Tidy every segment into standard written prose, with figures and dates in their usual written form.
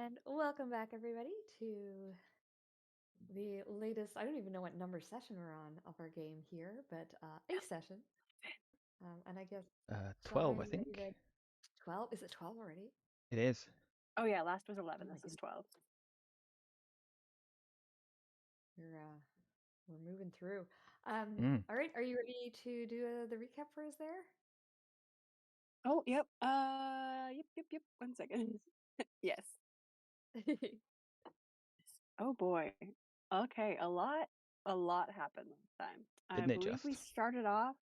And welcome back, everybody, to the latest. I don't even know what number session we're on of our game here, but a session. And I guess, Shauna, 12, I you ready? think. 12? Is it 12 already? It is. Oh yeah, last was Oh 11. my This is goodness. 12. We're moving through. Mm. All right, are you ready to do the recap for us there? Oh, yep. Yep. 1 second. Yes. Oh boy. Okay, a lot happened last time. I Didn't it believe we just? started off.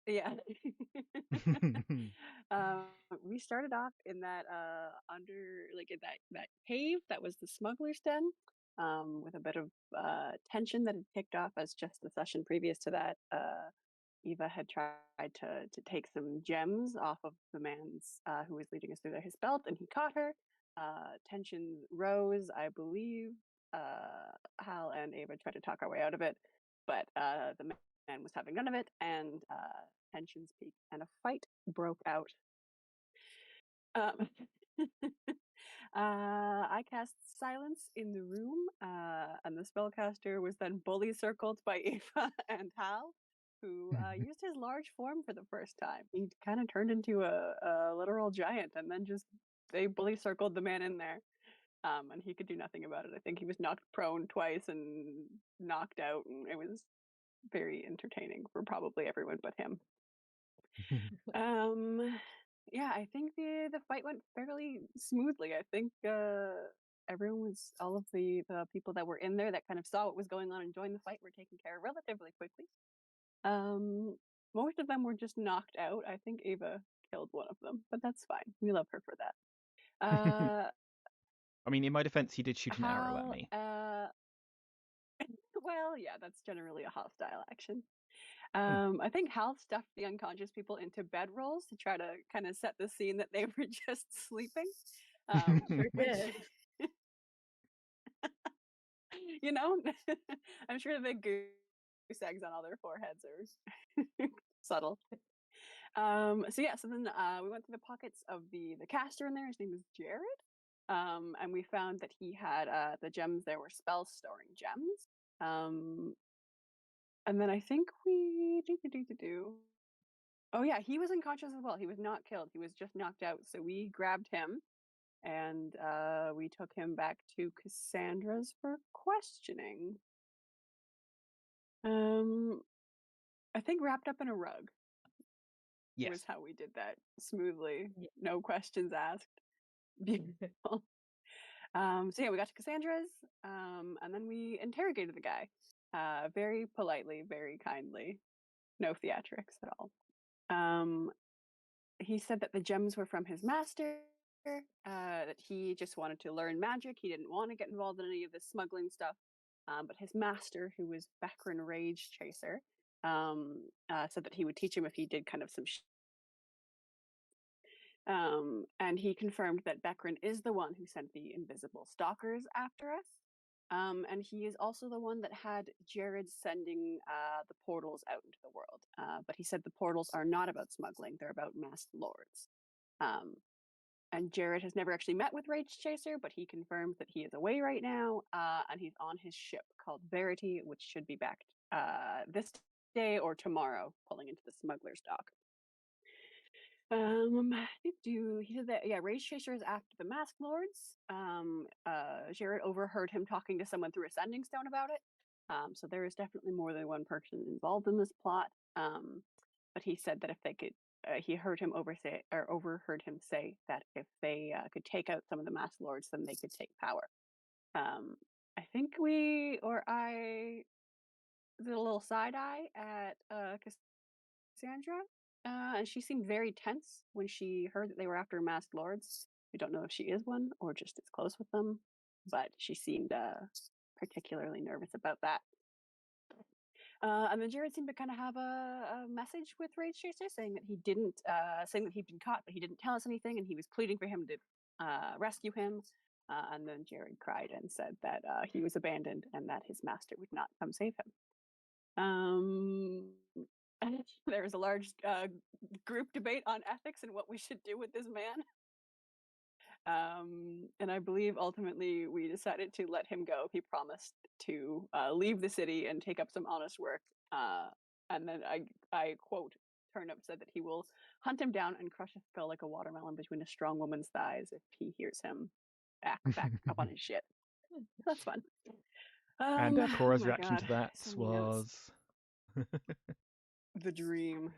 Yeah. Um, we started off in that under like in that cave that was the smuggler's den. With a bit of tension that had kicked off as just the session previous to that. Eva had tried to take some gems off of the man's who was leading us through his belt, and he caught her. Tensions rose, I believe. Hal and Ava tried to talk our way out of it, but the man was having none of it, and tensions peaked, and a fight broke out. I cast silence in the room, and the spellcaster was then bully circled by Ava and Hal, who used his large form for the first time. He kind of turned into a literal giant, and then they bully circled the man in there, and he could do nothing about it. I think he was knocked prone twice and knocked out, and it was very entertaining for probably everyone but him. Yeah, I think the fight went fairly smoothly. I think all of the people that were in there that kind of saw what was going on and joined the fight were taken care of relatively quickly. Most of them were just knocked out. I think Ava killed one of them, but that's fine. We love her for that. I mean, in my defense, he did shoot an arrow at Hal, me. well, yeah, that's generally a hostile action. I think Hal stuffed the unconscious people into bedrolls to try to kind of set the scene that they were just sleeping. Sure Which, did. you know, I'm sure the goose eggs on all their foreheads are subtle. So then we went through the pockets of the caster in there. His name is Jared. And we found that he had the gems there were spell storing gems. And then I think we do. Oh yeah, he was unconscious as well. He was not killed. He was just knocked out. So we grabbed him and we took him back to Cassandra's for questioning. I think wrapped up in a rug. Yes. Was how we did that smoothly. Yeah. No questions asked. Beautiful. So yeah, we got to Cassandra's, and then we interrogated the guy, very politely, very kindly, no theatrics at all. He said that the gems were from his master, that he just wanted to learn magic. He didn't want to get involved in any of this smuggling stuff. But his master, who was Becrin Rage Chaser, said that he would teach him if he did kind of some and he confirmed that Becrin is the one who sent the invisible stalkers after us. And he is also the one that had Jared sending the portals out into the world. But he said the portals are not about smuggling, they're about masked lords. And Jared has never actually met with Rage Chaser, but he confirms that he is away right now, and he's on his ship called Verity, which should be back this day or tomorrow, pulling into the smuggler's dock. He said that Rage Chaser is after the Mask Lords. Jared overheard him talking to someone through a sending stone about it. So there is definitely more than one person involved in this plot. But he said that if they could, he overheard him say that if they could take out some of the Mask Lords, then they could take power. I think I did a little side eye at Cassandra. And she seemed very tense when she heard that they were after masked lords. We don't know if she is one or just is close with them, but she seemed particularly nervous about that. And then Jared seemed to kind of have a message with Rage Chaser saying that he'd been caught, but he didn't tell us anything, and he was pleading for him to rescue him. And then Jared cried and said that he was abandoned and that his master would not come save him. There was a large group debate on ethics and what we should do with this man. And I believe ultimately we decided to let him go. He promised to leave the city and take up some honest work. And then I quote, Turnip said that he will hunt him down and crush his skull like a watermelon between a strong woman's thighs if he hears him back up on his shit. That's fun. And Oh Cora's my reaction God. to that So many notes. was The dream.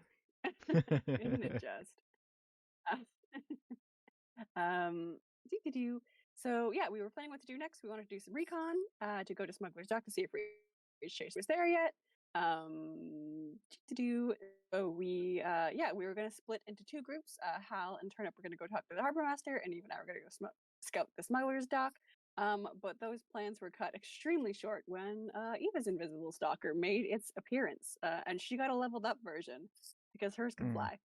Isn't it just? Do. So yeah, we were planning what to do next. We wanted to do some recon, to go to Smuggler's Dock to see if Rage Chase was there yet. So we were going to split into two groups. Hal and Turnip were going to go talk to the harbor master, and Eve and I were going to go scout the Smuggler's Dock. But those plans were cut extremely short when Eva's invisible stalker made its appearance, and she got a leveled up version because hers can fly.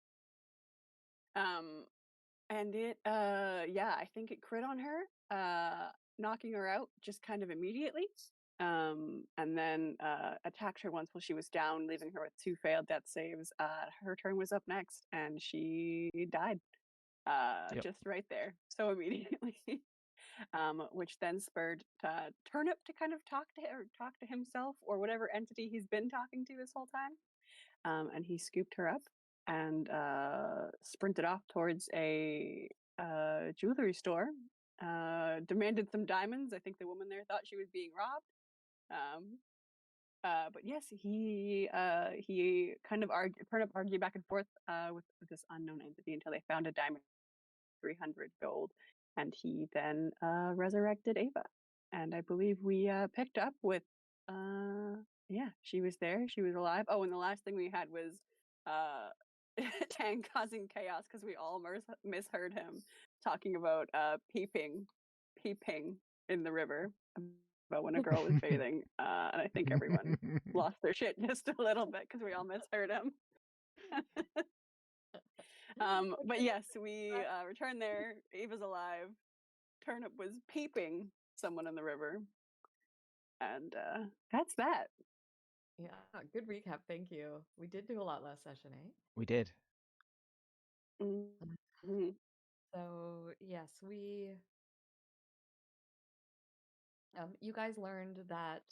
And it I think it crit on her, knocking her out just kind of immediately. And then attacked her once while she was down, leaving her with 2 failed death saves. Her turn was up next, and she died just right there, so immediately. Which then spurred Turnip to kind of talk to himself or whatever entity he's been talking to this whole time. And he scooped her up and sprinted off towards a jewelry store, demanded some diamonds. I think the woman there thought she was being robbed. But yes, he kind of argued back and forth with this unknown entity until they found a diamond, 300 gold, and he then resurrected Ava. And I believe we picked up with she was there, she was alive. Oh, and the last thing we had was Chang causing chaos because we all misheard him talking about peeping in the river about when a girl was bathing, and I think everyone lost their shit just a little bit because we all misheard him. But yes, we returned there. Ava's alive. Turnip was peeping someone in the river, and that's that. Yeah, good recap. Thank you. We did do a lot last session, eh? We did. Mm-hmm. So yes, you guys learned that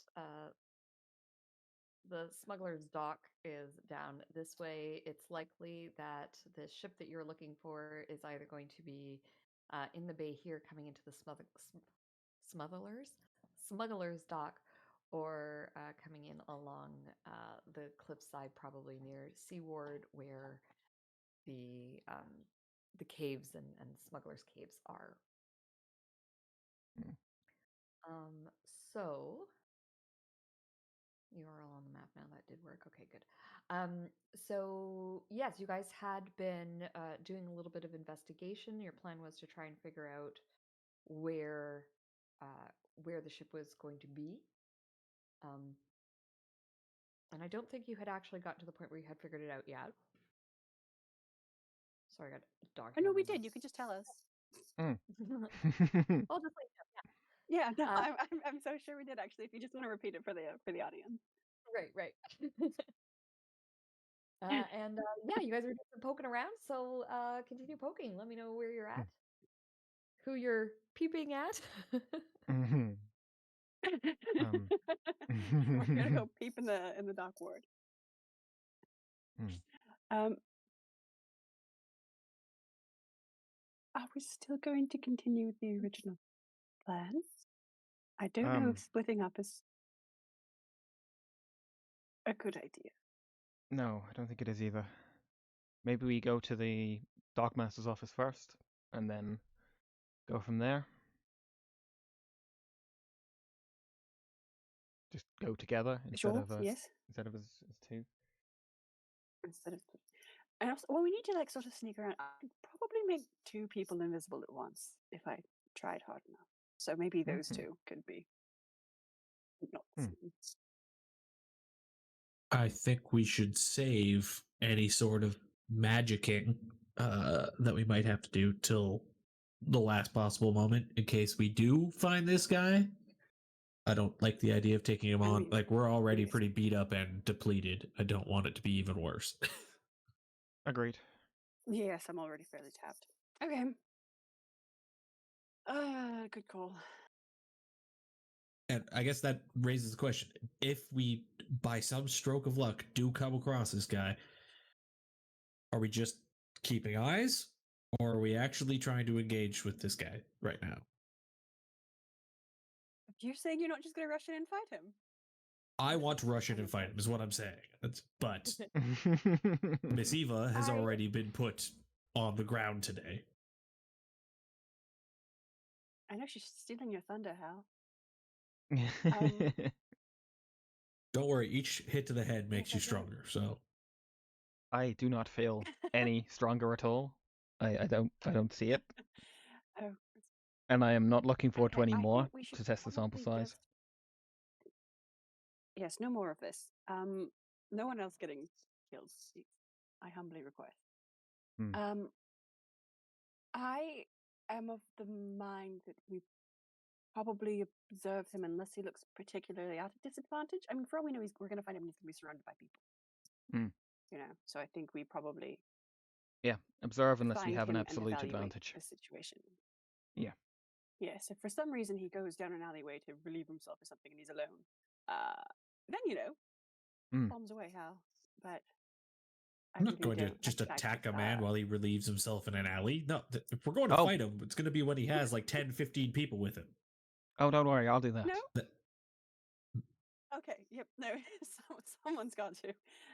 the Smuggler's Dock is down this way. It's likely that the ship that you're looking for is either going to be in the bay here, coming into the Smuggler's Dock, or coming in along the cliffside, probably near Seaward, where the caves and Smuggler's Caves are. So you are all on the map now. That did work. Okay, good. So yes, you guys had been doing a little bit of investigation. Your plan was to try and figure out where the ship was going to be. And I don't think you had actually got to the point where you had figured it out yet. Sorry, I got a dog. I know we did. You could just tell us. I'll just like yeah. No, I'm so sure we did actually. If you just want to repeat it for the audience. Right. And you guys are just poking around. So continue poking. Let me know where you're at, who you're peeping at. We're gonna go peep in the dock ward. Are we still going to continue with the original plan? I don't know if splitting up is a good idea. No, I don't think it is either. Maybe we go to the Dockmaster's office first, and then go from there. Just go together instead of us two. Instead of, and also, well, we need to sort of sneak around. I could probably make 2 people invisible at once if I tried hard enough. So maybe those 2 could be not seen. I think we should save any sort of magicking that we might have to do till the last possible moment in case we do find this guy. I don't like the idea of taking him on. We're already pretty beat up and depleted. I don't want it to be even worse. Agreed. Yes, I'm already fairly tapped. Okay. Good call. And I guess that raises the question: if we, by some stroke of luck, do come across this guy, are we just keeping eyes, or are we actually trying to engage with this guy right now? You're saying you're not just going to rush in and fight him? I want to rush in and fight him, is what I'm saying. But Miss Eva has already been put on the ground today. I know she's stealing your thunder, Hal. Don't worry, each hit to the head makes you stronger. So I do not feel any stronger at all. I don't see it. Oh, And I am not looking forward to any I more think we should to test the sample probably size. Yes, no more of this. No one else getting killed. I humbly request. Hmm. I am of the mind that we probably observe him unless he looks particularly at a disadvantage. I mean, for all we know, we're going to find him. He's going to be surrounded by people. Hmm. You know, so I think we probably Observe unless we find have an him and absolute evaluate advantage. the situation. Yeah. Yes, if for some reason he goes down an alleyway to relieve himself or something and he's alone, then bombs away, Hal. But I'm not going to just attack a man while he relieves himself in an alley. No, if we're going to fight him, it's going to be when he has like 10, 15 people with him. Oh, don't worry, I'll do that. No. Okay. Yep. No. Someone's got to.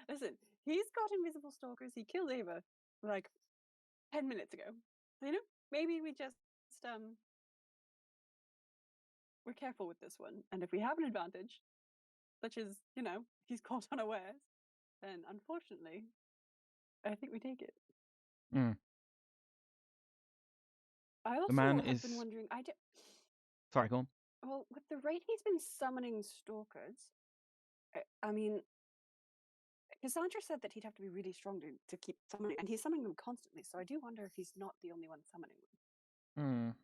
Listen, he's got invisible stalkers. He killed Ava like 10 minutes ago. You know, maybe we just we're careful with this one, and if we have an advantage, such as he's caught unawares, then unfortunately, I think we take it. I also have been wondering. Sorry, go on. Well, with the rate he's been summoning stalkers, I mean, Cassandra said that he'd have to be really strong to keep summoning, and he's summoning them constantly. So I do wonder if he's not the only one summoning them.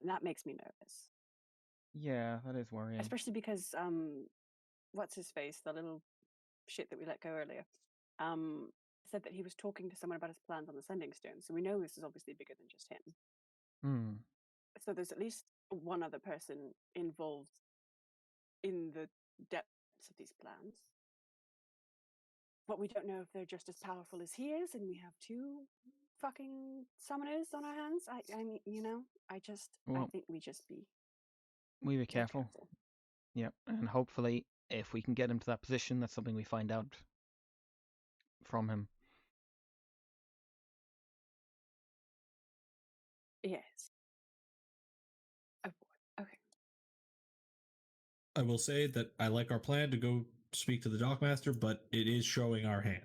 And that makes me nervous. Yeah, that is worrying. Especially because what's his face, the little shit that we let go earlier, said that he was talking to someone about his plans on the sending stone. So we know this is obviously bigger than just him. So there's at least one other person involved in the depths of these plans. But we don't know if they're just as powerful as he is, and we have two fucking summoners on our hands. I mean, I think we just be careful. Yeah, and hopefully, if we can get him to that position, that's something we find out from him. Yes. Okay. I will say that I like our plan to go speak to the dockmaster, but it is showing our hand.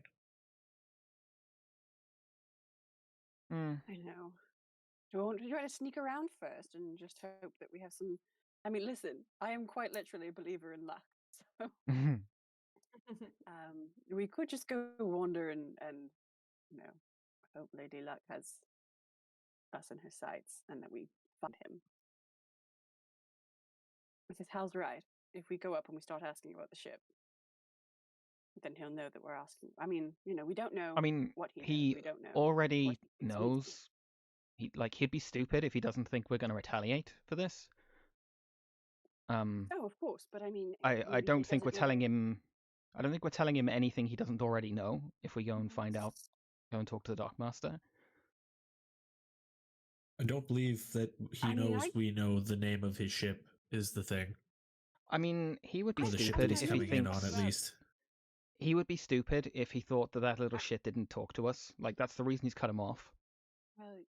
I know. Do we want to try to sneak around first and just hope that we have some? I mean, listen, I am quite literally a believer in luck. So we could just go wander and hope Lady Luck has us in her sights and that we find him. Because Hal's right. If we go up and we start asking about the ship, then he'll know that we're asking. I mean, we don't know. I mean, what he knows. he We don't know already knows. He'd be stupid if he doesn't think we're going to retaliate for this. Oh, of course, but I mean, I don't think we're telling him. I don't think we're telling him anything he doesn't already know. If we go and find out, go and talk to the dockmaster. I don't believe that he knows we know the name of his ship is the thing. I mean, he would be or the stupid ship that he's if he coming in on, at least. He would be stupid if he thought that little shit didn't talk to us. Like, that's the reason he's cut him off. Well,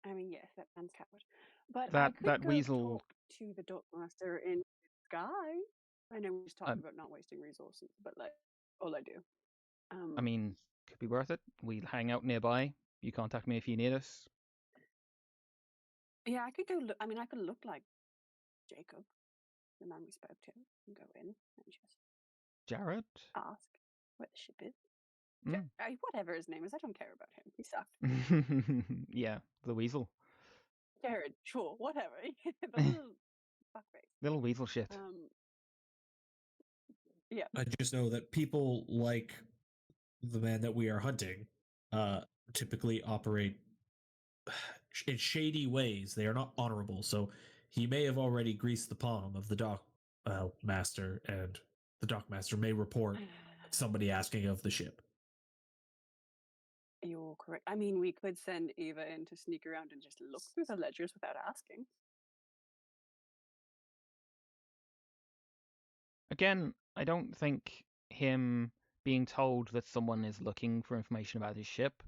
I mean, yes, that man's coward. But that weasel talk to the dockmaster in the sky. I know we just talked about not wasting resources, but all I do. I mean, could be worth it. We'll hang out nearby. You contact me if you need us. Yeah, I could go look. I mean, I could look like Jacob, the man we spoke to, and go in and just Jared? ask where the ship is. Whatever his name is, I don't care about him. He sucked. Yeah, the weasel. Jared, sure, whatever. The little fuckface. Little weasel shit. Yeah. I just know that people like the man that we are hunting typically operate in shady ways. They are not honorable. So he may have already greased the palm of the dock master, and the dock master may report somebody asking of the ship. You're correct. I mean, we could send Ava in to sneak around and just look through the ledgers without asking. Again, I don't think him being told that someone is looking for information about his ship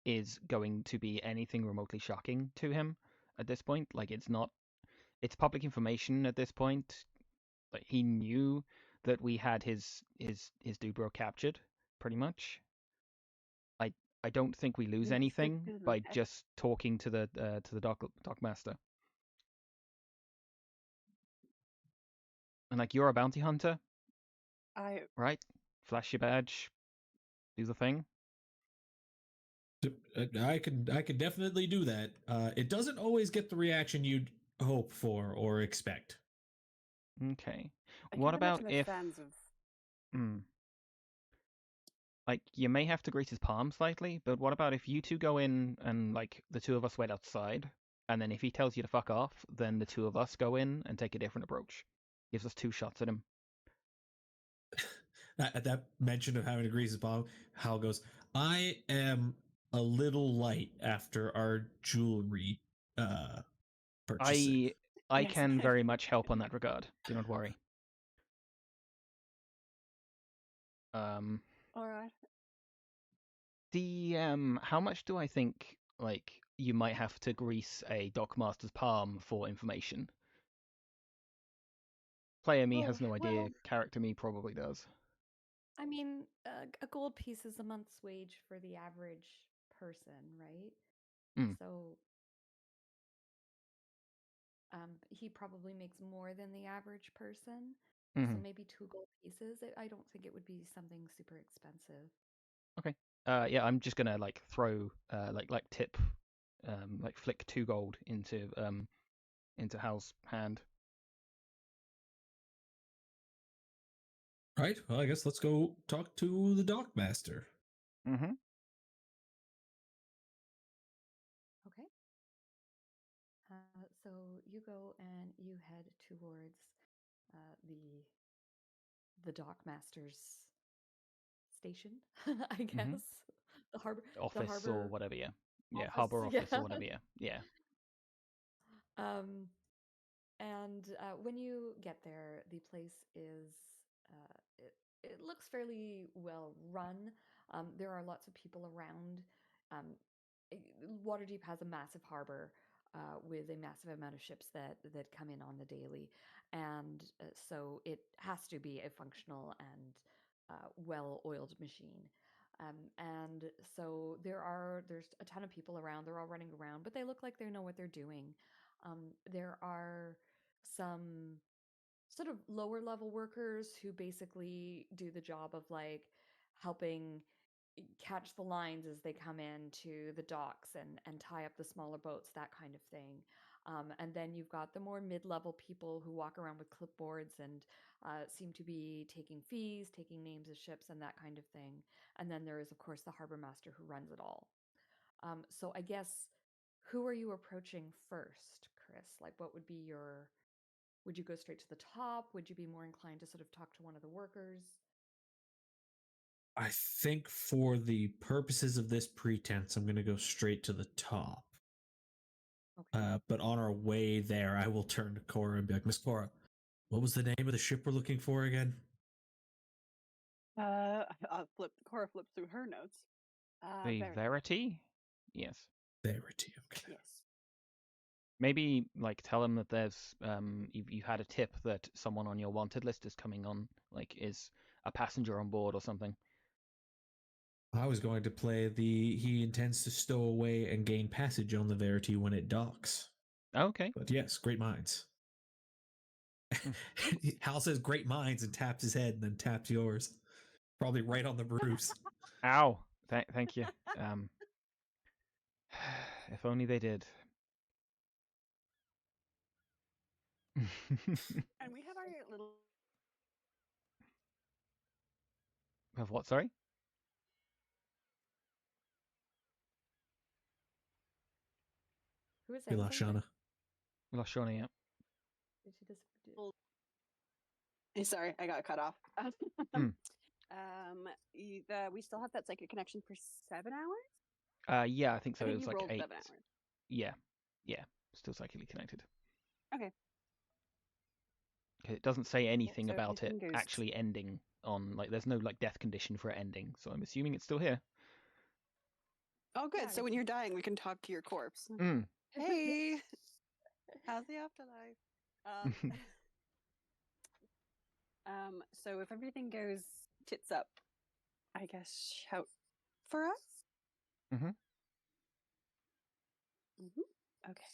is going to be anything remotely shocking to him at this point. Like, it's public information at this point. Like, he knew that we had his Dubro captured, pretty much. I don't think we lose anything by just talking to the dock master. And like, you're a bounty hunter, right? Flash your badge, do the thing. I could definitely do that. It doesn't always get the reaction you'd hope for or expect. Okay. What about if fans of... like, you may have to grease his palm slightly, but what about if you two go in and like the two of us wait outside, and then if he tells you to fuck off, then the two of us go in and take a different approach. Gives us 2 shots at him. At that mention of having to grease his palm, Hal goes, I am a little light after our jewelry purchasing. I can very much help on that regard. Do not worry. All right. How much do I think like you might have to grease a dockmaster's palm for information? Player me has no idea. well- Character me probably does. I mean, a gold piece is a month's wage for the average person, right? So he probably makes more than the average person. So maybe 2 gold pieces. I don't think it would be something super expensive. Okay. Yeah, I'm just gonna like throw like tip, like flick 2 gold into Hal's hand. Right. Well, I guess let's go talk to the dockmaster. Mm-hmm. Okay. So you go and you head towards the dockmaster's station, I guess. The harbor Office the harbor or whatever, yeah. Yeah, office, harbor office yeah. or whatever, yeah. Yeah. And when you get there, the place is it looks fairly well run. There are lots of people around. Waterdeep has a massive harbor with a massive amount of ships that come in on the daily, and so it has to be a functional and well-oiled machine. And so there's a ton of people around. They're all running around, but they look like they know what they're doing. There are some sort of lower level workers who basically do the job of like helping catch the lines as they come into the docks and tie up the smaller boats, that kind of thing. And then you've got the more mid-level people who walk around with clipboards and seem to be taking fees, taking names of ships and that kind of thing. And then there is, of course, the harbor master who runs it all. So I guess, who are you approaching first, Chris? Like, what would be your... Would you go straight to the top? Would you be more inclined to sort of talk to one of the workers? I think for the purposes of this pretense, I'm going to go straight to the top. Okay. But on our way there, I will turn to Cora and be like, Miss Cora, what was the name of the ship we're looking for again? Cora flips through her notes. The Verity? Yes. Verity, okay. Yes. Maybe like tell them that there's you had a tip that someone on your wanted list is coming on, like is a passenger on board or something. I was going to play he intends to stow away and gain passage on the Verity when it docks. Okay. But yes, great minds. Hal says great minds and taps his head and then taps yours. Probably right on the bruise. Ow. Thank you. If only they did. And we have our little... Of what, sorry? Who was We saying lost something? Shauna. We lost Shauna, yeah. Did she just? Sorry, I got cut off. Hmm. We still have that psychic connection for 7 hours. Yeah, I think so. I It think was you like rolled 8. 7 hours. Yeah. Still psychically connected. Okay. It doesn't say anything So about it everything goes- actually ending on, like, there's no like death condition for it ending, so I'm assuming it's still here. Oh, good. Yeah, So when you're dying, we can talk to your corpse. Mm. Hey, how's the afterlife? So if everything goes tits up, I guess shout for us. Mhm. Okay.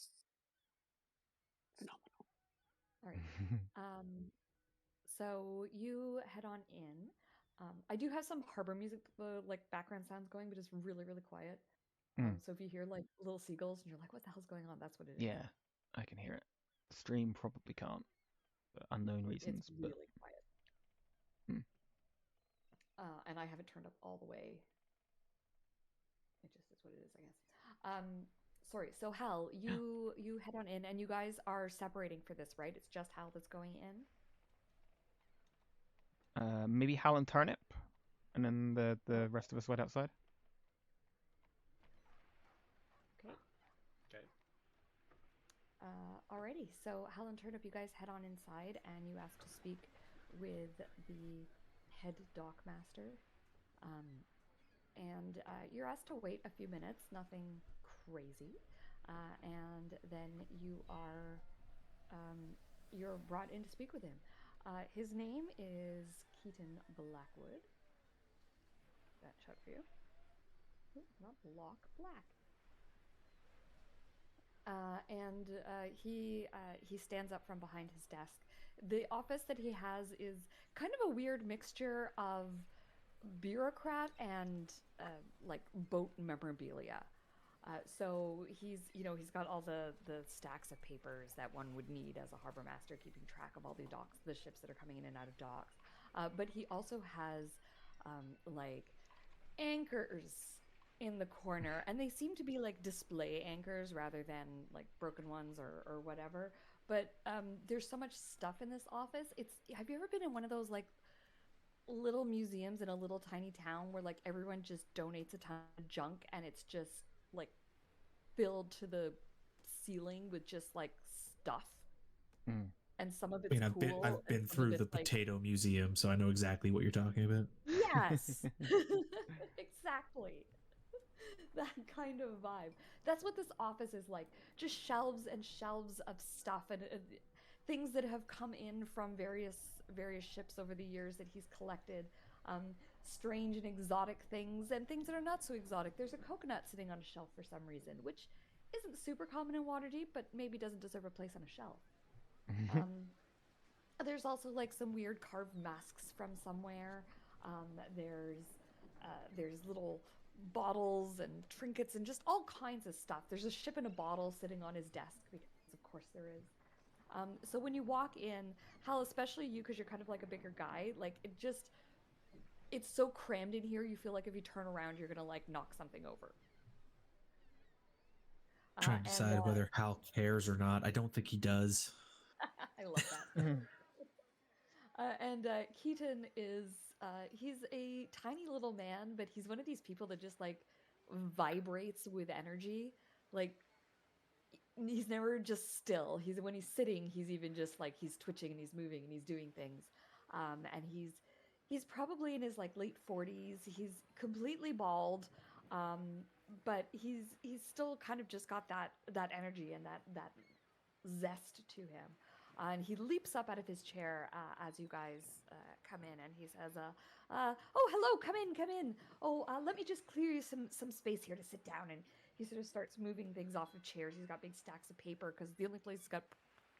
Phenomenal. All right. So you head on in. I do have some harbor music, like background sounds going, but it's really, really quiet. Mm. So if you hear like little seagulls and you're like, "What the hell's going on?" That's what it is. Yeah, I can hear it. Stream probably can't, for unknown reasons. It's But really quiet. Hmm. And I have it turned up all the way. It just is what it is, I guess. Sorry. So Hal, you head on in, and you guys are separating for this, right? It's just Hal that's going in. maybe Hal and Turnip, and then the rest of us wait outside. Okay. Okay. Alrighty. So Hal and Turnip, you guys head on inside, and you ask to speak with the head dockmaster. And you're asked to wait a few minutes, nothing crazy. And then you're brought in to speak with him. His name is Keaton Blackwood. That shut for you. Ooh, not Block, Black. He stands up from behind his desk. The office that he has is kind of a weird mixture of bureaucrat and like boat memorabilia. So he's got all the stacks of papers that one would need as a harbor master, keeping track of all the ships that are coming in and out of docks. But he also has like anchors in the corner, and they seem to be like display anchors rather than like broken ones or whatever. But there's so much stuff in this office. Have you ever been in one of those like little museums in a little tiny town where like everyone just donates a ton of junk and it's just like filled to the ceiling with just like stuff? Mm. And some of I it's mean, cool I've and been some of through the it's like, potato museum, so I know exactly what you're talking about. yes. Exactly. That kind of vibe. That's what this office is like. Just shelves and shelves of stuff and things that have come in from various ships over the years that he's collected. Strange and exotic things and things that are not so exotic. There's a coconut sitting on a shelf for some reason, which isn't super common in Waterdeep, but maybe doesn't deserve a place on a shelf. There's also like some weird carved masks from somewhere. There's little bottles and trinkets and just all kinds of stuff. There's a ship in a bottle sitting on his desk because of course there is. So when you walk in, Hal, especially you, because you're kind of like a bigger guy, like it's so crammed in here. You feel like if you turn around, you're gonna like knock something over. Trying to decide whether Hal cares or not. I don't think he does. I love that. Keaton is he's a tiny little man, but he's one of these people that just like vibrates with energy. Like he's never just still. When he's sitting, he's even just like he's twitching and he's moving and he's doing things. And he's probably in his like late 40s. He's completely bald. But he's still kind of just got that energy and that zest to him. And he leaps up out of his chair as you guys come in, and he says, "Oh, hello, come in. Oh, let me just clear you some space here to sit down." And he sort of starts moving things off of chairs. He's got big stacks of paper because the only place he's got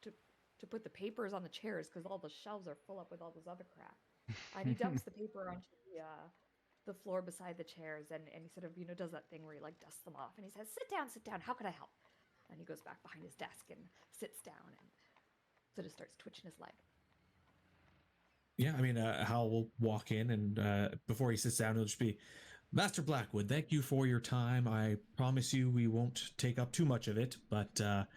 to put the papers on the chairs because all the shelves are full up with all this other crap. And he dumps the paper onto the floor beside the chairs, and he sort of does that thing where he like dusts them off, and he says, sit down, how can I help?" And he goes back behind his desk and sits down and sort of starts twitching his leg. Yeah, I mean, Hal will walk in, and before he sits down, he'll just be, Master Blackwood, thank you for your time. I promise you we won't take up too much of it, but I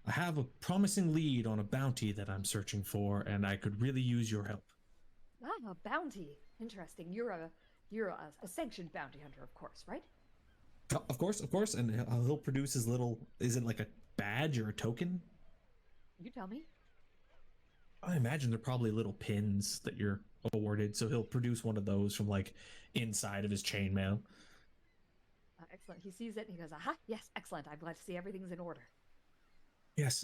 have a promising lead on a bounty that I'm searching for, and I could really use your help. Ah, a bounty. Interesting. You're a sanctioned bounty hunter, of course, right? Of course, and he'll produce his little. Is it like a badge or a token? You tell me. I imagine they're probably little pins that you're awarded, so he'll produce one of those from like inside of his chainmail. Excellent. He sees it and he goes, aha, yes, excellent. I'm glad to see everything's in order. Yes.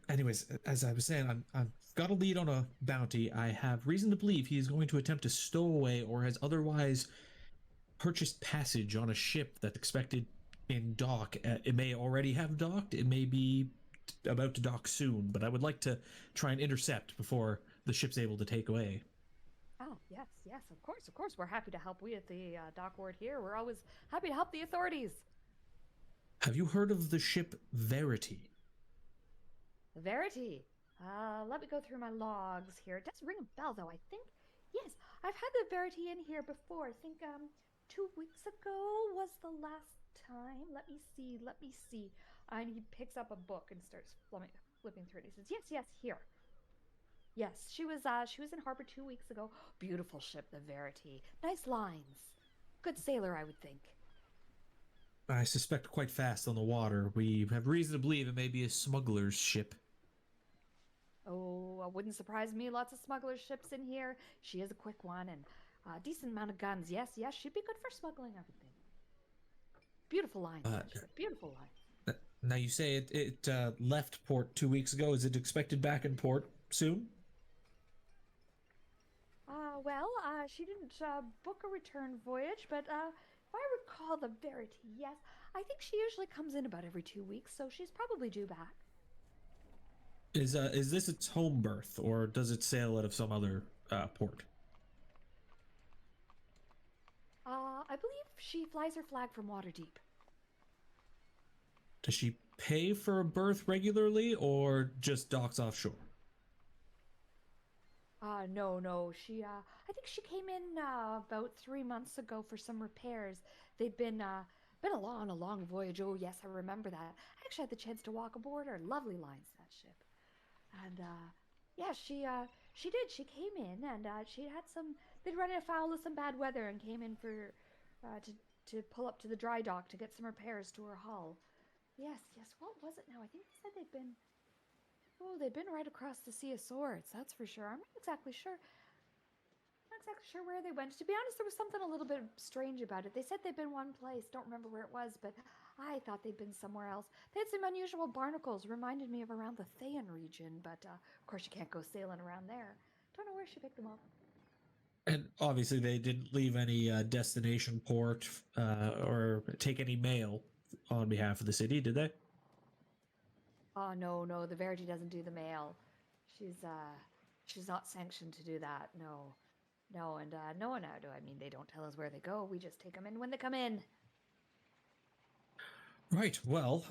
Anyways, as I was saying, I've got a lead on a bounty. I have reason to believe he is going to attempt to stow away or has otherwise purchased passage on a ship that's expected in dock. It may already have docked. It may be about to dock soon, but I would like to try and intercept before the ship's able to take away. Oh, yes, of course. We're happy to help. We at the dock ward here, we're always happy to help the authorities. Have you heard of the ship Verity? Verity. Let me go through my logs here. It does ring a bell, though. I think, yes, I've had the Verity in here before. I think 2 weeks ago was the last time. Let me see. And he picks up a book and starts flipping through it. He says, yes, here. Yes, she was in harbor 2 weeks ago. Beautiful ship, the Verity. Nice lines. Good sailor, I would think. I suspect quite fast on the water. We have reason to believe it may be a smuggler's ship. Oh, it wouldn't surprise me. Lots of smuggler ships in here. She is a quick one and a decent amount of guns. Yes, she'd be good for smuggling, I would think. Beautiful lines, beautiful lines. Now you say it left port 2 weeks ago. Is it expected back in port soon? Well, she didn't book a return voyage, but if I recall the Verity, yes, I think she usually comes in about every 2 weeks, so she's probably due back. Is this its home berth, or does it sail out of some other port? I believe she flies her flag from Waterdeep. Does she pay for a berth regularly, or just docks offshore? No. I think she came in about 3 months ago for some repairs. They'd been a long voyage. Oh, yes, I remember that. I actually had the chance to walk aboard her. Lovely lines, that ship. And yeah, she did. She came in and they'd run afoul of some bad weather and came in for to pull up to the dry dock to get some repairs to her hull. Yes. What was it now? I think they said they'd been right across the Sea of Swords, that's for sure. I'm not exactly sure where they went. To be honest, there was something a little bit strange about it. They said they'd been one place, don't remember where it was, but I thought they'd been somewhere else. They had some unusual barnacles, reminded me of around the Thayan region, but of course you can't go sailing around there. Don't know where she picked them up. And obviously they didn't leave any destination port or take any mail on behalf of the city, did they? Oh, no, the Verity doesn't do the mail. She's not sanctioned to do that, no. No, and no one out. I mean, they don't tell us where they go. We just take them in when they come in. Right. Well,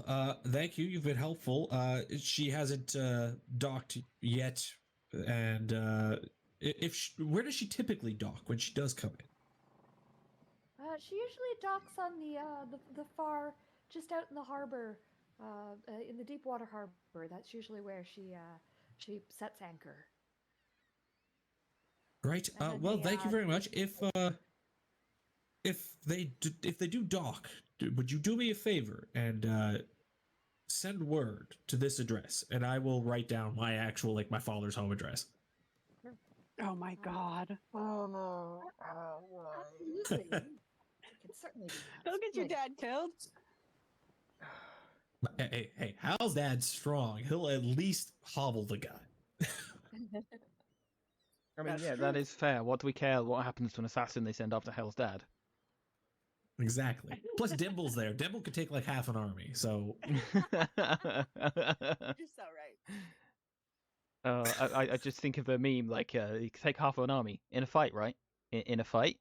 thank you. You've been helpful. She hasn't docked yet, and where does she typically dock when she does come in? She usually docks on the far, just out in the harbor, in the deep water harbor. That's usually where she sets anchor. Right. Well, thank you very much. If they do dock, would you do me a favor and send word to this address, and I will write down my actual my father's home address. Oh my God! Oh no! Absolutely. Can certainly do that. Don't get your dad killed. Hey, Hal's dad's strong. He'll at least hobble the guy. I mean, That's yeah, true. that is fair. What do we care what happens to an assassin they send after Hell's dad? Exactly. Plus, Dimble's there. Dimble could take like half an army, so... You're so right. I just think of a meme like you could take half of an army in a fight, right? In a fight?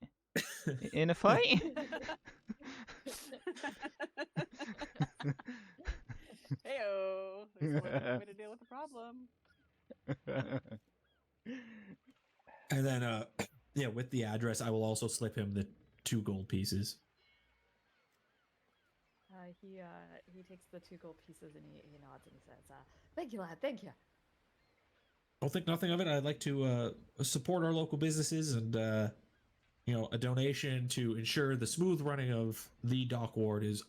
In a fight? Heyo, there's always a way to deal with the problem. And then, with the address, I will also slip him the 2 gold pieces. he takes the 2 gold pieces and he nods and he says, "Thank you, lad. Thank you." I'll think nothing of it. I'd like to support our local businesses and a donation to ensure the smooth running of the dock ward is,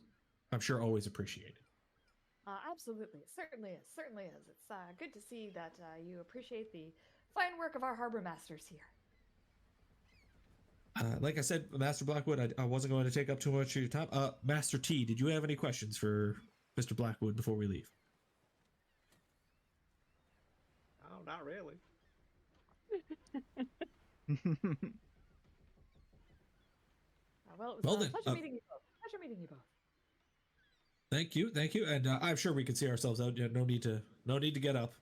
I'm sure, always appreciated. Absolutely, it certainly is. Certainly is. It's good to see that you appreciate the fine work of our harbor masters here. Like I said, Master Blackwood, I wasn't going to take up too much of your time. Master T, did you have any questions for Mr. Blackwood before we leave? Oh, not really. Well, it was Well a then, pleasure meeting you both. Pleasure meeting you both. Thank you, and I'm sure we can see ourselves out. No need to get up.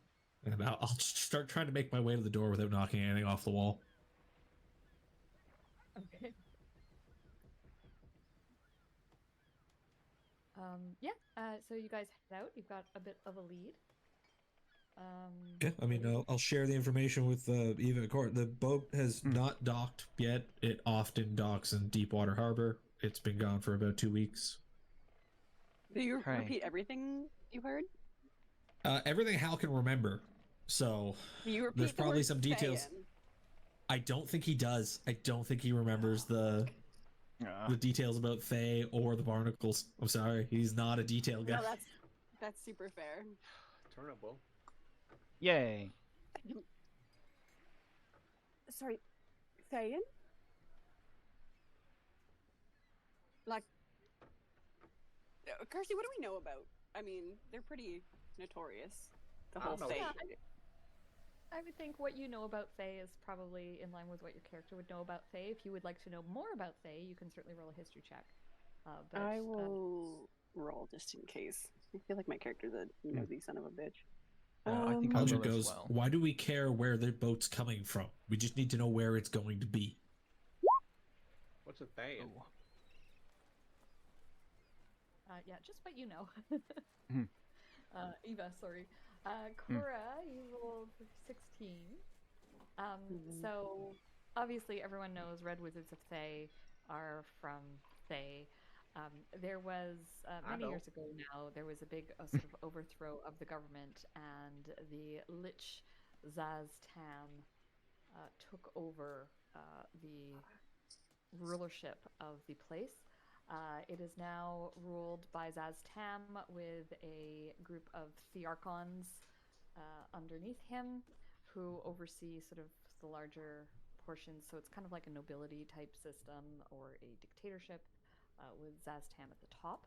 And I'll start trying to make my way to the door without knocking anything off the wall. Okay. Yeah. So you guys head out. You've got a bit of a lead. Yeah, I mean, I'll share the information with Eva and Cora. The boat has not docked yet. It often docks in Deepwater Harbor. It's been gone for about 2 weeks. Do you Right. repeat everything you heard? Everything Hal can remember. So Do you repeat there's the probably word some details. Thayan? I don't think he does. I don't think he remembers the details about Faye or the barnacles. I'm sorry, he's not a detail guy. No, that's super fair. Turnip will. Yay. Sorry, Thayan? Like, Kirsty, what do we know about? I mean, they're pretty notorious. The I whole don't know. Fae. Yeah, I would think what you know about Fae is probably in line with what your character would know about Fae. If you would like to know more about Fae, you can certainly roll a history check. But I will roll just in case. I feel like my character's a nosy son of a bitch. I think I Logic will as goes, well. why do we care where the boat's coming from? We just need to know where it's going to be. What's a Thayan? Oh. yeah, just what you know. Mhm. Eva, sorry. Cora, you rolled 16. So obviously everyone knows Red Wizards of Thay are from Thay. There was many years ago now. There was a big sort of overthrow of the government, and the Lich Zaz Tam took over the rulership of the place. It is now ruled by Zaz Tam with a group of Thearchons underneath him who oversee sort of the larger portions. So it's kind of like a nobility type system or a dictatorship with Zaz Tam at the top.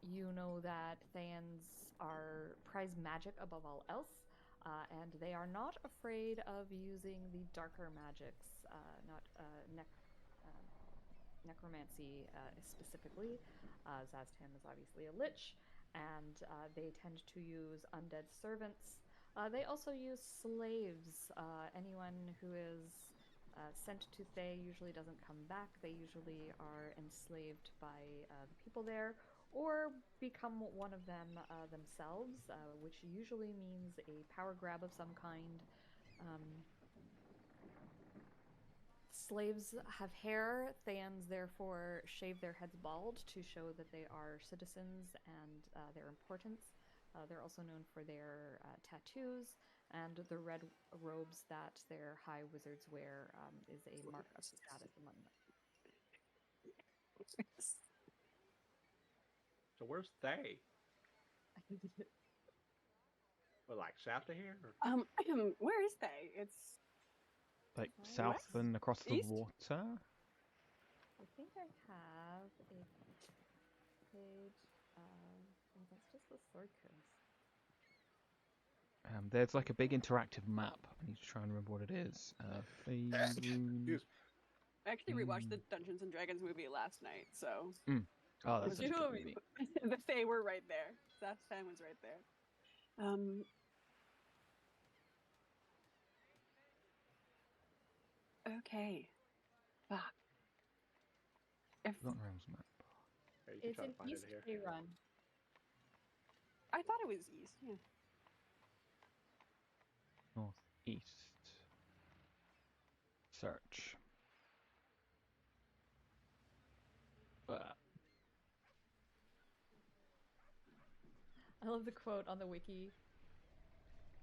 You know that Thayans are prize magic above all else. And they are not afraid of using the darker magics, not necromancy specifically. Zaztam is obviously a lich, and they tend to use undead servants. They also use slaves. Anyone who is sent to Thay usually doesn't come back. They usually are enslaved by the people there, or become one of them themselves, which usually means a power grab of some kind. Slaves have hair. Thayans therefore shave their heads bald to show that they are citizens and their importance. They're also known for their tattoos, and the red robes that their high wizards wear is a mark of status among them. So where's Thay? Well, like south of here? Or? Where is they? It's Like south west? and across the East? water. I think I have a page. Oh, that's just the sword coast. There's like a big interactive map. I need to try and remember what it is. Faerun. I actually rewatched the Dungeons and Dragons movie last night, so Oh, that's such a two good of movie. the Fae were right there. Zastan was right there. Okay. Fuck. Forgotten Realms map. Yeah, you can It's try an to find East it here. run. I thought it was east. Yeah. Northeast. Search. I love the quote on the wiki.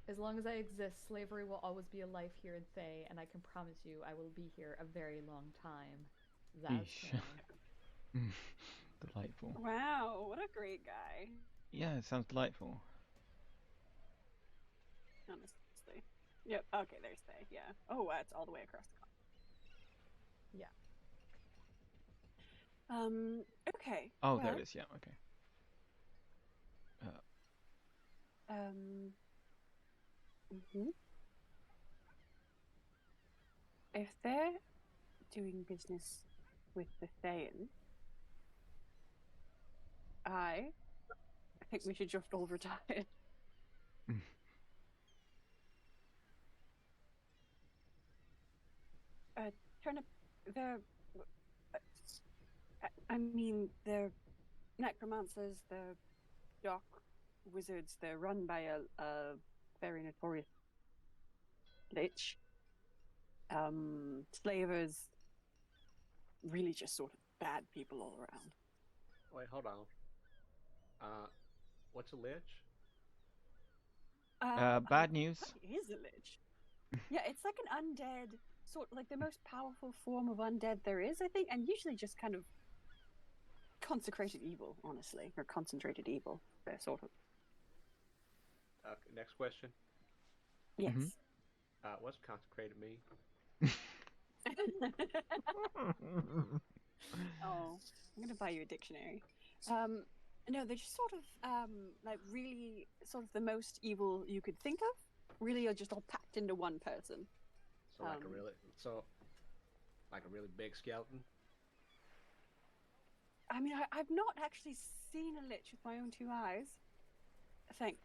As long as I exist, slavery will always be a life here in Thay, and I can promise you I will be here a very long time. That's Eesh. Chang. Delightful. Wow, what a great guy. Yeah, it sounds delightful. Honestly. Yep. Okay, there's Thay. Yeah. Oh, wow, it's all the way across the continent. Okay. Oh, well, there it is. Yeah, okay. mhm. If they're doing business with the Thayan, I think we should just all retire. Turnip, they're, I mean, they're necromancers, they're dark wizards, they're run by a very notorious lich. Slavers, really just sort of bad people all around. Wait, hold on. What's a lich? Bad news. What is a lich? Yeah, it's like an undead, sort of like the most powerful form of undead there is, I think, and usually just kind of consecrated evil, honestly, or concentrated evil. They're sort of. Next question. Yes. What's consecrated mean? Oh, I'm gonna buy you a dictionary. No, they're just sort of like really sort of the most evil you could think of. Really, are just all packed into one person. So like a really big skeleton. I mean, I've not actually seen a lich with my own two eyes. Thank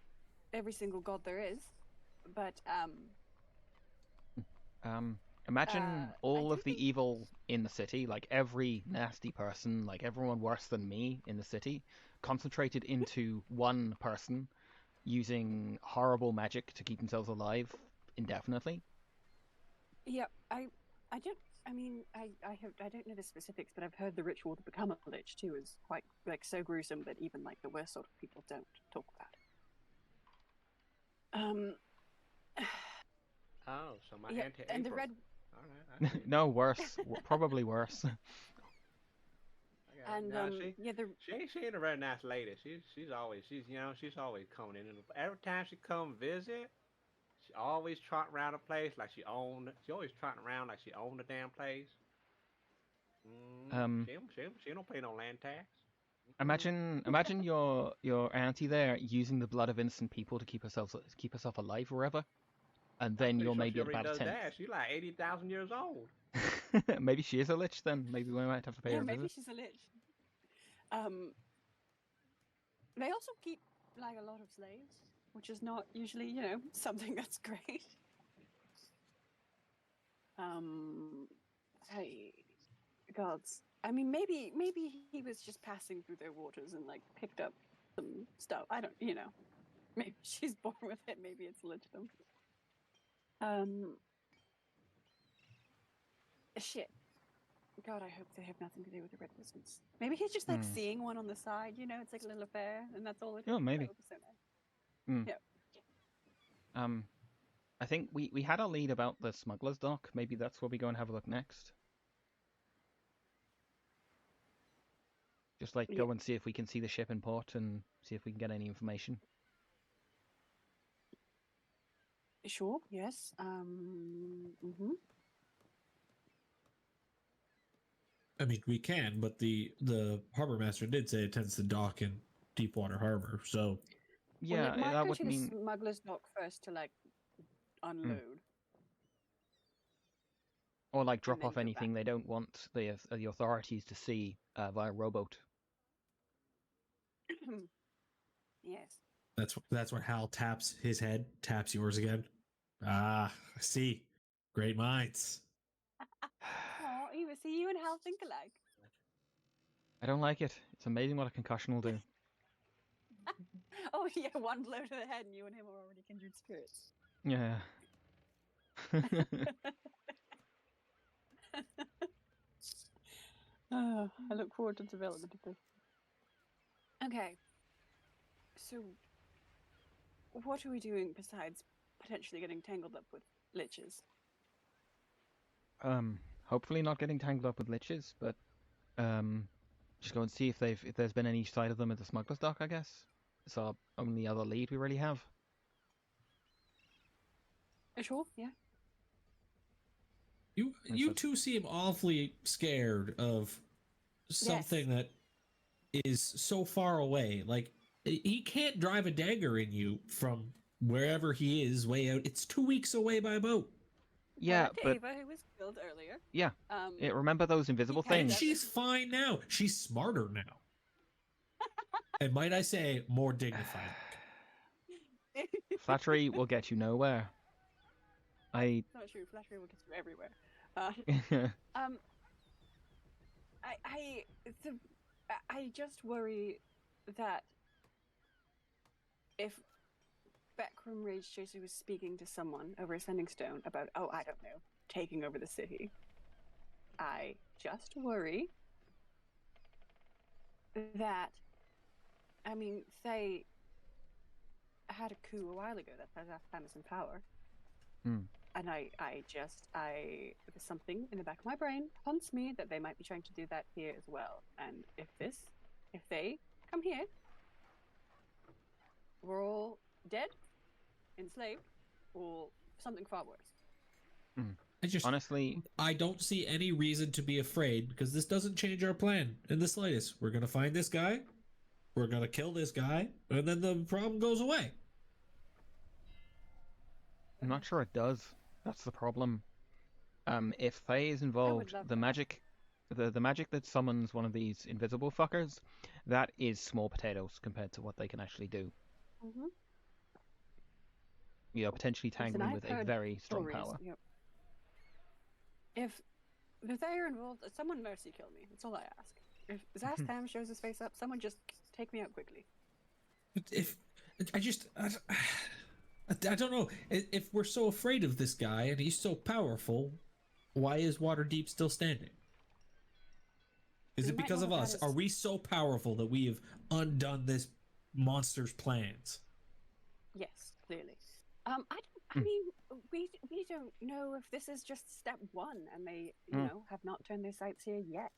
every single god there is, but Imagine all I of do the think... evil in the city, like every nasty person, like everyone worse than me in the city, concentrated into one person using horrible magic to keep themselves alive indefinitely. Yeah, I don't. I mean, I don't know the specifics, but I've heard the ritual to become a lich too is quite like so gruesome that even like the worst sort of people don't talk about it. Oh, so my Yeah, Auntie and the April. red All right, I see. No, worse. Probably worse. and No, yeah, the she ain't a very nice lady. She's always coming in, and every time she come visit, she always trotting around the place like she owned. She always trotting around like she owned the damn place. Um, She don't pay no land tax. imagine your auntie there using the blood of innocent people to keep herself alive forever, and I'm then pretty you're sure she maybe at already about a does tenth. that. She's like 80,000 years old. Maybe she is a lich then. Maybe we might have to pay yeah, her a maybe visit. she's a lich. They also keep like a lot of slaves, which is not usually something that's great. Hey, gods. I mean, maybe he was just passing through their waters and like picked up some stuff. I don't, maybe she's born with it. Maybe it's lichdom. Shit. God, I hope they have nothing to do with the red wizards. Maybe he's just like seeing one on the side. It's like a little affair, and that's all it is. Oh, maybe. That would be so nice. Yeah. I think we had a lead about the smuggler's dock. Maybe that's where we go and have a look next. Just like go and see if we can see the ship in port and see if we can get any information. Sure. Yes. Mm-hmm. I mean, we can, but the harbor master did say it tends to dock in Deepwater Harbor, so Yeah, well, it might that go would to the mean. smuggler's dock first to like unload. Or like And drop then off go anything back. they don't want the authorities to see via rowboat. Yes. that's where Hal taps his head, taps yours again. Ah, I see. Great minds. Oh, Eva, see, you and Hal think alike. I don't like it. It's amazing what a concussion will do. Oh yeah, one blow to the head and you and him are already kindred spirits. Yeah. Oh, I look forward to the development of this. Okay. So, what are we doing besides potentially getting tangled up with liches? Hopefully not getting tangled up with liches, but just go and see if there's been any sight of them at the smuggler's dock, I guess. It's our only other lead we really have. Sure, yeah. You two seem awfully scared of something that is so far away. Like, he can't drive a dagger in you from wherever he is way out. It's 2 weeks away by boat. Yeah, but Ava, who was killed earlier. yeah, remember those invisible And things? she's fine now. She's smarter now. And might I say, more dignified. Flattery will get you nowhere. It's not true. Flattery will get you everywhere. I just worry that if Backroom Rage Chaser was speaking to someone over a sending stone about, I don't know, taking over the city, I just worry that, they had a coup a while ago. That's our last time is in power. And there's something in the back of my brain haunts me that they might be trying to do that here as well. And if they come here, we're all dead, enslaved, or something far worse. Honestly, I don't see any reason to be afraid because this doesn't change our plan in the slightest. We're going to find this guy, we're going to kill this guy, and then the problem goes away. I'm not sure it does. That's the problem. If Faye is involved, the magic that summons one of these invisible fuckers, that is small potatoes compared to what they can actually do. You are potentially tangling with a very strong power. Yep. If they are involved, someone mercy kill me. That's all I ask. If Zastam shows his face up, someone just take me out quickly. I don't know. If we're so afraid of this guy and he's so powerful, why is Waterdeep still standing? Is it because of us? Are we so powerful that we have undone this monster's plans? Yes, clearly. I mean, we don't know if this is just step one, and they, have not turned their sights here yet,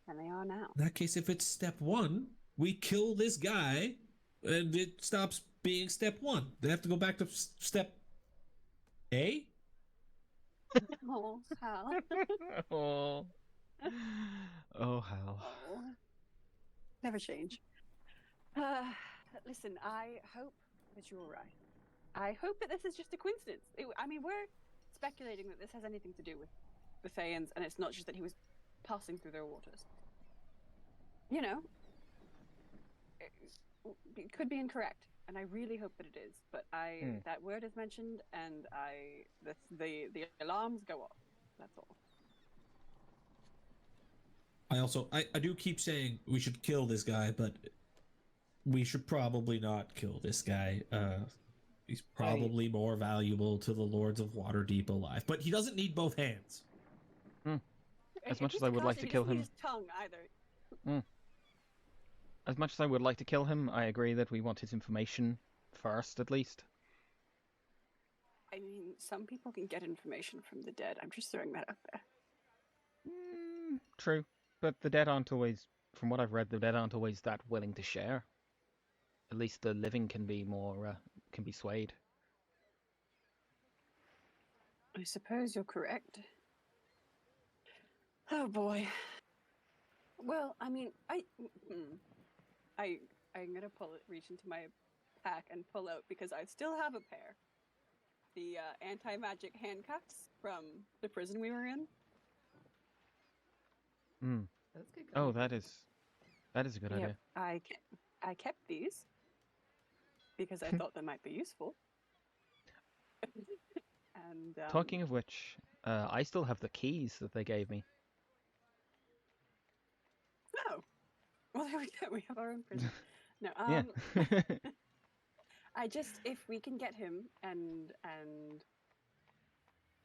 and they are now. In that case, if it's step one, we kill this guy, and it stops being step one. They have to go back to step A? Oh, Hal. Hal. Never change. Listen, I hope that you're right. I hope that this is just a coincidence. We're speculating that this has anything to do with the Thayans, and it's not just that he was passing through their waters. It could be incorrect, and I really hope that it is. But that word is mentioned, and the alarms go off. That's all. I do keep saying we should kill this guy, but we should probably not kill this guy. He's probably more valuable to the Lords of Waterdeep alive, but he doesn't need both hands. As much as I would like to kill him, his tongue either. As much as I would like to kill him, I agree that we want his information first, at least. Some people can get information from the dead. I'm just throwing that out there. True, but the dead aren't always, from what I've read, the dead aren't always that willing to share. At least the living can be more, can be swayed. I suppose you're correct. Oh boy. Well, I'm gonna reach into my pack and pull out, because I still have a pair. The anti-magic handcuffs from the prison we were in. That's good. Oh, that is a good idea. I kept these because I thought they might be useful. And talking of which, I still have the keys that they gave me. Oh, well, there we go. We have our own prison. No, Yeah. if we can get him and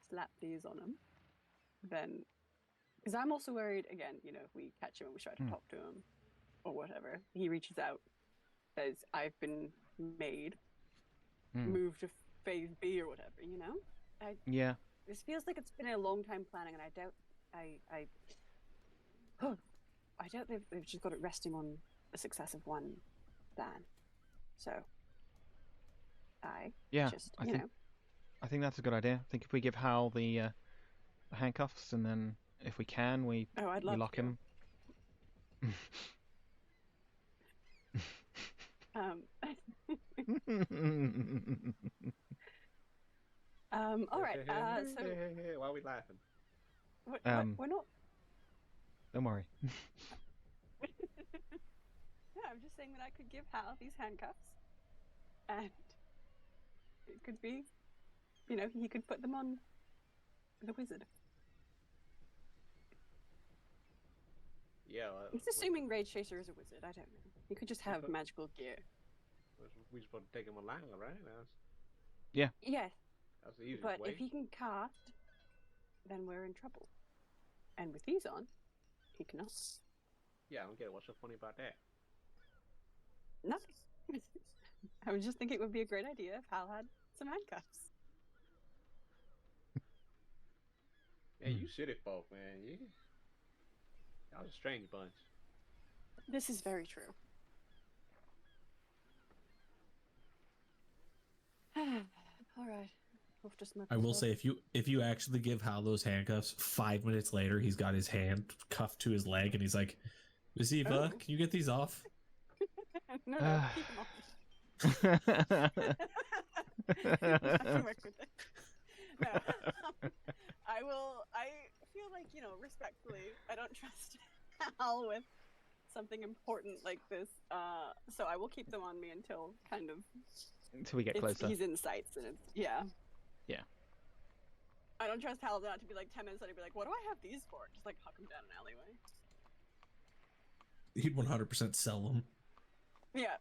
slap these on him, then, because I'm also worried again. If we catch him and we try to talk to him or whatever, he reaches out, says, "I've been made," move to phase B or whatever, you know? Yeah. This feels like it's been a long time planning, and I doubt I doubt they've just got it resting on a success of one plan. So I think that's a good idea. I think if we give Hal the handcuffs, and then if we can, we lock him. All right. So why are we laughing? We're not. Don't worry. Yeah, I'm just saying that I could give Hal these handcuffs, and it could be, he could put them on the wizard. Yeah. He's assuming Rage Chaser is a wizard. I don't know. He could just have magical gear. We supposed to take him alive, right? Yeah. Yes. That's the easiest way. But way. if he can cast, then we're in trouble. And with these on, he cannot. Yeah, I don't get it. What's so funny about that? Nothing. I was just thinking it would be a great idea if Hal had some handcuffs. Yeah, you city folk, man. Y'all a strange bunch. This is very true. All right. I will say, if you actually give Hal those handcuffs, 5 minutes later he's got his hand cuffed to his leg, and he's like, "Ziva, can you get these off?" No, keep them off. I can work with it. No, I will. I feel like, respectfully, I don't trust Hal with something important like this. So I will keep them on me until we get closer. He's in sights, and Yeah. I don't trust Hal not to be like 10 minutes later, be like, "What do I have these for?" Just like huck him down an alleyway. He'd 100% sell them. Yeah.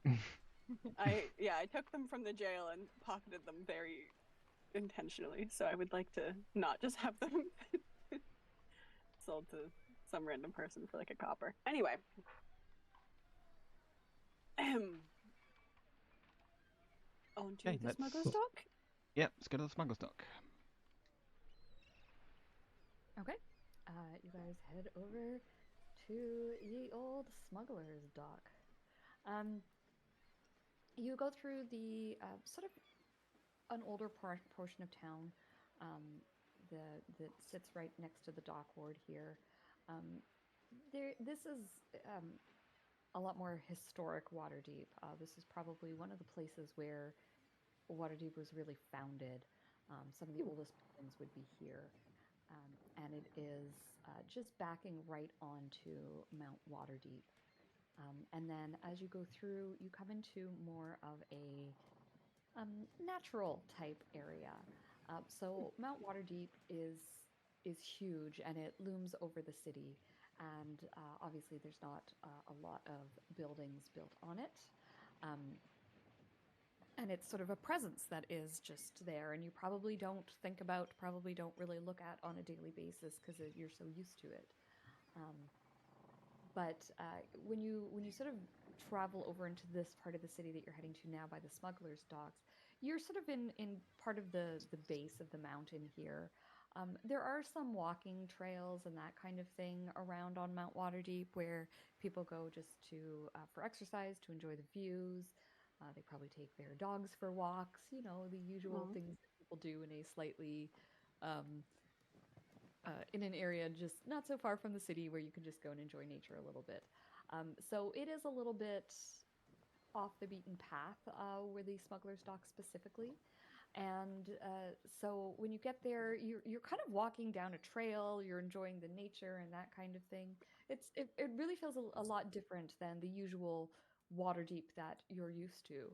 I took them from the jail and pocketed them very intentionally, so I would like to not just have them sold to some random person for like a copper. Anyway. On to the smuggler's dock? Yep, let's go to the smuggler's dock. Okay. You guys head over to ye old smuggler's dock. You go through the sort of an older portion of town that sits right next to the dock ward here. This is a lot more historic Waterdeep. This is probably one of the places where Waterdeep was really founded. Some of the oldest buildings would be here. And it is just backing right onto Mount Waterdeep. And then as you go through, you come into more of a natural type area. So Mount Waterdeep is huge, and it looms over the city. And obviously there's not a lot of buildings built on it. And it's sort of a presence that is just there, and you probably don't really look at on a daily basis because you're so used to it. But when you sort of travel over into this part of the city that you're heading to now by the smuggler's docks, you're sort of in part of the base of the mountain here. There are some walking trails and that kind of thing around on Mount Waterdeep where people go just for exercise, to enjoy the views. They probably take their dogs for walks, the usual things that people do in a slightly, in an area just not so far from the city where you can just go and enjoy nature a little bit. So it is a little bit off the beaten path where the smuggler's dock specifically. And so when you get there, you're kind of walking down a trail, you're enjoying the nature and that kind of thing. It really feels a lot different than the usual Waterdeep that you're used to.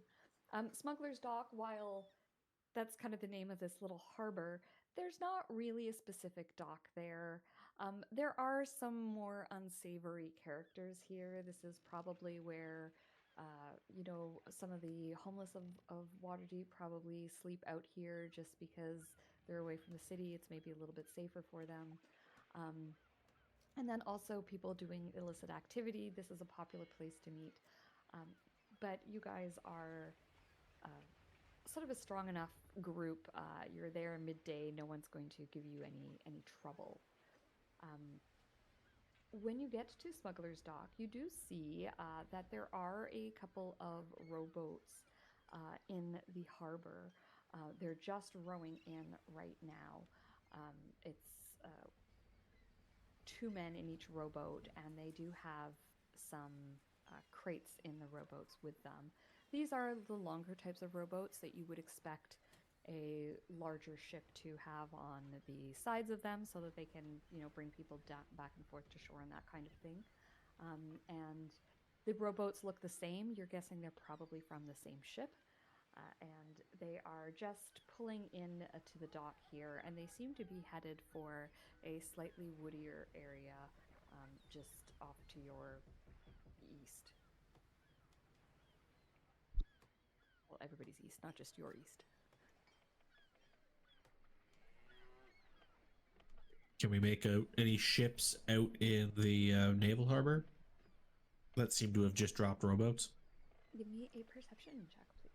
Smuggler's Dock, while that's kind of the name of this little harbor, there's not really a specific dock there. There are some more unsavory characters here. This is probably where some of the homeless of Waterdeep probably sleep out here just because they're away from the city. It's maybe a little bit safer for them. And then also people doing illicit activity. This is a popular place to meet. But you guys are sort of a strong enough group. You're there midday. No one's going to give you any trouble. When you get to Smuggler's Dock, you do see that there are a couple of rowboats in the harbor. They're just rowing in right now. It's 2 men in each rowboat, and they do have some crates in the rowboats with them. These are the longer types of rowboats that you would expect a larger ship to have on the sides of them so that they can, bring people back and forth to shore and that kind of thing. And the rowboats look the same. You're guessing they're probably from the same ship. And they are just pulling in to the dock here, and they seem to be headed for a slightly woodier area just off to your east. Well, everybody's east, not just your east. Can we make out any ships out in the naval harbor that seem to have just dropped rowboats? Give me a perception check, please.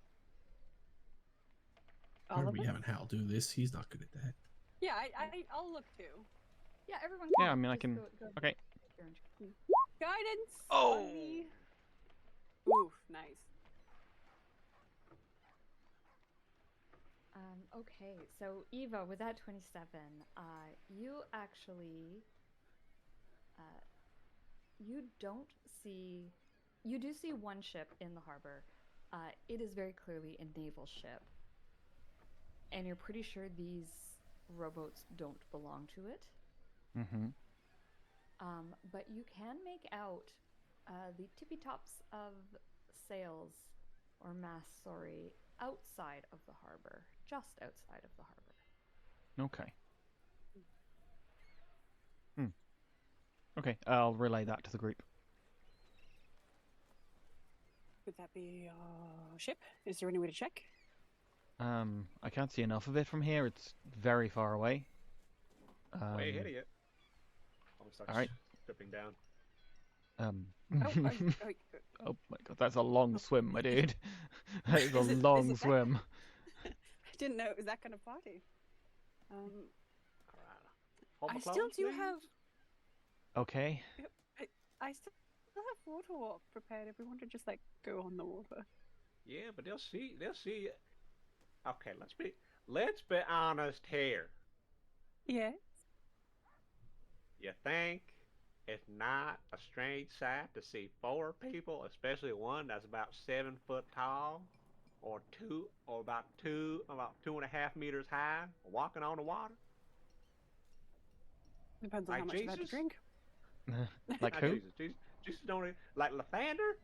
Why are we having Hal do this? He's not good at that. Yeah, I'll look too. Yeah, everyone. Yeah, I mean, I can. Go Okay. Guidance. Oh. Buddy. Oof, nice. Okay, so Eva, with that 27, you actually, you do see one ship in the harbor. It is very clearly a naval ship, and you're pretty sure these rowboats don't belong to it. Mm-hmm. But you can make out the tippy tops of sails, or masts, sorry, outside of the harbor, just outside of the harbor. Okay. Okay, I'll relay that to the group. Could that be a ship? Is there any way to check? I can't see enough of it from here. It's very far away. Way ahead of you. All right. Stripping down. Oh my god, that's a long swim, my dude. That is a long swim. I didn't know it was that kind of party. Alright. I still do have. Okay. I still have water walk prepared. If we want to just go on the water. Yeah, but they'll see. Okay, let's be honest here. Yeah. You think it's not a strange sight to see 4 people, especially one that's about 7 foot tall, or about 2.5 meters high, walking on the water? Depends on how much you've had to drink. Like who? Jesus don't like Lathander?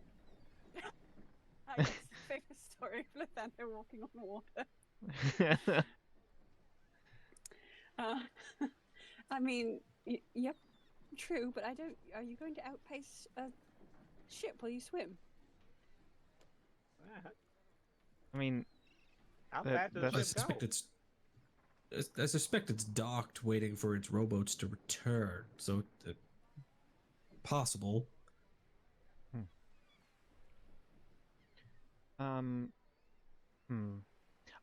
I guess famous story of Lathander walking on water. I mean, yep, true, but I don't. Are you going to outpace a ship while you swim? I mean, how fast does the ship go? I suspect it's docked, waiting for its rowboats to return. So, possible.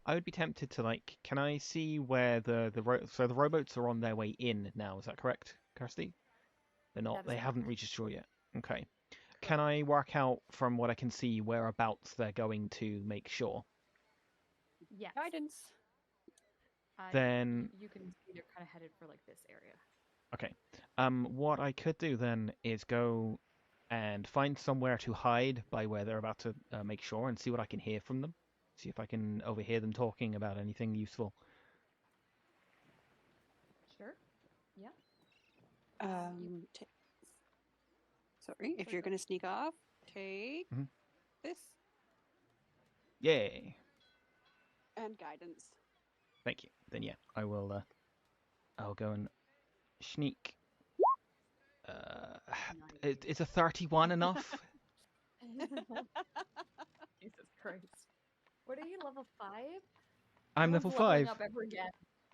I would be tempted to can I see where the rowboats are on their way in now? Is that correct, Kirsty? They're not. They haven't reached shore yet. Okay. Can I work out from what I can see whereabouts they're going to make shore? Yes. Guidance. Then you can see they're kind of headed for this area. Okay. What I could do then is go and find somewhere to hide by where they're about to make shore and see what I can hear from them. See if I can overhear them talking about anything useful. Sure. Yeah. Sorry, if you're going to sneak off, take this. Yay. And guidance. Thank you. Then yeah, I will. I'll go and sneak. Is a 31 enough? Jesus Christ. What are you, level 5? I'm level 5. Up ever again.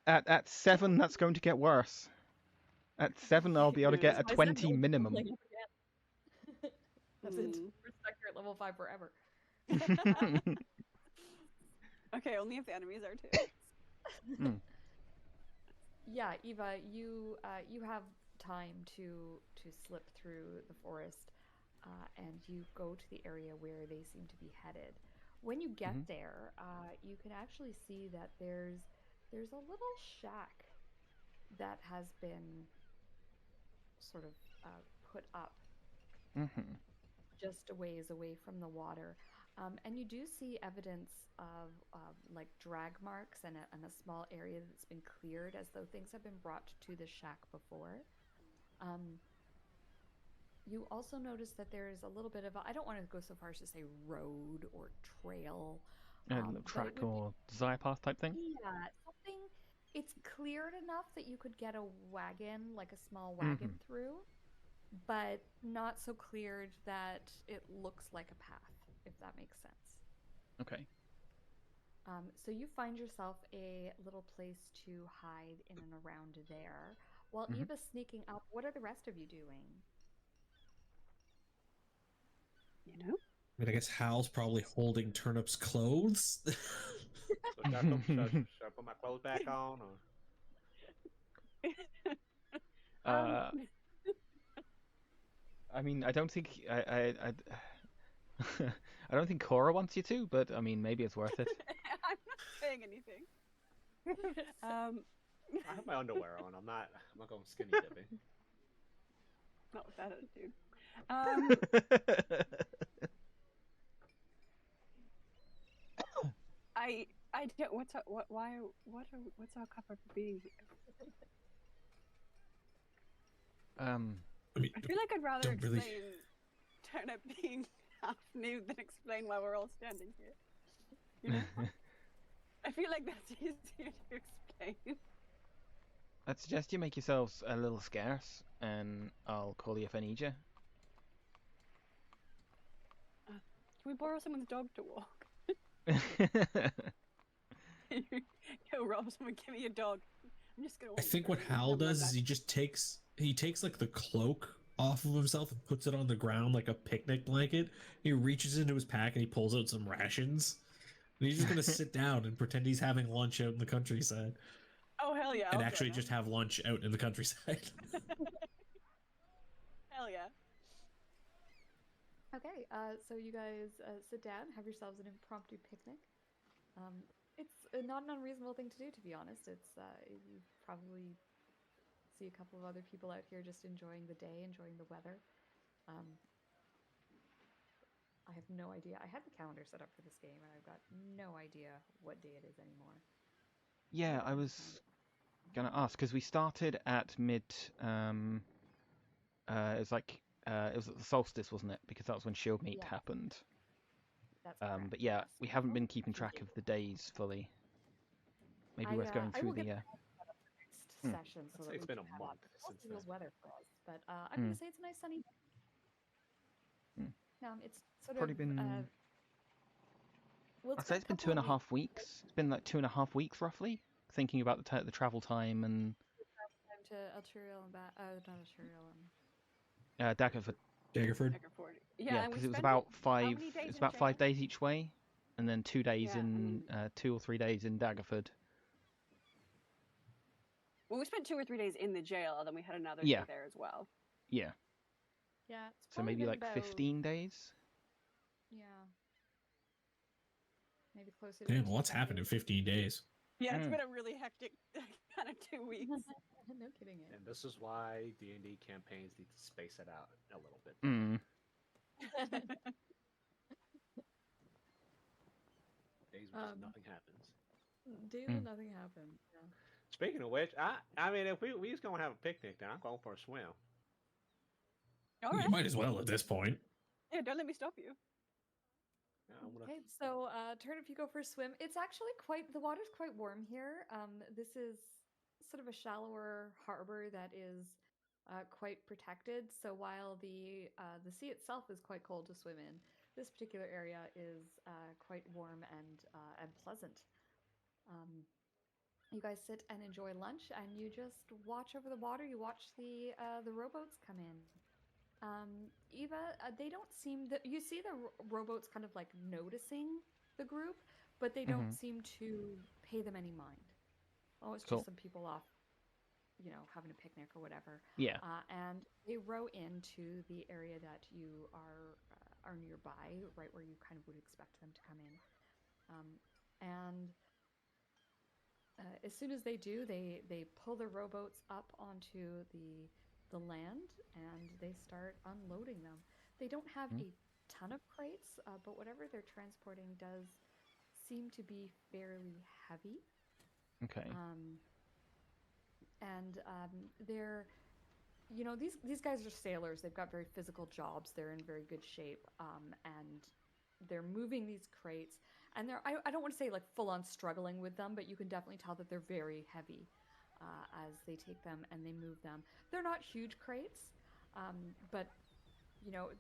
At 7, that's going to get worse. At 7, I'll be able to get a 20 minimum. That's it. We're stuck here at level 5 forever. Okay, only if the enemies are too. Yeah, Eva, you have time to slip through the forest, and you go to the area where they seem to be headed. When you get there, you can actually see that there's a little shack that has been sort of put up just a ways away from the water. And you do see evidence of like drag marks and a small area that's been cleared as though things have been brought to the shack before. You also notice that there's a little bit of I don't want to go so far as to say road or trail. A little track or desire path type thing? Yeah, something. It's cleared enough that you could get a wagon, like a small wagon through, but not so cleared that it looks like a path, if that makes sense. Okay. So you find yourself a little place to hide in and around there. While Eva's sneaking up, what are the rest of you doing? You know? I mean, I guess Hal's probably holding Turnip's clothes. So should I put my clothes back on? Or? I mean, I don't think I I don't think Cora wants you to, but I mean, maybe it's worth it. I'm not saying anything. I have my underwear on. I'm not going skinny dipping. Not with that attitude. I don't. What's our cup of being here? I mean, I feel like I'd rather don't explain really- Turnip being half nude than explain why we're all standing here. You know? I feel like that's easier to explain. I'd suggest you make yourselves a little scarce, and I'll call you if I need you. Can we borrow someone's dog to walk? Yo, Rob, someone give me a dog. I'm just gonna. I think what Hal does is he takes like the cloak off of himself and puts it on the ground like a picnic blanket. He reaches into his pack and he pulls out some rations. And he's just gonna sit down and pretend he's having lunch out in the countryside. Oh hell yeah! And I'll actually join just them. have lunch out in the countryside. Hell yeah! Okay, so you guys sit down, have yourselves an impromptu picnic. It's not an unreasonable thing to do, to be honest. It's you probably see a couple of other people out here just enjoying the day, enjoying the weather. I have no idea. I had the calendar set up for this game, and I've got no idea what day it is anymore. Yeah, I was gonna ask because we started at mid. It was like it was at the solstice, wasn't it? Because that was when Shield Meet happened. That's correct. But yeah, Yes. we haven't been keeping track of the days fully. Maybe worth going through the. Next session, so I'd that say it's been a month since it was weather for us, but I'm Hmm. going to say it's a nice sunny day. It's sort Probably of been. well, I'd say it's been 2.5 weeks. It's been like 2.5 weeks roughly. Thinking about the travel time and. Time to Alturiel and back. Not Alturiel. Daggerford. Daggerford. Yeah, because it was about 5. It's about 5 days each way, and then 2 days in 2 or 3 days in Daggerford. Well, we spent 2 or 3 days in the jail, and then we had another day there as well. Yeah. Yeah. So maybe like 15 days. Yeah. Maybe closer to. Damn, what's happened in 15 days? Yeah, it's been a really hectic kind of 2 weeks. No kidding. And this is why D&D campaigns need to space it out a little bit. Days where just nothing happens. Days where nothing happens. Yeah. Speaking of which, I mean, if we just gonna have a picnic, then I'm going for a swim. All right. You might as well at this point. Yeah, don't let me stop you. Okay, so Turnip, you go for a swim. It's actually the water's quite warm here. This is sort of a shallower harbor that is quite protected. So while the sea itself is quite cold to swim in, this particular area is quite warm and pleasant. You guys sit and enjoy lunch, and you just watch over the water. You watch the rowboats come in. Eva, they don't seem that you see the rowboats kind of like noticing the group, but they don't seem to pay them any mind. Oh, it's Cool. just some people off, having a picnic or whatever. Yeah. And they row into the area that you are nearby, right where you kind of would expect them to come in. And as soon as they do, they pull their rowboats up onto the land and they start unloading them. They don't have a ton of crates, but whatever they're transporting does seem to be fairly heavy. Okay. And they're, these guys are sailors. They've got very physical jobs. They're in very good shape, and they're moving these crates. And I don't want to say like full on struggling with them, but you can definitely tell that they're very heavy as they take them and they move them. They're not huge crates, but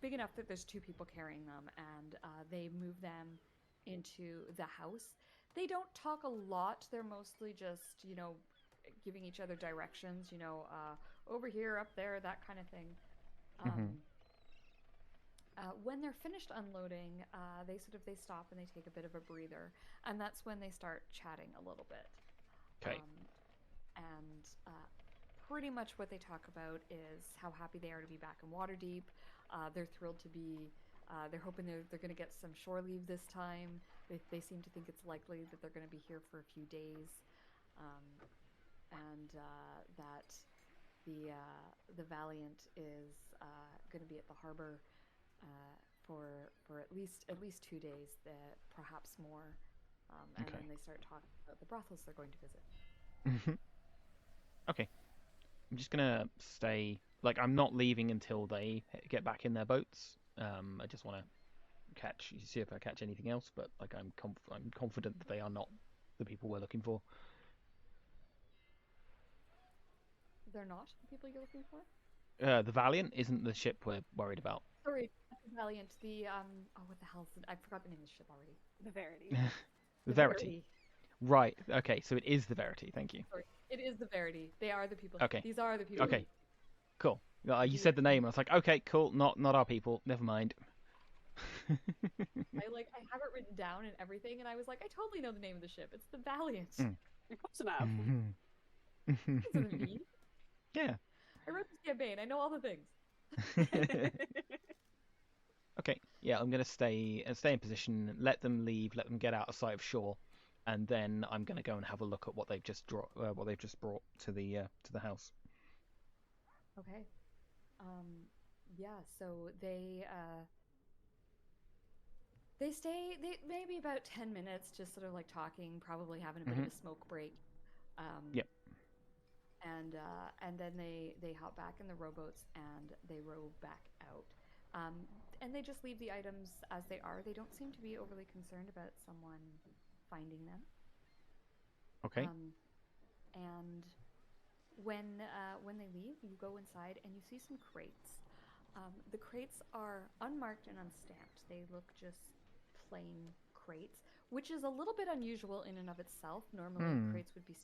big enough that there's two people carrying them, and they move them into the house. They don't talk a lot. They're mostly just, giving each other directions, over here, up there, that kind of thing. When they're finished unloading, they stop and they take a bit of a breather, and that's when they start chatting a little bit. Okay. And pretty much what they talk about is how happy they are to be back in Waterdeep. They're thrilled to be. They're hoping they're going to get some shore leave this time. They seem to think it's likely that they're going to be here for a few days, and that the Valiant is going to be at the harbor for at least 2 days, perhaps more. And then they start talking about the brothels they're going to visit. Okay. I'm just gonna stay. Like, I'm not leaving until they get back in their boats. I just want to see if I catch anything else. But like, I'm confident that they are not the people we're looking for. They're not the people you're looking for? The Valiant isn't the ship we're worried about. Sorry, the Valiant. The what the hell is it? I forgot the name of the ship already. The Verity. The Verity. Right. Okay. So it is the Verity. Thank you. Sorry, it is the Verity. They are the people. Okay. These are the people. Okay. Cool. You said the name. I was like, okay, cool. Not our people. Never mind. I have it written down and everything, and I was like, I totally know the name of the ship. It's the Valiant. You're close enough. Yeah. I wrote this campaign. I know all the things. Okay. Yeah, I'm gonna stay in position. Let them leave. Let them get out of sight of shore, and then I'm gonna go and have a look at what they've just brought to the house. Okay. Yeah. So they stay. They maybe about 10 minutes, just sort of like talking, probably having a bit of a smoke break. Yep. And then they hop back in the rowboats and they row back out. And they just leave the items as they are. They don't seem to be overly concerned about someone finding them. Okay. And when they leave, you go inside and you see some crates. The crates are unmarked and unstamped. They look just plain crates, which is a little bit unusual in and of itself. Normally, crates would be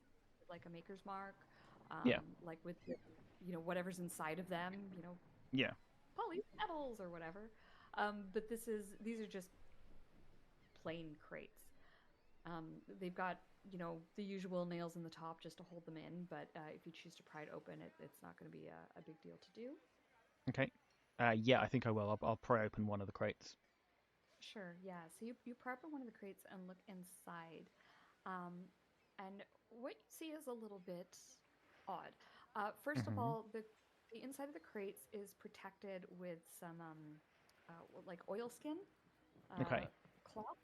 like a maker's mark. Like with whatever's inside of them, Yeah. polymetals or whatever. But these are just plain crates. They've got the usual nails in the top just to hold them in, but if you choose to pry it open, it's not going to be a big deal to do. Okay. Yeah, I think I will. I'll pry open one of the crates. Sure. Yeah. So you pry open one of the crates and look inside, and what you see is a little bit odd. First of all, the inside of the crates is protected with some like oilskin cloth.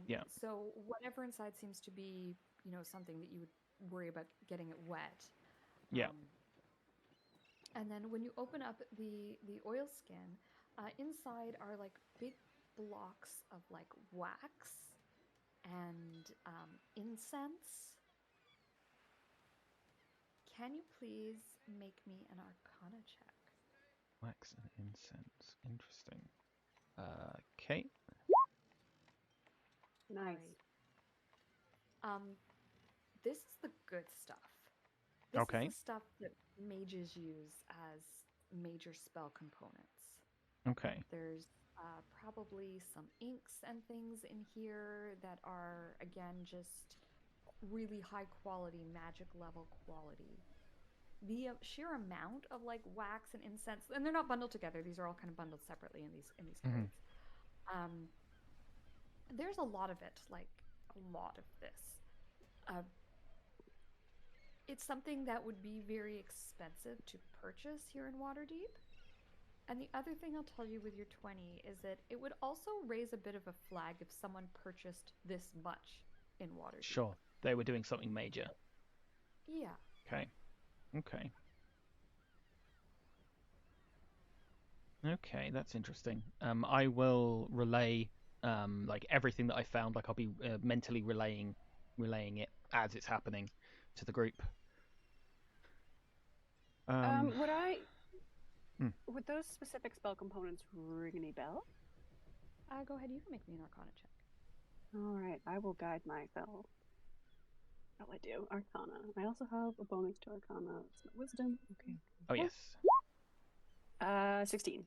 Yeah. So whatever inside seems to be, something that you would worry about getting it wet. Yeah. And then when you open up the oilskin, inside are like big blocks of like wax and incense. Can you please make me an Arcana check? Wax and incense. Interesting. Okay. Nice. Right. This is the good stuff. This is the stuff that mages use as major spell components. Okay. There's probably some inks and things in here that are, again, just really high quality, magic level quality. The sheer amount of like wax and incense, and they're not bundled together. These are all kind of bundled separately in these crates. There's a lot of it, like a lot of this. It's something that would be very expensive to purchase here in Waterdeep. And the other thing I'll tell you with your 20 is that it would also raise a bit of a flag if someone purchased this much in Waterdeep. Sure, they were doing something major. Yeah. Okay, that's interesting. I will relay like everything that I found. Like I'll be mentally relaying it as it's happening to the group. Would those specific spell components ring any bell? Go ahead. You can make me an Arcana check. All right, I will guide myself. Oh, I do. Arcana. I also have a bonus to Arcana. It's my wisdom. Okay. Oh yes. 16.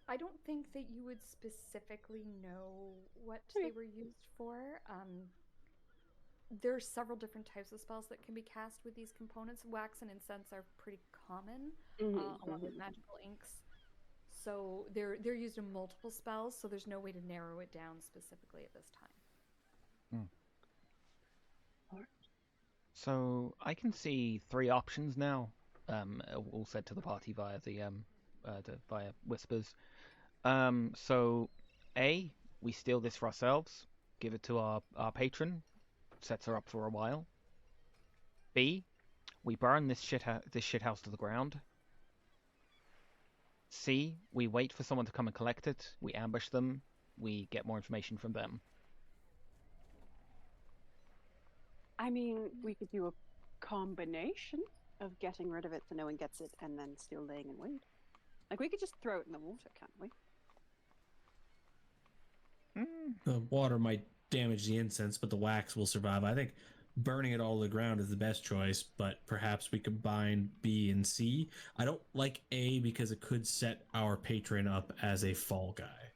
I don't think that you would specifically know what they were used for. There's several different types of spells that can be cast with these components. Wax and incense are pretty common, along with magical inks. So they're used in multiple spells, so there's no way to narrow it down specifically at this time. So I can see 3 options now. All said to the party via via whispers. So A, we steal this for ourselves, give it to our patron, sets her up for a while. B, we burn this shithouse to the ground. C, we wait for someone to come and collect it, we ambush them, we get more information from them. I mean, we could do a combination of getting rid of it so no one gets it and then still laying in wait. Like, we could just throw it in the water, can't we? The water might damage the incense, but the wax will survive. I think burning it all to the ground is the best choice, but perhaps we combine B and C. I don't like A because it could set our patron up as a fall guy.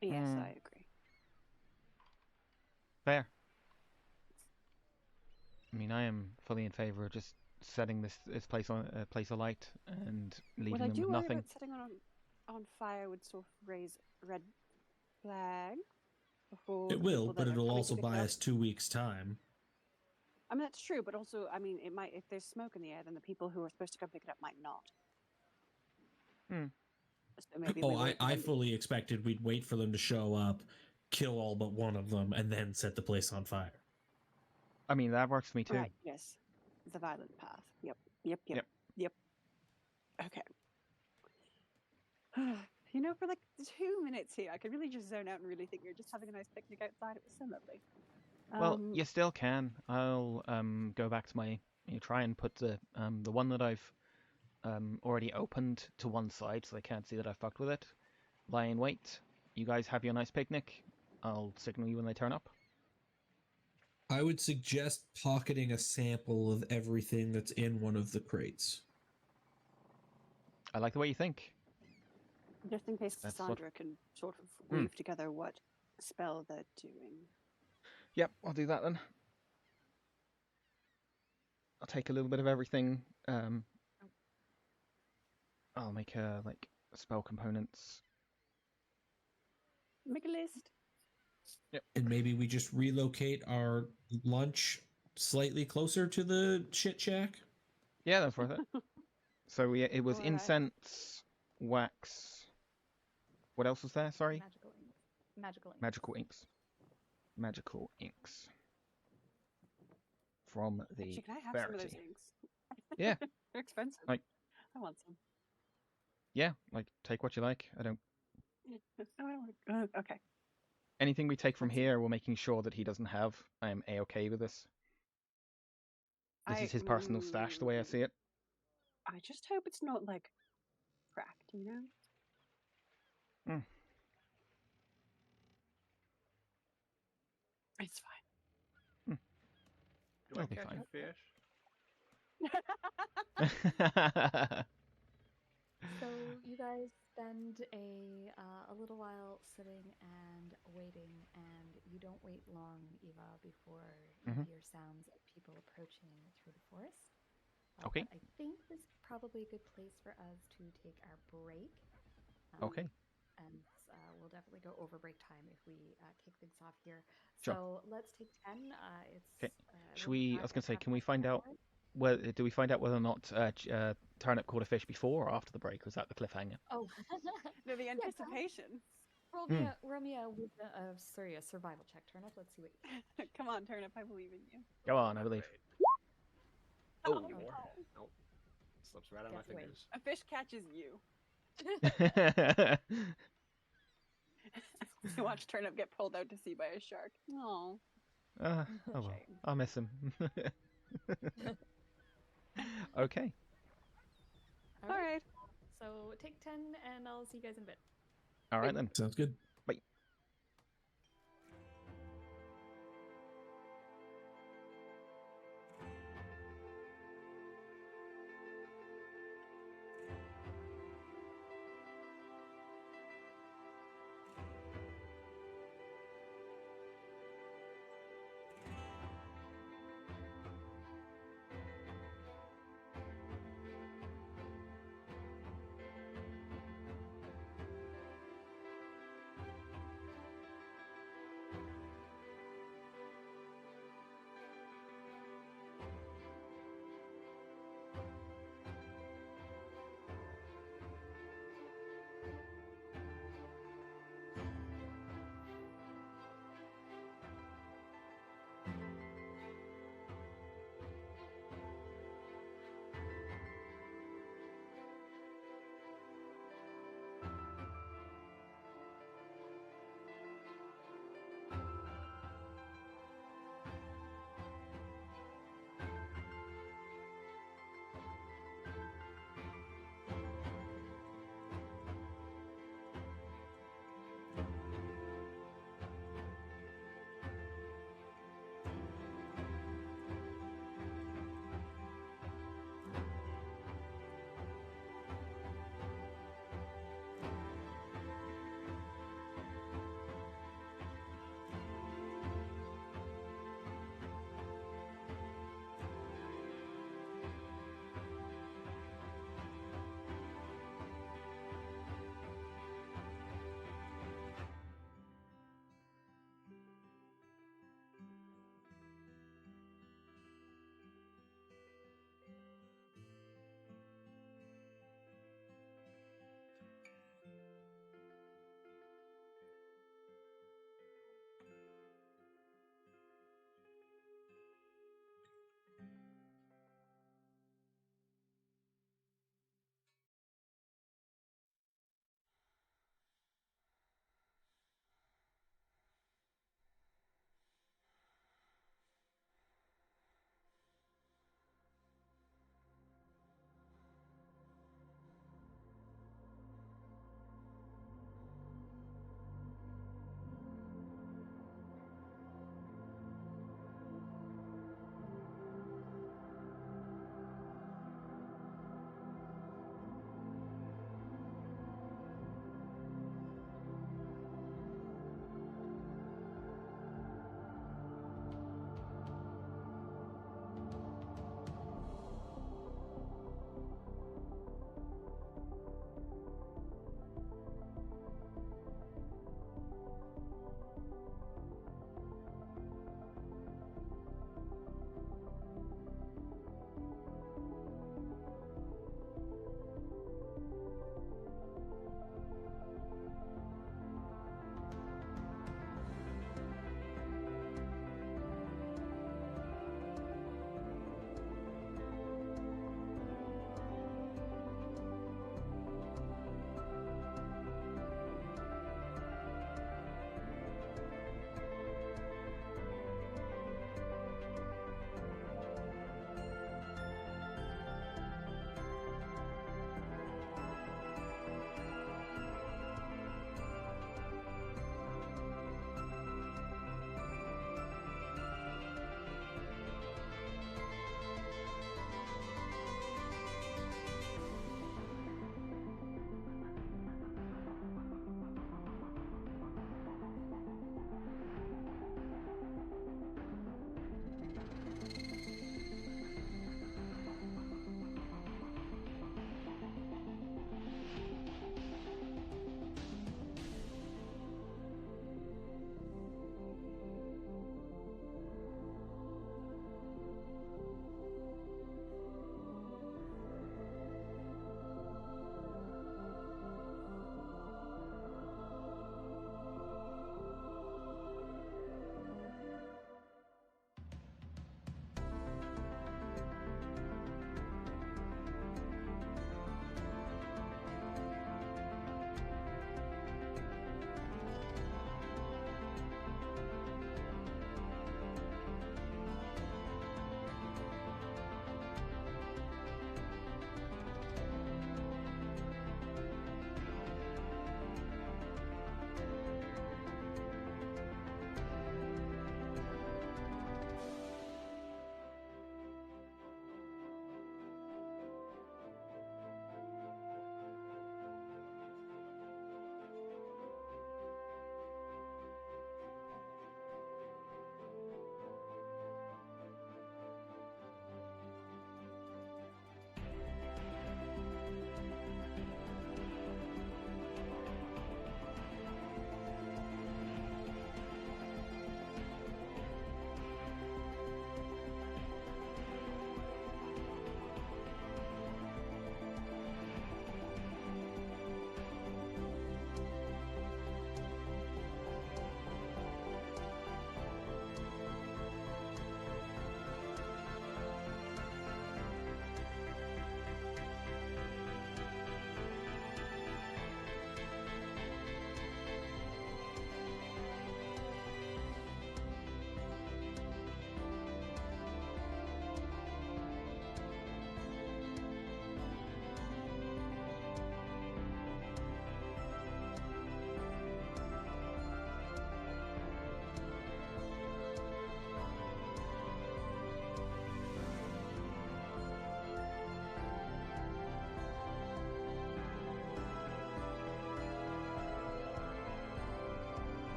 Yes, I agree. Fair. I mean, I am fully in favor of just setting this place alight and leaving them with nothing. What I do worry about setting on fire would sort of raise red flag before it will, but it'll also buy us 2 weeks' time. I mean, that's true, but also, I mean, it might, if there's smoke in the air, then the people who are supposed to come pick it up might not. So maybe I fully expected we'd wait for them to show up, kill all but one of them, and then set the place on fire. I mean, that works for me too. Right, yes. The violent path. Yep. Okay. You know, for like 2 minutes here, I could really just zone out and really think you're just having a nice picnic outside. It was so lovely. Well, you still can. I'll go back to my try and put the one that I've already opened to one side so they can't see that I fucked with it. Lie in wait. You guys have your nice picnic. I'll signal you when they turn up. I would suggest pocketing a sample of everything that's in one of the crates. I like the way you think. Just in case Cassandra can sort of weave together what spell they're doing. Yep, I'll do that then. I'll take a little bit of everything. I'll make like spell components. Make a list. Yep. And maybe we just relocate our lunch slightly closer to the shit shack? Yeah, that's worth it. So it was incense, wax. What else was there? Sorry? Magical inks. Magical inks. From the Actually, can I have Verity. some of those inks? Yeah. They're expensive. Like, I want some. Yeah, like, take what you like. I don't want okay. Anything we take from here, we're making sure that he doesn't have. I am A-okay with this. This is his personal stash, the way I see it. I just hope it's not, like, cracked, you know? It's fine. Do I catch a fish? So you guys spend a little while sitting and waiting, and you don't wait long, Eva, before you Mhm. hear sounds of people approaching through the forest. Okay. But I think this is probably a good place for us to take our break. Okay. And we'll definitely go over break time if we kick things off here. Sure. So let's take 10. It's Okay. Should it'll be we? I five, was going to say, half can we past find out? Do we find out whether or not Turnip caught a fish before or after the break? Was that the cliffhanger? Oh, No, the yeah, go ahead. anticipation. Roll me a survival check, Turnip. Let's see what you Come on, Turnip, I believe in you. Go on, I believe. Oh, Oh. no. Nope. Slips right out of my Guess away. fingers. A fish catches you. You watch Turnip get pulled out to sea by a shark. Oh, Oh well, shame. I'll miss him. Okay. All right. So take 10, and I'll see you guys in a bit. All right then. Sounds good. Bye.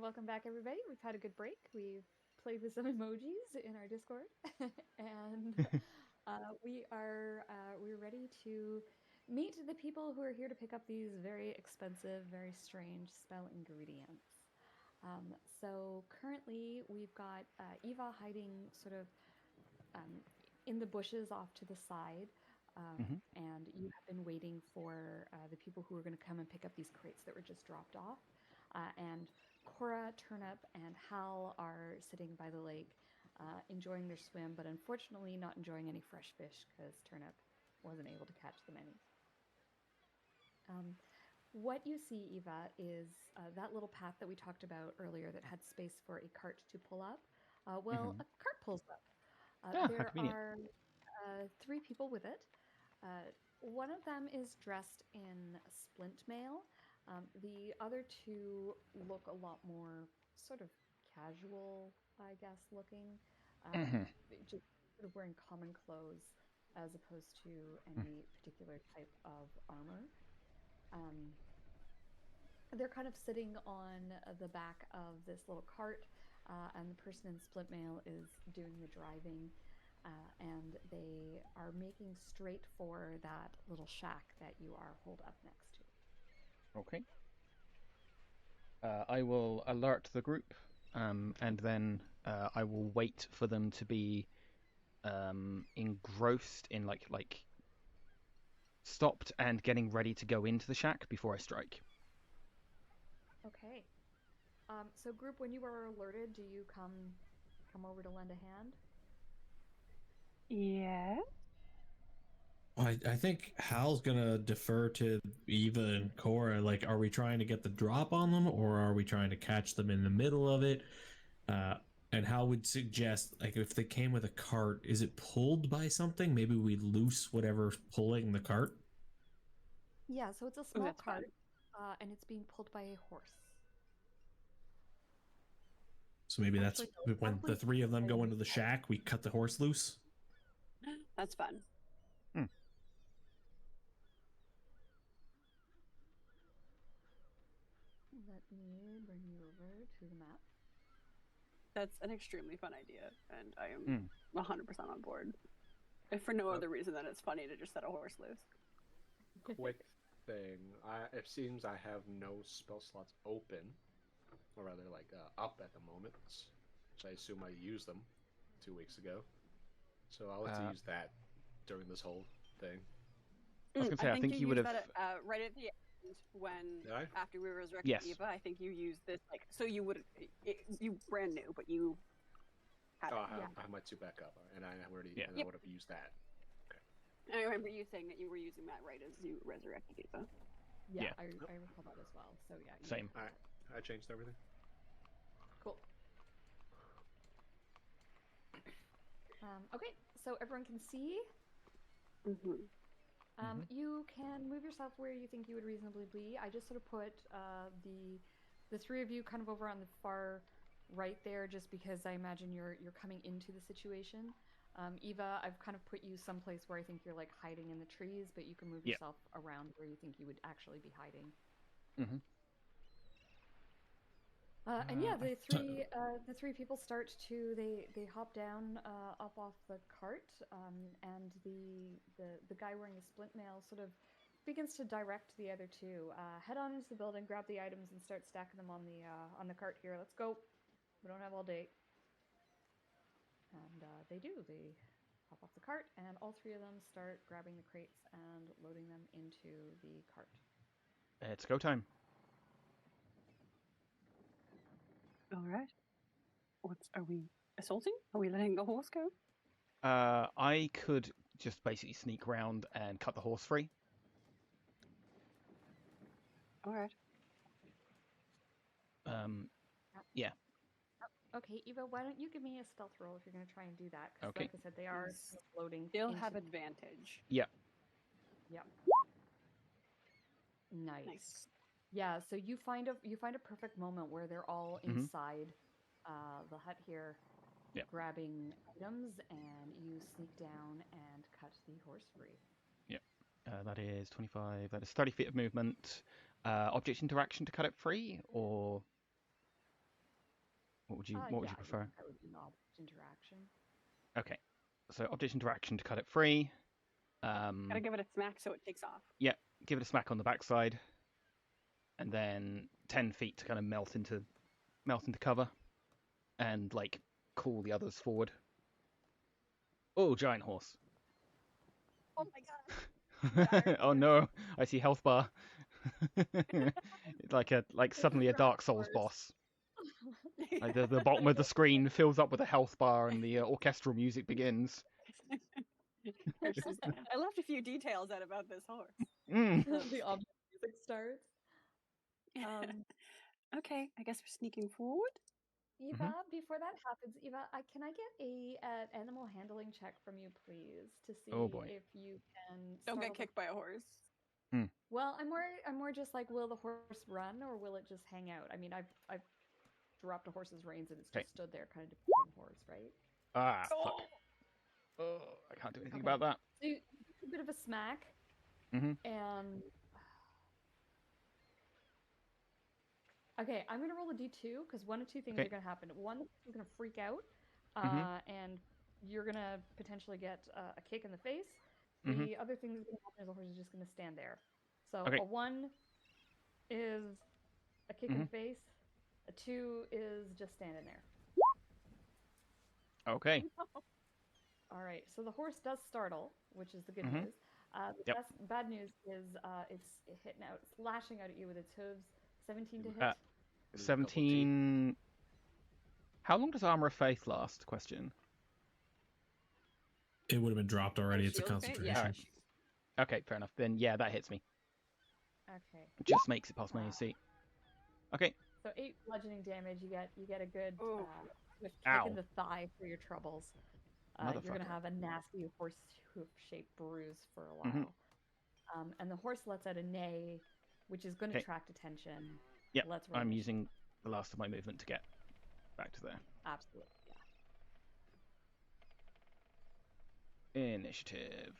welcome back, everybody. We've had a good break. We've played with some emojis in our Discord, and we're ready to meet the people who are here to pick up these very expensive, very strange spell ingredients. So currently, we've got Eva hiding sort of in the bushes off to the side. And you have been waiting for the people who are going to come and pick up these crates that were just dropped off. And Cora, Turnip, and Hal are sitting by the lake, enjoying their swim, but unfortunately not enjoying any fresh fish because Turnip wasn't able to catch them any. What you see, Eva, is that little path that we talked about earlier that had space for a cart to pull up. A cart pulls up. There are 3 people with it. One of them is dressed in splint mail. The other 2 look a lot more sort of casual, I guess, looking. Just sort of wearing common clothes as opposed to any particular type of armor. They're kind of sitting on the back of this little cart, and the person in splint mail is doing the driving. And they are making straight for that little shack that you are holed up next to. Okay. I will alert the group, and then I will wait for them to be engrossed in like stopped and getting ready to go into the shack before I strike. Okay. So group, when you are alerted, do you come over to lend a hand? Yeah. I think Hal's gonna defer to Eva and Cora. Like, are we trying to get the drop on them, or are we trying to catch them in the middle of it? And Hal would suggest, like, if they came with a cart, is it pulled by something? Maybe we loose whatever's pulling the cart. Yeah, so it's a small That's cart, and it's being pulled by a horse. So maybe that's Actually, no, when the 3 of them go into the shack, we cut the horse loose. That's fun. Let me bring you over to the map. That's an extremely fun idea, and I am 100% on board. If for no other reason than it's funny to just set a horse loose. Quick thing. It seems I have no spell slots open, or rather, like, up at the moment. Which I assume I used them 2 weeks ago. So I'll let you use that during this whole thing. I was going to say, I think you would have... that right at the end when, after we resurrected Eva, I think you used this, like, so you would... You brand new, but you had it. I have my 2 back up, and I already and I would have used that. Okay. I remember you saying that you were using that right as you resurrected Eva. Yeah. I recall that as well, so yeah. Same. Alright, I changed everything. Cool. Okay, so everyone can see. You can move yourself where you think you would reasonably be. I just sort of put the 3 of you kind of over on the far right there, just because I imagine you're coming into the situation. Eva, I've kind of put you someplace where I think you're like hiding in the trees, but you can move yourself around where you think you would actually be hiding. And yeah, the 3 people start to they hop down up off the cart, and the guy wearing the splint mail sort of begins to direct the other 2. Head on into the building, grab the items, and start stacking them on the cart here. Let's go. We don't have all day. And they do. They hop off the cart, and all 3 of them start grabbing the crates and loading them into the cart. It's go time. All right. Are we assaulting? Are we letting the horse go? I could just basically sneak around and cut the horse free. All right. Yeah. Okay, Eva, why don't you give me a stealth roll if you're going to try and do that? Because like I said, they are loading. They'll have advantage. Yep. Nice. Yeah, so you find a perfect moment where they're all inside the hut here, grabbing items, and you sneak down and cut the horse free. Yep. That is 25. That is 30 feet of movement. Object interaction to cut it free, or What would you Yeah, I prefer? think that would be an object interaction. Okay, so object interaction to cut it free. Gotta give it a smack so it takes off. Yeah, give it a smack on the backside, and then 10 feet to kind of melt into cover, and like call the others forward. Oh, giant horse! Oh my god! Oh no, I see health bar. like suddenly a Dark Souls boss. Like the bottom of the screen fills up with a health bar, and the orchestral music begins. I left a few details out about this horse. The object music starts. Okay, I guess we're sneaking forward. Eva, before that happens, Eva, can I get an animal handling check from you, please, to see Oh, boy. if you can Don't get startle kicked by a horse. Well, I'm more just like, will the horse run or will it just hang out? I mean, I've dropped a horse's reins and it's just stood there, kind of depending on the horse, right? Ah, fuck. Oh, I can't do anything about that. So you do a bit of a smack, and okay, I'm gonna roll a d2 because one of two things are gonna happen. One, is gonna freak out, and you're gonna potentially get a kick in the face. The other thing that's gonna happen is the horse is just gonna stand there. So a 1 is a kick in the face. A 2 is just standing there. Okay. All right. So the horse does startle, which is the good news. The bad news is it's hitting out, it's lashing out at you with its hooves. 17 to hit. 17. How long does Armor of Faith last? Question. It would have been dropped already. It's a concentration. Yeah. Okay, fair enough. Then yeah, that hits me. Okay. Just makes it past my AC. Okay. So 8 bludgeoning damage. You get a good kick Ow. in the thigh for your troubles. You're gonna have a nasty horse hoof-shaped bruise for a while. And the horse lets out a neigh, which is going to attract attention. Yeah, Let's roll I'm initiative. using the last of my movement to get back to there. Absolutely, yeah. Initiative.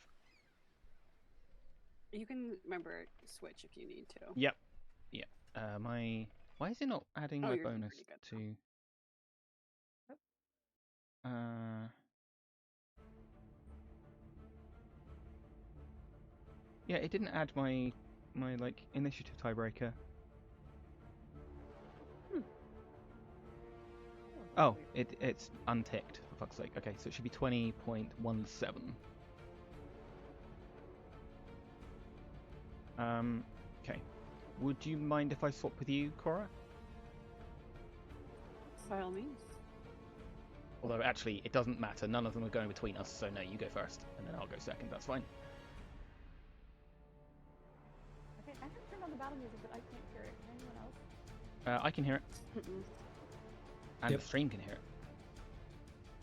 You can remember switch if you need to. Yep. Yeah. Why is it not adding my bonus to? Yeah, it didn't add my like initiative tiebreaker. Oh, it's unticked, for fuck's sake. Okay, so it should be 20.17. Okay. Would you mind if I swap with you, Cora? By all means. Although, actually, it doesn't matter. None of them are going between us, so no, you go first, and then I'll go second. That's fine. Okay, I have turned on the battle music, but I can't hear it. Can anyone else? I can hear it. And the stream can hear it.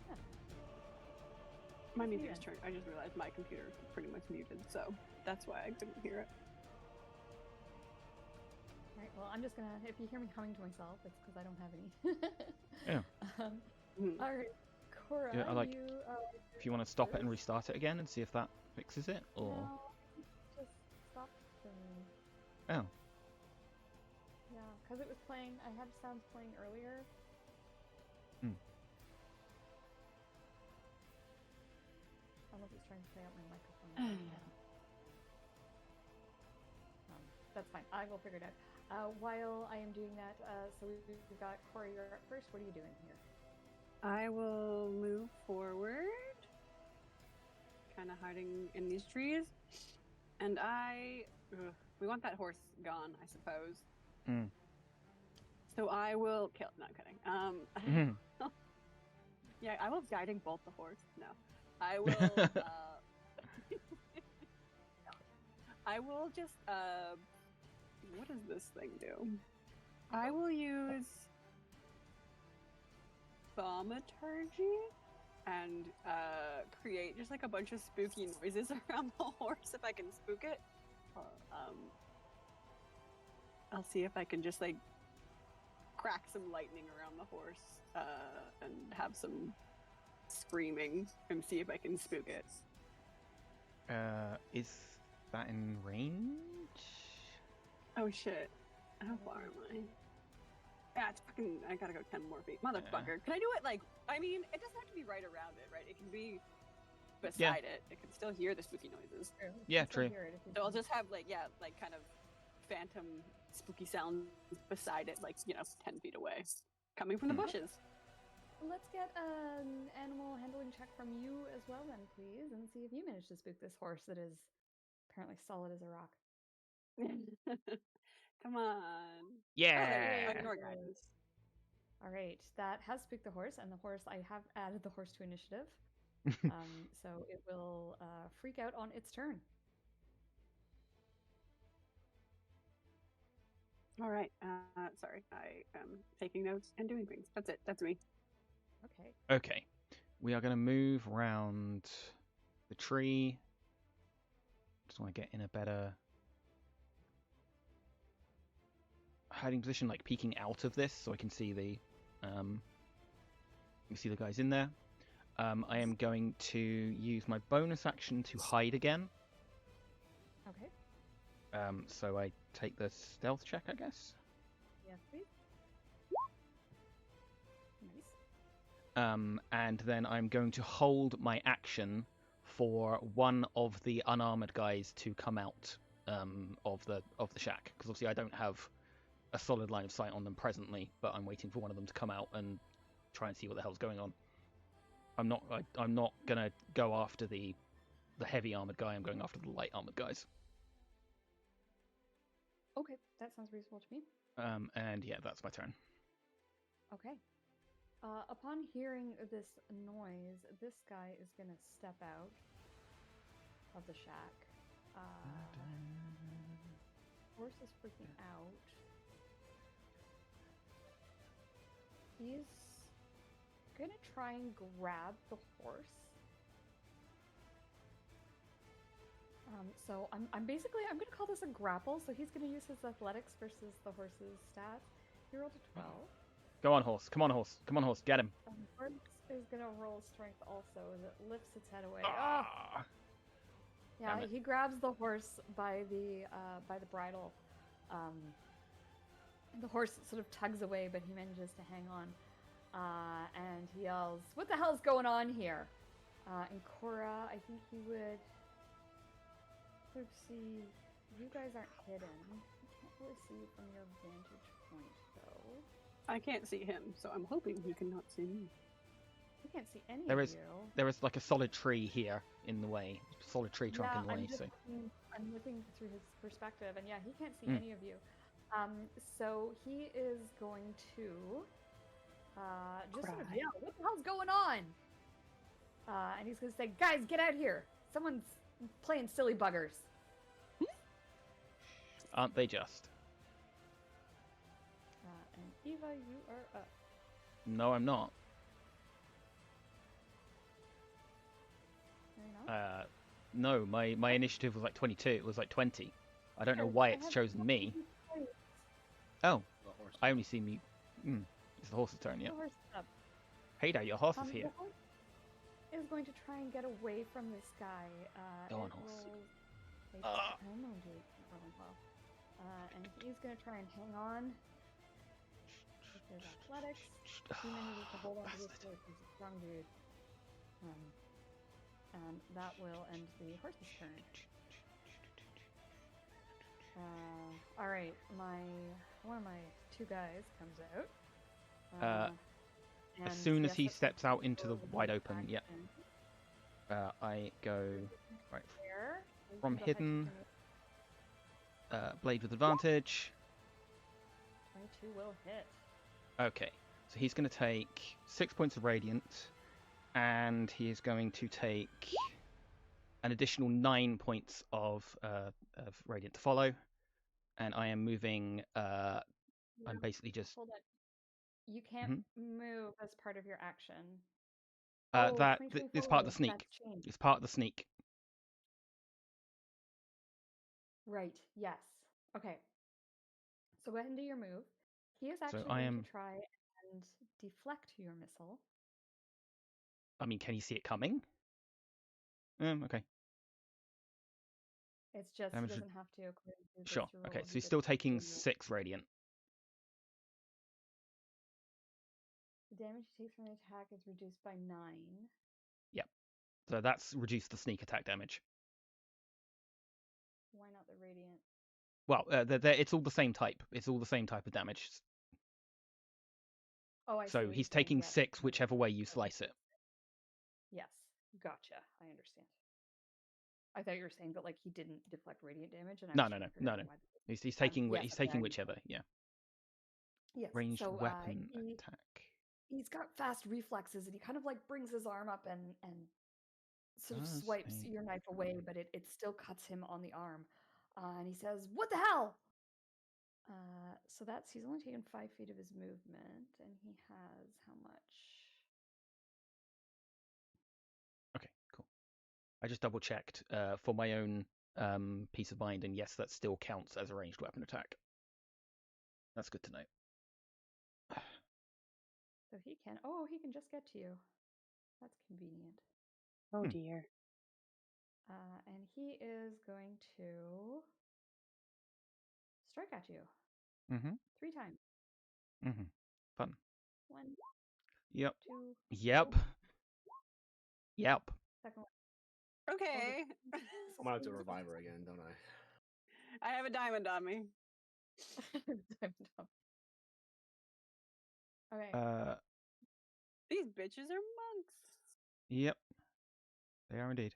Yeah. My music's turned. I just realized my computer is pretty much muted, so that's why I couldn't hear it. Alright, well, I'm just gonna, if you hear me humming to myself, it's because I don't have any. Alright, Cora, Yeah, you... if you want to stop it and restart it again and see if that fixes it, or... No, just stop for me. Oh. Yeah, because it was playing, I had sounds playing earlier. I don't know if it's trying to play out my microphone. That's fine, I will figure it out. While I am doing that, so we've got Cora, you're up first. What are you doing here? I will move forward, kind of hiding in these trees, and we want that horse gone, I suppose. So I will kill. No, I'm kidding. Yeah, I will guiding bolt the horse. No, I will. I will just. What does this thing do? I will use thaumaturgy and create just like a bunch of spooky noises around the horse if I can spook it. I'll see if I can just like crack some lightning around the horse and have some screaming and see if I can spook it. Is that in range? Oh shit. How far am I? Yeah, it's fucking. I gotta go 10 more feet, motherfucker. Can I do it? Like, I mean, it doesn't have to be right around it, right? It can be beside it. It can still hear the spooky noises. True. Yeah, true. So I'll just have like kind of phantom spooky sounds beside it, like 10 feet away, coming from the bushes. Let's get an animal handling check from you as well, then, please, and see if you manage to spook this horse that is apparently solid as a rock. Come on. Yeah. Ignore guidance. All right, that has spooked the horse, and the horse, I have added the horse to initiative. So it will freak out on its turn. All right. Sorry, I am taking notes and doing things. That's it. That's me. Okay. Okay. We are going to move round the tree. Just want to get in a better hiding position, like peeking out of this, so I can see the guys in there. I am going to use my bonus action to hide again. Okay. So I take the stealth check, I guess. Yes, please. Nice. And then I'm going to hold my action for one of the unarmored guys to come out of the shack, because obviously I don't have a solid line of sight on them presently, but I'm waiting for one of them to come out and try and see what the hell's going on. I'm not gonna go after the heavy armored guy. I'm going after the light armored guys. Okay, that sounds reasonable to me. And yeah, that's my turn. Okay. Upon hearing this noise, this guy is gonna step out of the shack. Horse is freaking out. He's gonna try and grab the horse. So I'm gonna call this a grapple. So he's gonna use his athletics versus the horse's stats. He rolled a 12. Go on, horse. Come on, horse. Come on, horse. Get him. Horse is gonna roll strength also as it lifts its head away. Ah! Yeah, he grabs the horse by the bridle. The horse sort of tugs away, but he manages to hang on. And he yells, "What the hell's going on here?" And Cora, I think he would sort of see. You guys aren't hidden. I can't really see you from your vantage point, though. I can't see him, so I'm hoping he cannot see me. I can't see any There of is- you. There is like a solid tree here in the way. Solid tree trunk in the way. I'm looking through his perspective, and yeah, he can't see any of you. So he is going to just sort of yell, "What the hell's going on?" And he's going to say, "Guys, get out here! Someone's playing silly buggers." Aren't they just? And Eva, you are up. No, I'm not. No, you're not? No, my initiative was like 22. It was like 20. I don't know why it's chosen me. Oh, I only see me. It's the horse's turn, yeah. The horse is up. Hey there, your horse is here. The horse is going to try and get away from this guy. Go on, it horse. rolls a- oh, no, dude, it's rolling well. And he's going to try and hang on. There's athletics. He manages to hold on to this horse. He's a strong dude. And that will end the horse's turn. All right, one of my two guys comes out. As soon as yes, he that's steps out into the roll wide the open, yeah. action. I go right Where? from Go ahead, hidden. continue. Blade with advantage. 22 will hit. Okay, so he's going to take 6 points of radiant, and he is going to take an additional 9 points of radiant to follow. And I am moving. I'm basically just. Hold on. You can't move as part of your action. It's part of the 2024, sneak. that's changed. It's part of the sneak. Right. Yes. Okay. So go ahead and do your move. He is actually I going am- to try and deflect your missile. I mean, can you see it coming? Okay. It's just Damage he re- doesn't have to according to Sure. this rule. Okay, so he he's just still taking does it. 6 radiant. The damage he takes from the attack is reduced by 9. Yep. So that's reduced the sneak attack damage. Why not the radiant? Well, it's all the same type. It's all the same type of damage. Oh, I see. So what he's you're saying. taking Yes. 6 whichever way you slice it. Yes. Gotcha. I understand. I thought you were saying that like he didn't deflect radiant damage, and I No, was no, trying no, to figure no, out no. why that He's taking yes, he's okay, taking I whichever. Yeah. Yes. Ranged So weapon attack. he's got fast reflexes, and he kind of like brings his arm up and sort of Does swipes a- your knife away, but it still cuts him on the arm. And he says, "What the hell?" So that's he's only taken 5 feet of his movement, and he has how much? Okay, cool. I just double checked for my own peace of mind, and yes, that still counts as a ranged weapon attack. That's good to know. So he can. Oh, he can just get to you. That's convenient. Oh dear. And he is going to strike at you Mm-hmm. 3 times. Mm-hmm. Fun. 1, Yep. 2. Yep. Yep. Second one. Okay. I'm gonna have to revive her again, don't I? I have a diamond on me. Okay. These bitches are monks. Yep. They are indeed.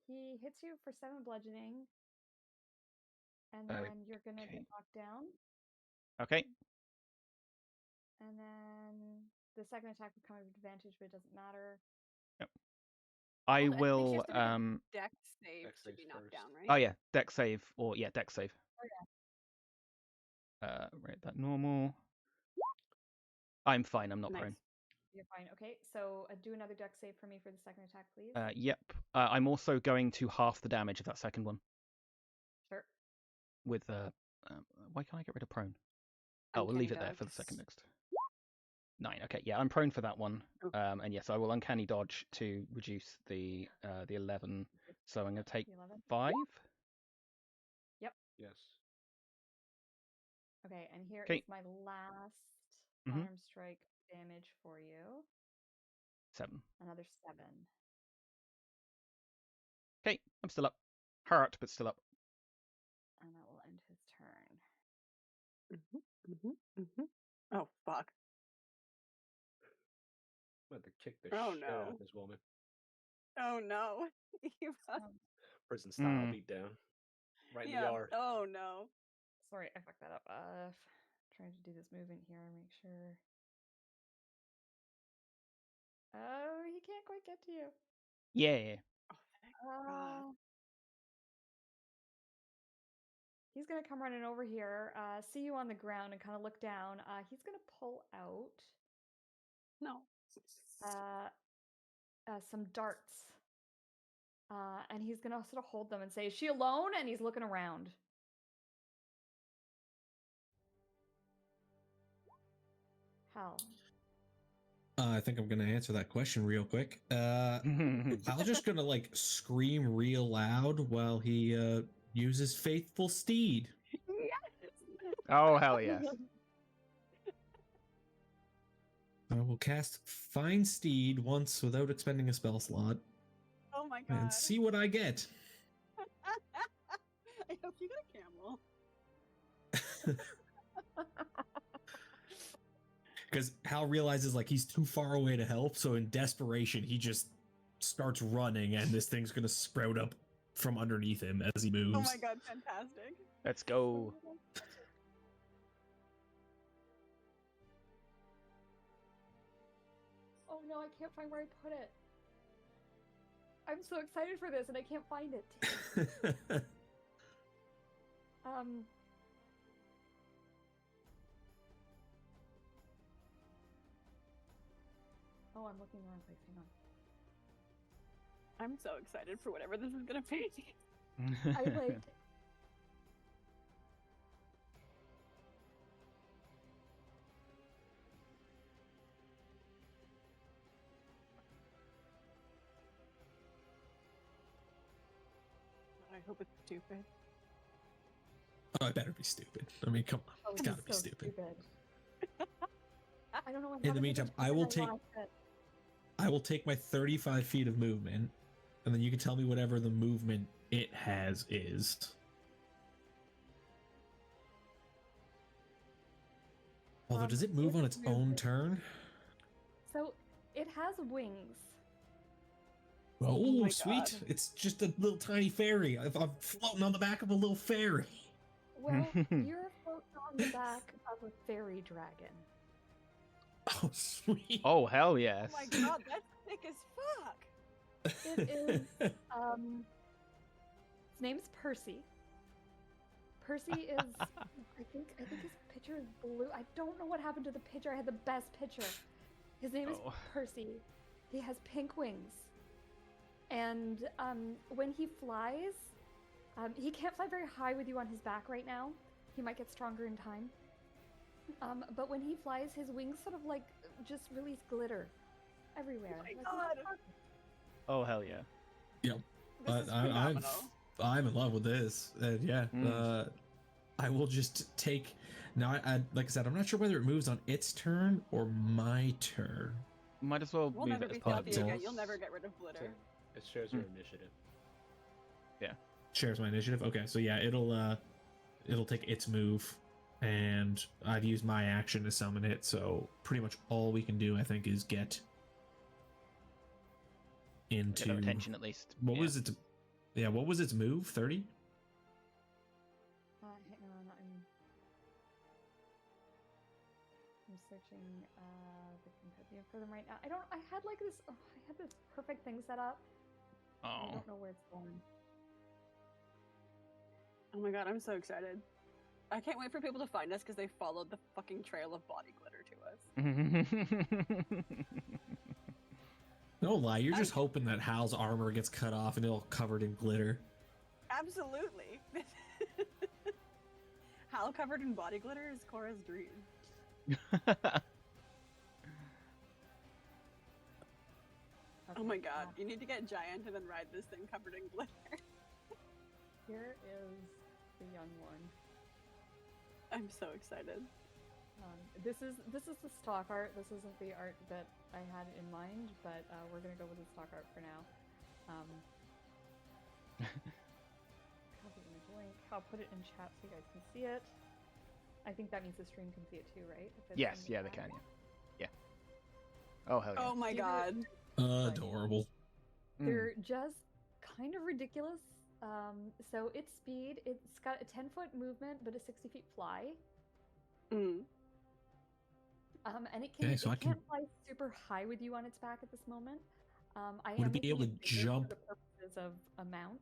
He hits you for 7 bludgeoning, and then you're gonna Okay. get knocked down. Okay. And then the second attack would come with advantage, but it doesn't matter. Yep. I think she will. has to make a dex save Dex to be saves knocked first. down, right? Oh yeah, dex save or yeah, dex save. Oh yeah. Right, that normal. I'm fine. I'm not Nice. prone. You're fine. Okay, so do another dex save for me for the second attack, please. Yep. I'm also going to half the damage of that second one. Sure. With why can't I get rid of prone? Oh, we'll leave it there for the second next. 9. Okay, yeah, I'm prone for that one. And yes, I will uncanny dodge to reduce the 11. So I'm going to take 5. Yep. Yes. Okay, and here Okay. is my last unarmed strike damage for you. 7. Another 7. Okay, I'm still up. Hurt, but still up. And that will end his turn. Oh, fuck. I'm about to kick the Oh, shit no. out of this woman. Oh no. Prison style beat down. Right in the yard. Oh no. Sorry, I fucked that up. Trying to do this movement here and make sure. Oh, he can't quite get to you. Yeah. Oh, thank God. He's gonna come running over here, see you on the ground, and kind of look down. He's gonna pull out No. some darts, and he's gonna sort of hold them and say, "Is she alone?" And he's looking around. Hal. I think I'm gonna answer that question real quick. I'm just gonna like scream real loud while he uses faithful steed. Yes. Oh hell yes. I will cast Find Steed once without expending a spell slot. Oh my God. And see what I get. I hope you get a camel. Because Hal realizes like he's too far away to help, so in desperation he just starts running, and this thing's gonna sprout up from underneath him as he moves. Oh my God, fantastic. Let's go. Oh no, I can't find where I put it. I'm so excited for this and I can't find it. Oh, I'm looking in the wrong place. Hang on. I'm so excited for whatever this is gonna be. I like. I hope it's stupid. Oh, it better be stupid. I mean, come on. Oh, It's gotta be so stupid. I don't know what In the happened to meantime, trigger, I will take my 35 feet of movement, and then you can tell me whatever the movement it has is. Although, does it move on its own turn? So it has wings. Oh, my sweet. God. It's just a little tiny fairy. I'm floating on the back of a little fairy. Well, you're floating on the back of a fairy dragon. Oh, sweet. Oh, hell yes. Oh my god, that's thick as fuck. It is, his name's Percy. Percy is, I think his picture is blue. I don't know what happened to the picture. I had the best picture. His name is Percy. He has pink wings. And when he flies, he can't fly very high with you on his back right now. He might get stronger in time. But when he flies, his wings sort of like just release glitter everywhere. Oh my god. Oh, hell yeah. Yep. This is phenomenal. I'm in love with this. And yeah, I will just take. Now, like I said, I'm not sure whether it moves on its turn or my turn. Might as well We'll move never it as be part of stealthy yours. again. You'll never get rid of glitter. It shares your initiative. Shares my initiative. Okay, so yeah, it'll take its move, and I've used my action to summon it. So pretty much all we can do, I think, is get into Get their attention at least. What was its? Yeah, what was its move? 30. Hang on, I'm searching the compendium for them right now. I had like this. Oh, I had this perfect thing set up. I Oh. don't know where it's going. Oh my god, I'm so excited. I can't wait for people to find us because they followed the fucking trail of body glitter to us. No lie, you're just hoping that Hal's armor gets cut off and it'll covered in glitter. Absolutely. Hal covered in body glitter is Cora's dream. Oh my god, you need to get giant and then ride this thing covered in glitter. Here is the young one. I'm so excited. This is the stock art. This isn't the art that I had in mind, but we're gonna go with the stock art for now. Copy image link. I'll put it in chat so you guys can see it. I think that means the stream can see it too, right? If it's Yes, in the yeah, they chat. can, yeah. Oh, hell yeah. Oh my god. Adorable. They're just kind of ridiculous. So its speed, it's got a 10-foot movement, but a 60 feet fly. Mm. And it can Okay, so it can't fly super high with you on its back at this moment. I Would am it be able to making it bigger jump? for the purposes of a mount.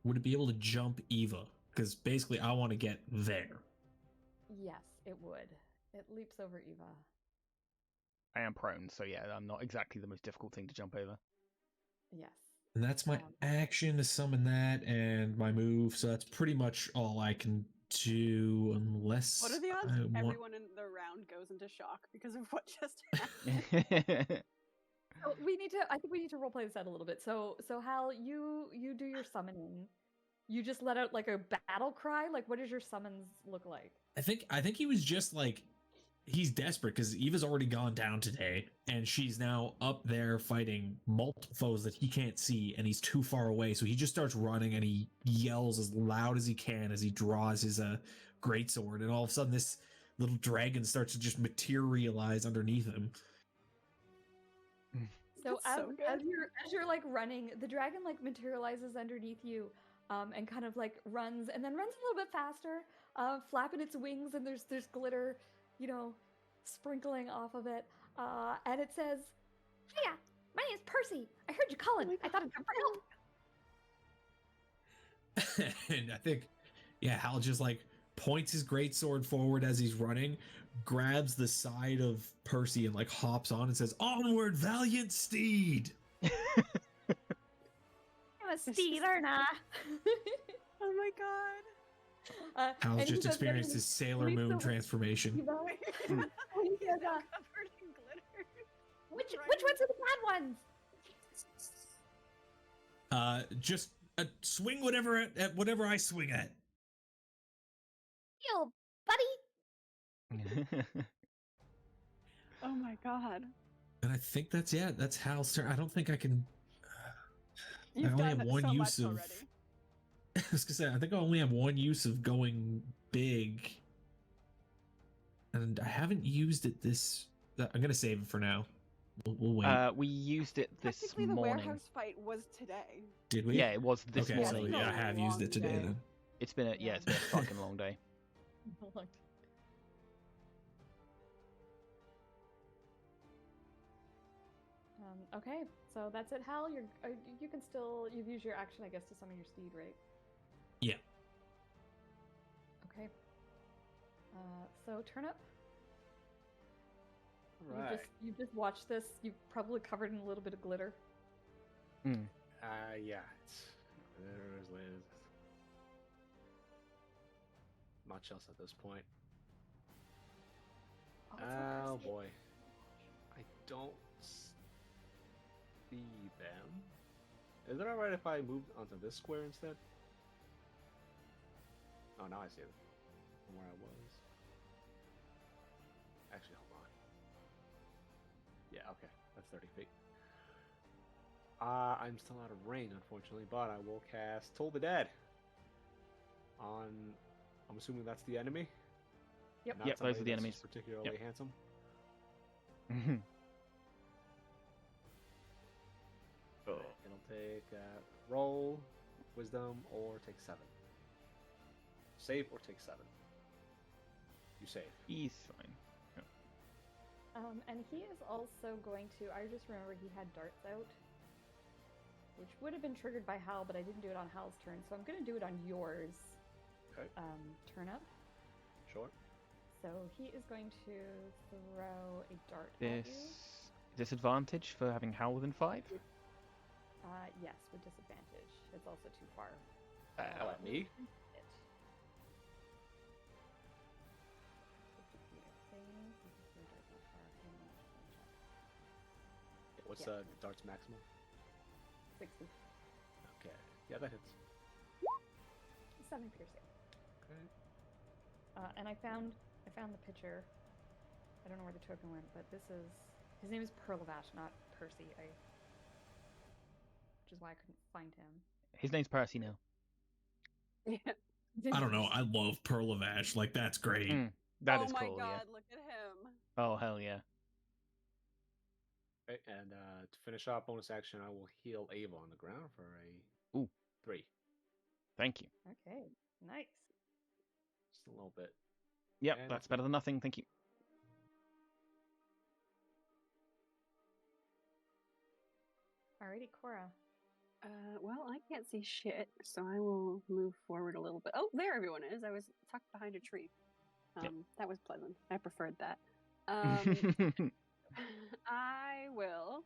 Would it be able to jump Eva? Because basically, I want to get there. Yes, it would. It leaps over Eva. I am prone, so yeah, I'm not exactly the most difficult thing to jump over. Yes. And that's my action to summon that, and my move. So that's pretty much all I can do, unless. What are the odds everyone in the round goes into shock because of what just happened? So I think we need to roleplay this out a little bit. So Hal, you do your summoning. You just let out like a battle cry. Like, what does your summons look like? I think he was just like, he's desperate because Eva's already gone down today, and she's now up there fighting multiple foes that he can't see, and he's too far away. So he just starts running, and he yells as loud as he can as he draws his greatsword, and all of a sudden this little dragon starts to just materialize underneath him. So as you're like running, the dragon like materializes underneath you, and kind of like runs a little bit faster, flapping its wings, and there's glitter, sprinkling off of it, and it says, "Hiya, my name is Percy. I heard you calling. I thought I'd come for help." And I think, Hal just like points his greatsword forward as he's running, grabs the side of Percy and like hops on and says, "Onward, valiant steed!" I'm a steed, aren't I? Oh my god. Hal's just experienced his Sailor Moon transformation. Covered in glitter. Which ones are the bad ones? Just swing whatever at whatever I swing at. Yo, buddy. Oh my god. And I think that's Hal's turn. I don't think I can. You've only done have one so use much of. already. I was gonna say I think I only have one use of going big, and I haven't used it this. I'm gonna save it for now. We'll wait. We used it this Technically, the morning. warehouse fight was today. Did we? Yeah, it was this okay, morning. so yeah, I have used it today Long day. then. It's been it's been a fucking long day. Okay, so that's it, Hal. You can still you've used your action, I guess, to summon your steed, right? Yeah. Okay. So Turnip, Right. you've just watched this. You've probably covered in a little bit of glitter. Yeah. There's Liz. Much else at this point. Oh boy. I don't see them. Is it alright if I move onto this square instead? Oh, now I see them from where I was. Actually, hold on. Yeah, okay. That's 30 feet. I'm still out of range, unfortunately, but I will cast Toll the Dead on. I'm assuming that's the enemy. Yep. Not Yep, those are somebody the that's enemies. particularly Yep. handsome. Oh. It'll take roll, wisdom, or take 7. Save or take 7. You save. He's fine. And he is also going to. I just remember he had darts out, which would have been triggered by Hal, but I didn't do it on Hal's turn, so I'm going to do it on yours. Okay. Turnip. Sure. So he is going to throw a dart at This you. disadvantage for having Hal within 5? Yes, with disadvantage. It's also too far. At me? It. 50 feet, I think. You can throw darts that far. Hang on, just one check. What's Yeah. the dart's maximum? 60. Okay. Yeah, that hits. 7 piercing. Okay. And I found the picture. I don't know where the token went, but this is his name is Perlavash, not Percy. Which is why I couldn't find him. His name's Percy now. Yeah. I don't know. I love Pearl of Ash. Like that's great. That is oh my cool, god, look at him. yeah. Oh, hell yeah. Okay, and to finish off bonus action, I will heal Ava on the ground for a Ooh. 3. Thank you. Okay, nice. Just a little bit. Yep, And that's better than nothing. Thank you. Alrighty, Cora. Well, I can't see shit, so I will move forward a little bit. Oh, there everyone is. I was tucked behind a tree. Yep. That was pleasant. I preferred that. I will.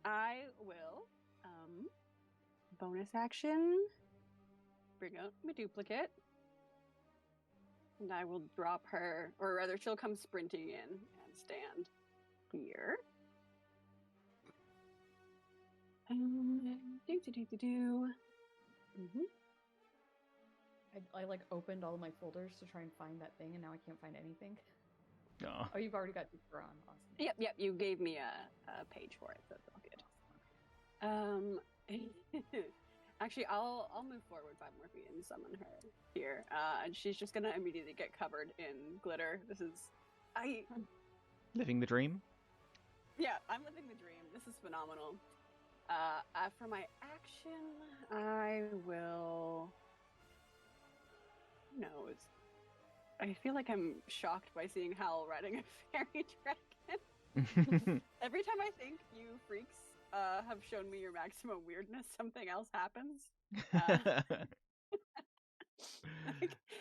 I will. Bonus action. Bring out my duplicate. And I will drop her, or rather, she'll come sprinting in and stand here. I like opened all of my folders to try and find that thing, and now I can't find anything. Oh. Oh, you've already got Jupiter on. Awesome. Yep. You gave me a page for it, so it's all good. Actually, I'll move forward 5 more feet and summon her here, and she's just gonna immediately get covered in glitter. Living the dream. Yeah, I'm living the dream. This is phenomenal. For my action, I will. Who knows? I feel like I'm shocked by seeing Hal riding a fairy dragon. Every time I think you freaks have shown me your maximum weirdness, something else happens. Like,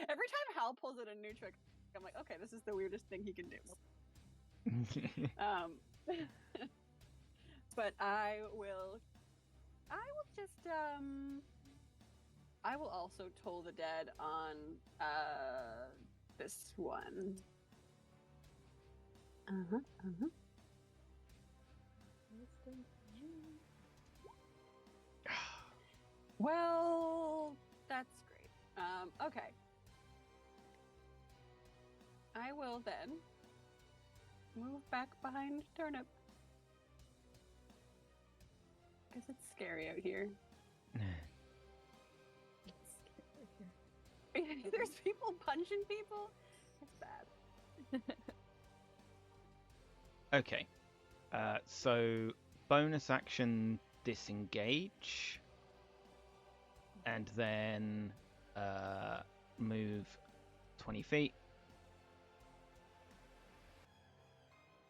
every time Hal pulls out a new trick, I'm like, okay, this is the weirdest thing he can do. But I will just I will also toll the dead on this one. Well, that's great. Okay. I will then move back behind Turnip. Because it's scary out here. There's people punching people. It's bad. Okay. So bonus action disengage, and then move 20 feet.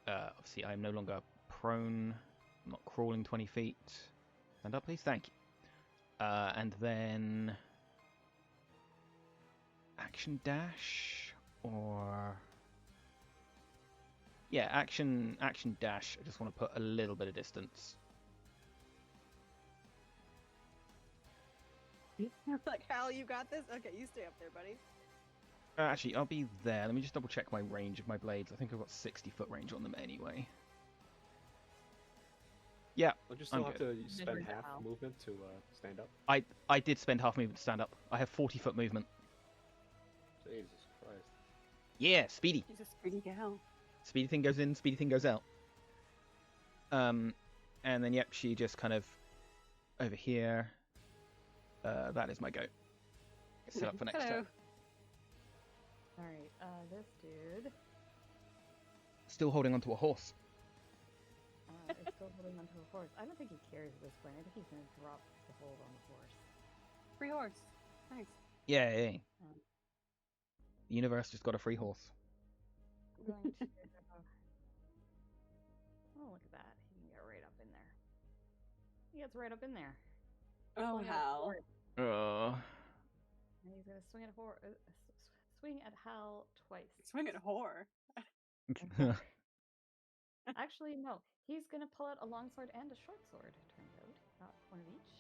Obviously, I am no longer prone. I'm not crawling 20 feet. Stand up, please. Thank you. And then action dash, or yeah, action dash. I just want to put a little bit of distance. Like, Hal, you got this? Okay, you stay up there, buddy. Actually, I'll be there. Let me just double check my range of my blades. I think I've got 60-foot range on them anyway. Yeah, Don't you still I'm have good. to spend half Wow. movement to stand up? I did spend half movement to stand up. I have 40-foot movement. Jesus Christ. Yeah, speedy. He's a speedy gal. Speedy thing goes in, speedy thing goes out. And then yep, she just kind of over here. That is my go. Set up for next Hello. turn. All right, this dude Still holding onto a horse. is still holding onto a horse. I don't think he cares at this point. I think he's going to drop the hold on the horse. Free horse. Nice. Yay. Um, The universe just got a free horse. I'm going to. Oh, look at that. He can get right up in there. He gets right up in there. Oh, Pulling out the Hal. horse. And he's going to swing at swing at Hal twice. Swing at whore. Actually, no. He's going to pull out a longsword and a short sword, turns out. Not one of each.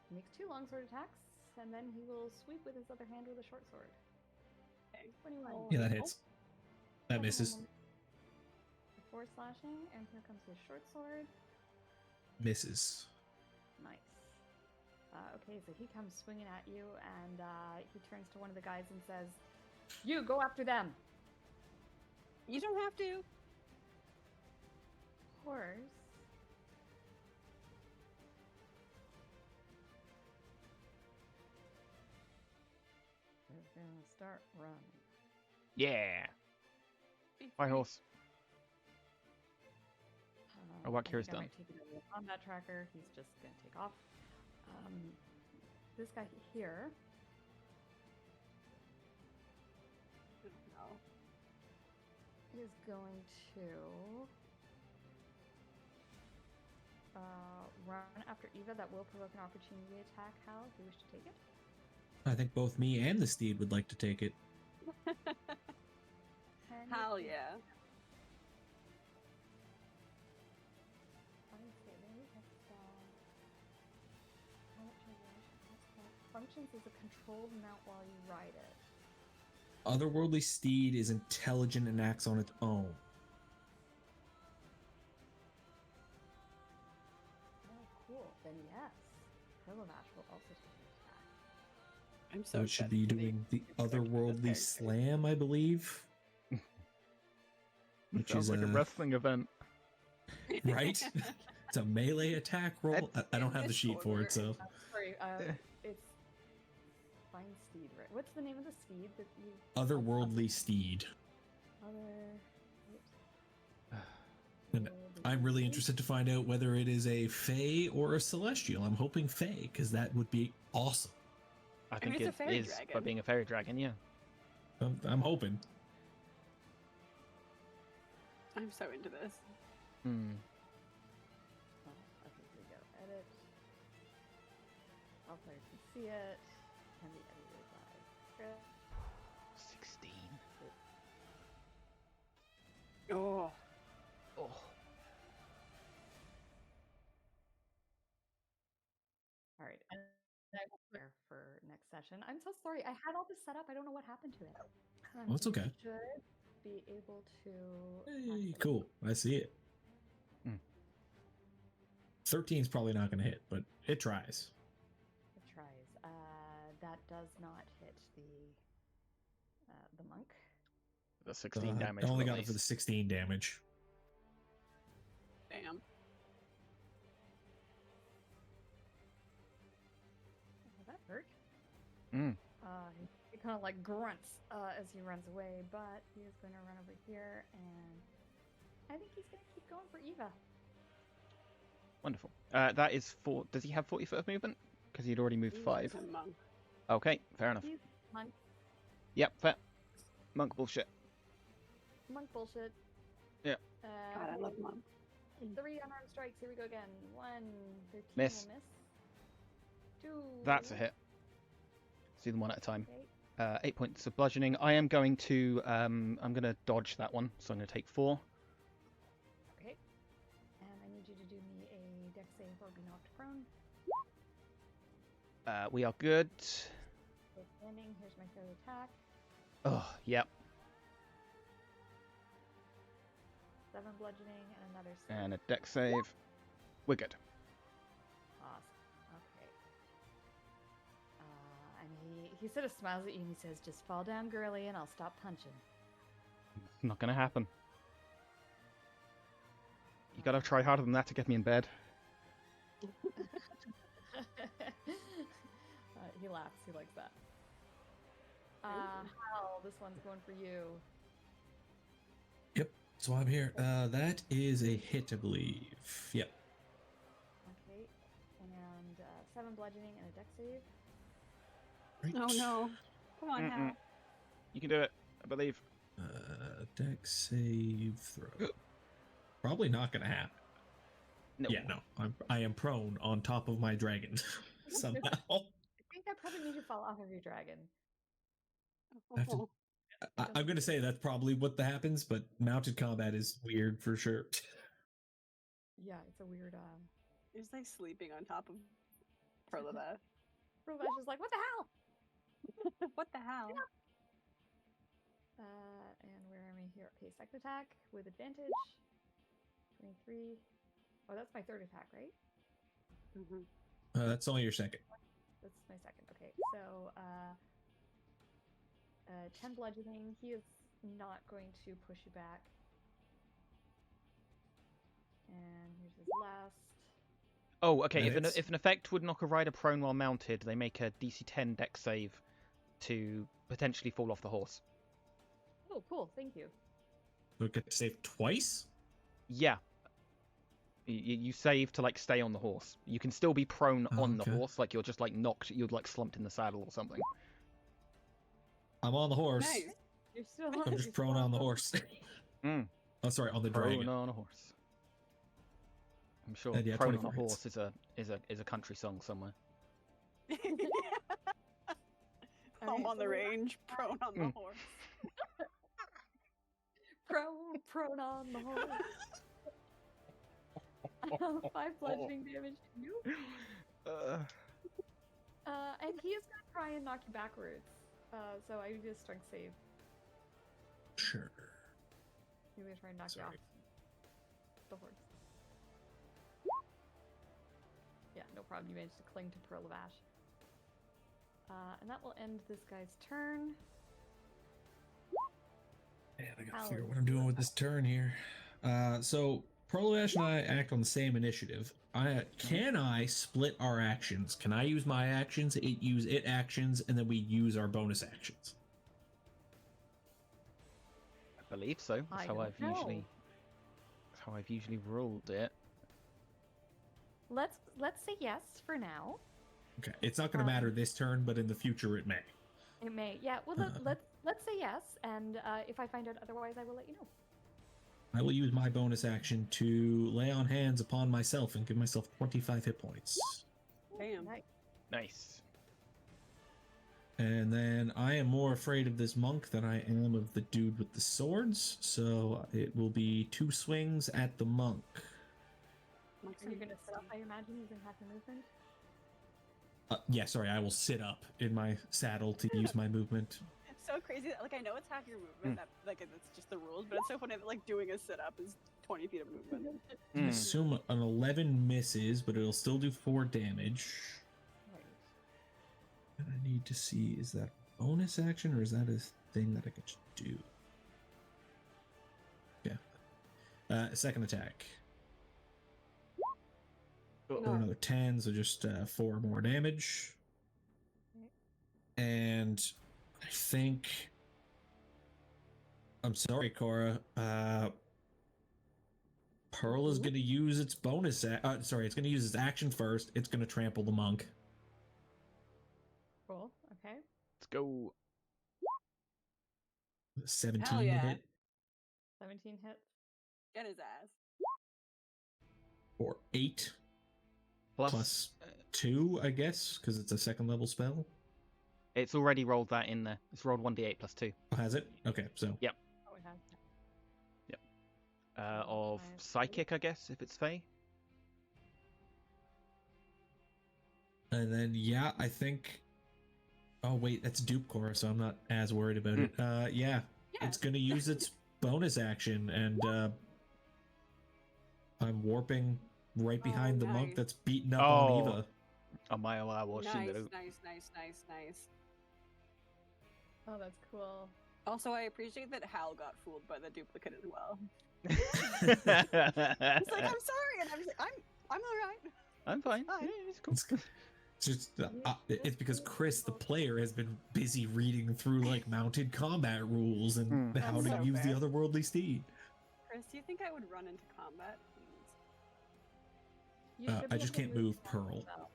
He makes 2 longsword attacks, and then he will sweep with his other hand with a short sword. Okay. 21. Yeah, that hits. That misses. 4 slashing, and here comes his short sword. Misses. Nice. Okay, so he comes swinging at you, and he turns to one of the guys and says, "You go after them." You don't have to. Horse. Is gonna start running. Yeah. My horse. Oh, what I Kira's think I done. might take it over the combat tracker. He's just gonna take off. This guy here. No. Is going to run after Eva. That will provoke an opportunity attack. Hal, if you wish to take it. I think both me and the steed would like to take it. Hell yeah. Let me see. Maybe it's, functions as a controlled mount while you ride it. Otherworldly steed is intelligent and acts on its own. Oh, cool. Then yes, Herlavash will also take an attack. I'm so So it should excited be to doing the this otherworldly character. slam, I believe. Which Sounds is like a wrestling event. right? It's a melee attack roll. I don't have the sheet for it, so Sorry, it's Fine Steed, right? What's the name of the steed that you? otherworldly steed. And I'm really interested to find out whether it is a Fae or a Celestial. I'm hoping Fae, because that would be awesome. I think it's a it fairy is by dragon. being a fairy dragon, yeah. I'm hoping. I'm so into this. Hmm. Oh, okay, here we go. Edit. All players can see it. Can be edited by script. 16. Oh. Oh. All right, and I will clear for next session. I'm so sorry. I had all this set up. I don't know what happened to it. Oh, it's okay. You should be able to. Hey, access cool. I see it. Hmm. 13 is probably not going to hit, but it tries. It tries. That does not hit the monk. the 16 damage. I only will got it for the 16 damage. Damn. Well, that hurt. Mm. He kind of like grunts as he runs away, but he is going to run over here, and I think he's going to keep going for Eva. Wonderful. That is for. Does he have 40 foot of movement? Because he'd already moved 5. He's a monk. Okay, fair enough. He's monk. Yep, fair. Monk bullshit. Monk bullshit. Yeah. God, I love monk. 3 unarmed strikes. Here we go again. 1, 13 Miss. will miss. 2. That's a hit. Let's do them one at a time. Okay. 8 points of bludgeoning. I am going to dodge that one, so I'm going to take 4. Okay. And I need you to do me a dex save or be knocked prone. We are good. So standing. Here's my third attack. Oh, yep. 7 bludgeoning and another 6. And a dex save. We're good. Awesome. Okay. And he sort of smiles at you and he says, "Just fall down, girly, and I'll stop punching." It's not going to happen. You got to try harder than that to get me in bed. He laughs. He likes that. Hal, this one's going for you. Yep. So I'm here. That is a hit, I believe. Yep. Okay. And 7 bludgeoning and a dex save. Right. Oh no. Come on now. You can do it, I believe. Dex save throw. Probably not gonna happen. No. Yeah, no. I am prone on top of my dragon somehow. I think I probably need to fall off of your dragon. I have to- I'm gonna say that's probably what happens, but mounted combat is weird for sure. Yeah, it's a weird. He's like sleeping on top of Perlava. Provash is like, "What the hell?" What the hell? And where am I here? Okay, second attack with advantage. 23. Oh, that's my third attack, right? Mm-hmm. That's only your second. That's my second. Okay, so 10 bludgeoning. He is not going to push you back. And here's his last. Oh, okay. Minutes. If an effect would knock a rider prone while mounted, they make a DC 10 dex save to potentially fall off the horse. Oh, cool. Thank you. So get to save twice? Yeah. You save to like stay on the horse. You can still be prone Oh, on the okay. horse, like you're just like knocked, you're like slumped in the saddle or something. I'm on the horse. Nice. You're still. I'm you're just still prone on the horse. Mm. Oh, sorry, on the Prone dragon. on a horse. I'm sure And yeah, prone on a 24 hits. horse is a country song somewhere. Home on so the we're range, prone on the horse. prone on the horse. 5 bludgeoning damage to you. And he is going to try and knock you backwards. So I need a strength save. Sure. He's going to try and knock you off Sorry. the horse. Yeah, no problem. You managed to cling to Perlavash. And that will end this guy's turn. Man, I gotta figure out what I'm doing with this turn here. So Prolash and I act on the same initiative. Can I split our actions? Can I use my actions, it use it actions, and then we use our bonus actions? I believe so. That's I how don't I've know. usually ruled it. Let's say yes for now. Okay, it's not going to matter this turn, but in the future it may. It may. Yeah. Well, let's say yes, and if I find out otherwise, I will let you know. I will use my bonus action to lay on hands upon myself and give myself 25 hit points. Damn. Nice. Nice. And then I am more afraid of this monk than I am of the dude with the swords, so it will be 2 swings at the monk. Are you going to sit up, I imagine, using half your movement? Yeah, sorry, I will sit up in my saddle to use my movement. It's so crazy. Like, I know it's half your movement. That, like, it's just the rules, but it's so funny that, like, doing a sit-up is 20 feet of movement. I assume an 11 misses, but it'll still do 4 damage. Right. And I need to see, is that a bonus action or is that a thing that I can just do? Second attack. No. Another 10, so just 4 more damage. And I think... I'm sorry, Cora. Pearl is going to use its bonus... it's going to use its action first. It's going to trample the monk. Cool. Okay. Let's go. 17 Hell to yeah. hit. 17 hits. Get his ass. Or 8 Plus, plus 2, I guess, because it's a second level spell. it's already rolled that in there. It's rolled 1d8 plus 2. Oh, has it? Okay, so... Oh, it has. Of Nice. psychic, I guess, if it's Fey. And then, yeah, I think... Oh, wait, that's dupe Cora, so I'm not as worried about it. Yeah, it's going to use its bonus action, and I'm warping right behind the monk nice. that's beating up on Oh. Eva. Oh my, I watching Nice, it. nice. Oh, that's cool. Also, I appreciate that Hal got fooled by the duplicate as well. He's He's like, I'm sorry, and I was like, I'm all right. I'm fine. Fine. Yeah, it's cool. It's just it's because Chris, the player, has been busy reading through like mounted combat rules and how That's to so use fair. the otherworldly steed. Chris, do you think I would run into combat, please? You should I be just able to can't move now Pearl. as well.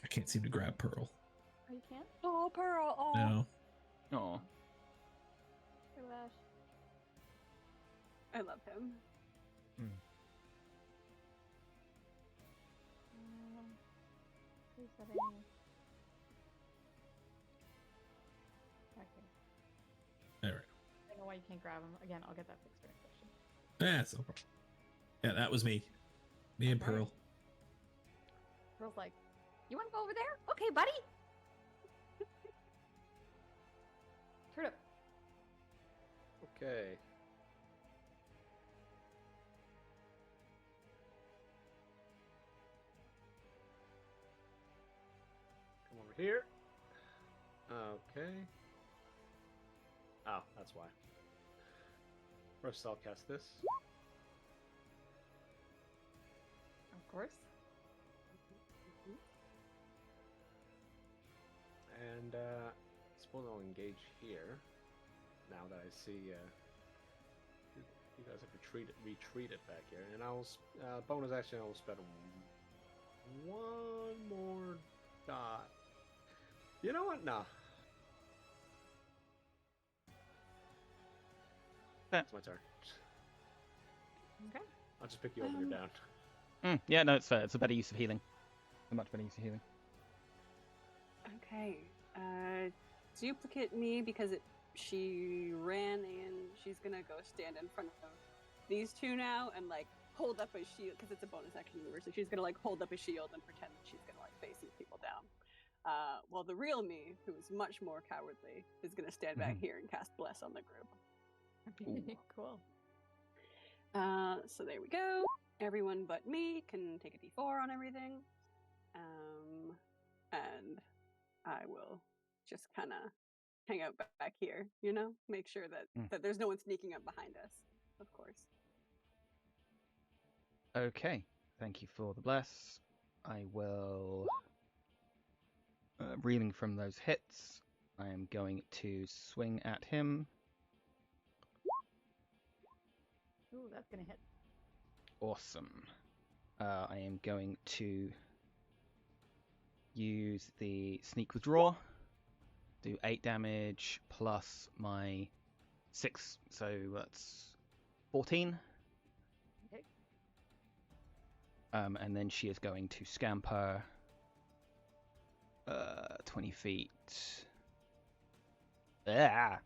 I can't seem to grab Pearl. Oh, you can't? Oh, Pearl. Oh. No. Oh, Goulash. I love him. Resetting. Okay. All right. I don't know why you can't grab him. Again, I'll get that fixed during session. That's no problem. Yeah, that was me. Me and Okay. Pearl. Pearl's like, you want to go over there? Okay, buddy. Turnip. Okay. Come over here. Okay. Oh, that's why. First, I'll cast this. Of course. And I suppose I'll engage here. Now that I see you guys have retreated back here, and I'll bonus action. I'll spend one more dot. You know what? Nah. It's my turn. Okay. I'll just pick you over. You're down. yeah, no, it's fair. It's a better use of healing. A much better use of healing. Okay. Duplicate me because she ran in. She's gonna go stand in front of these two now and like hold up a shield because it's a bonus action maneuver. So she's gonna like hold up a shield and pretend that she's gonna like face these people down. While the real me, who is much more cowardly, is gonna stand back here and cast Bless on the group. Cool. So there we go. Everyone but me can take a d4 on everything. And I will just kind of hang out back here, you know? Make sure that there's no one sneaking up behind us, of course. Okay, thank you for the bless. I will... reeling from those hits, I am going to swing at him. Ooh, that's gonna hit. Awesome. I am going to use the sneak withdraw. Do 8 damage plus my 6, so that's 14. Okay. And then she is going to scamper 20 feet. Back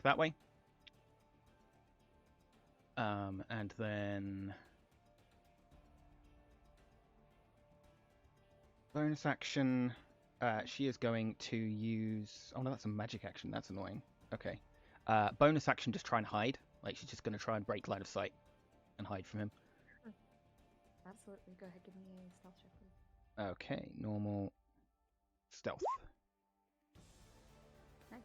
that way. And then bonus action. She is going to use... Oh no, that's a magic action. That's annoying. Okay. Bonus action, just try and hide. Like, she's just going to try and break line of sight and hide from him. Absolutely. Go ahead, give me a stealth check, please. Okay, normal stealth. Nice.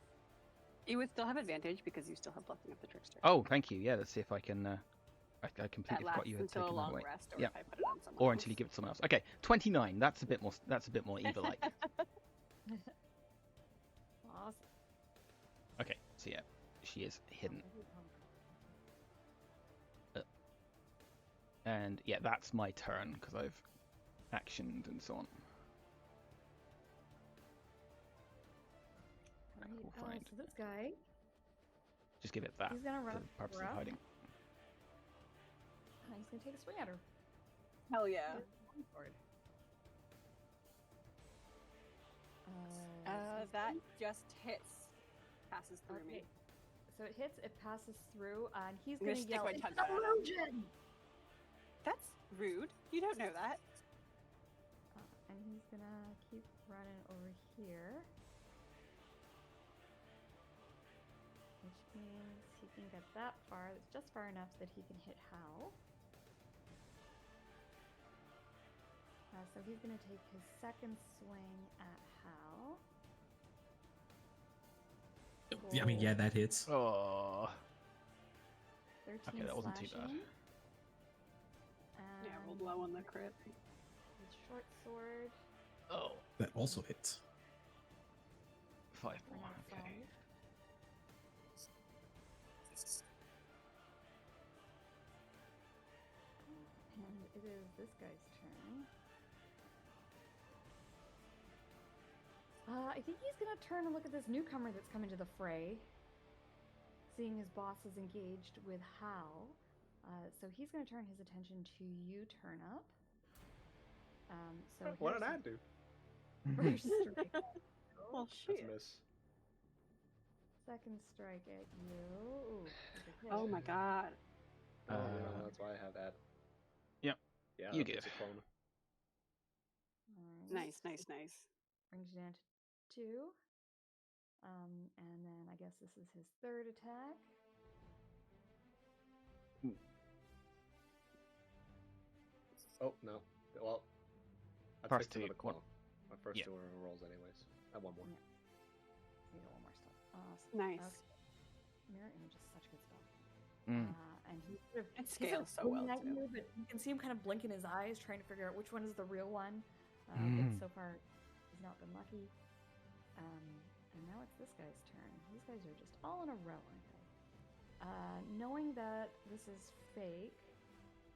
You would still have advantage because you still have bluffing of the trickster. Oh, thank you. Yeah, let's see if I can. I completely That forgot lasts you had until a taken that long away. rest, or Yeah. if I put it on someone Or else. until you give it to someone else. Okay, 29. That's a bit more. That's a bit more evil-like. Awesome. Okay, so yeah, she is hidden. And yeah, that's my turn because I've actioned and so on. Right, We'll find. so this guy, Just give it that he's gonna for run the purpose Cora. of hiding. He's gonna take a swing at her. Hell yeah. With a longsword. That just hits. Passes through me. Okay. So it hits, it passes through, and he's I'm gonna gonna stick yell, my "It's tongue an out at him." illusion! That's rude. You don't know that. And he's gonna keep running over here. Which means he can get that far. It's just far enough that he can hit Hal. So he's gonna take his second swing at Hal. I mean, yeah, that hits. Oh. 13 Okay, that wasn't too bad. slashing. Yeah, rolled low on the crit. His short sword. Oh. That also hits. 5 for more. another Okay. 5. And it is this guy's turn. I think he's gonna turn and look at this newcomer that's come into the fray. Seeing his boss is engaged with Hal. So he's gonna turn his attention to you, Turnip. So What did I do? First strike. Well, That's shit. a miss. Second strike at you. Ooh, that's a hit. Oh my god. Oh, yeah, that's why I have that. Yep. Yeah, You that's give. a clone. Alright. Nice, nice, nice. Brings you down to 2. And then I guess this is his third attack. Oh, no. Well, I First picked another two, one. clone. My first Yeah. two are rolls anyways. I have one more. Yeah. You got one more still. Nice. Okay. Mirror image is such a good spell. Mm. And he sort of It he's sort scales of so well, pointing at too. you, but you can see him kind of blinking his eyes, trying to figure out which one is the real one. But so far, he's not been lucky. And now it's this guy's turn. These guys are just all in a row, aren't they? Knowing that this is fake,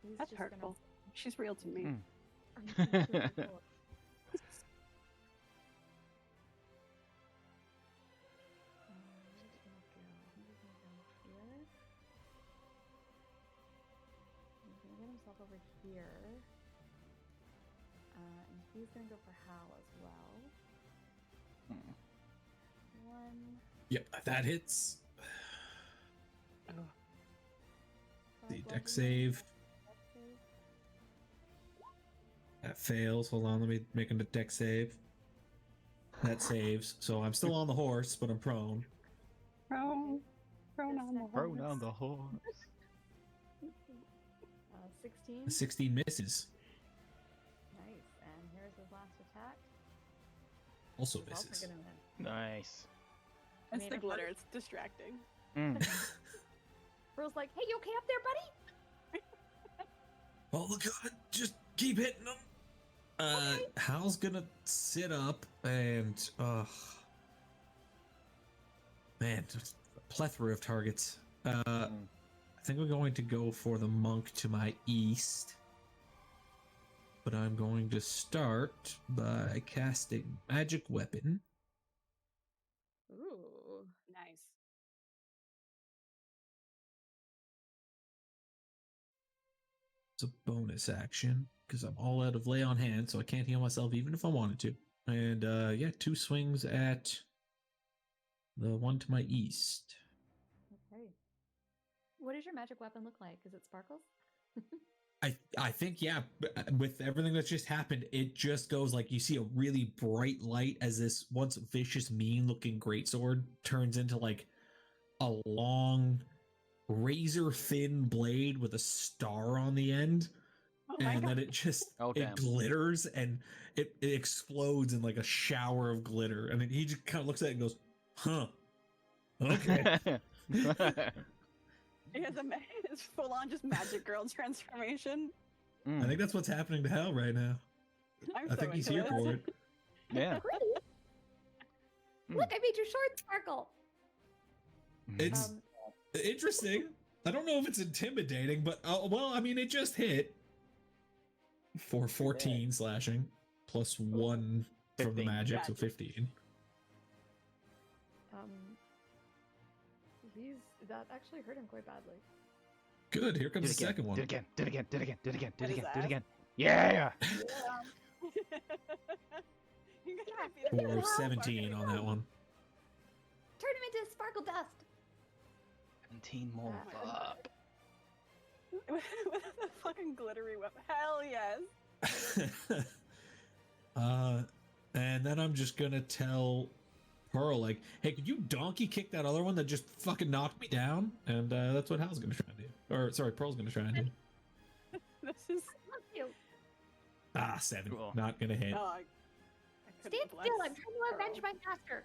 he's That's just hurtful. She's real to me. Mm. Gonna. Over here, and he's gonna go for Hal as well. Mm. 1. Yep, that hits. The deck save. That fails. Hold on, let me make a deck save. That saves. So I'm still on the horse, but I'm prone. Prone on the Thrown horse. on the horse. 16. 16 misses. Nice. And here's his last attack. Also He's also misses. gonna win. Nice. It's Made the it glitter. work. It's distracting. Mm. Bro's like, "Hey, you okay up there, buddy?" Oh, look, just keep hitting them. Hal's gonna sit up and, man, just a plethora of targets. I think we're going to go for the monk to my east. But I'm going to start by casting magic weapon. Ooh. Nice. It's a bonus action because I'm all out of lay on hand, so I can't heal myself even if I wanted to. And yeah, 2 swings at the one to my east. Okay. What does your magic weapon look like? Is it sparkles? I think, yeah, with everything that's just happened, it just goes like you see a really bright light as this once vicious, mean looking greatsword turns into like a long, razor thin blade with a star on the end. Oh my And god. then it just Oh, it damn. glitters and it explodes in like a shower of glitter. And then he just kind of looks at it and goes, huh. Okay. He has it's full on just magic girl transformation. I think that's what's happening to Hal right now. I'm I think he's into here for it. Yeah. Look, I made your sword sparkle. It's interesting. I don't know if it's intimidating, but well, I mean, it just hit for 14 slashing plus 1 from the 15. magic, so 15. That actually hurt him quite badly. Good. Here comes the second one. Do it again. Do it again. Do it again. Do it again. Do it What is again. Do it that? again. Yeah. For 17 on that one. Turn him into sparkle dust. 17 more. Fuck. With a fucking glittery weapon. Hell yes. And then I'm just gonna tell Pearl, like, hey, could you donkey kick that other one that just fucking knocked me down? And that's what Hal's gonna try and do. Or, sorry, Pearl's gonna try and do. This is... 7. Cool. Not gonna hit. Oh, I Stand still, I'm trying to avenge my master.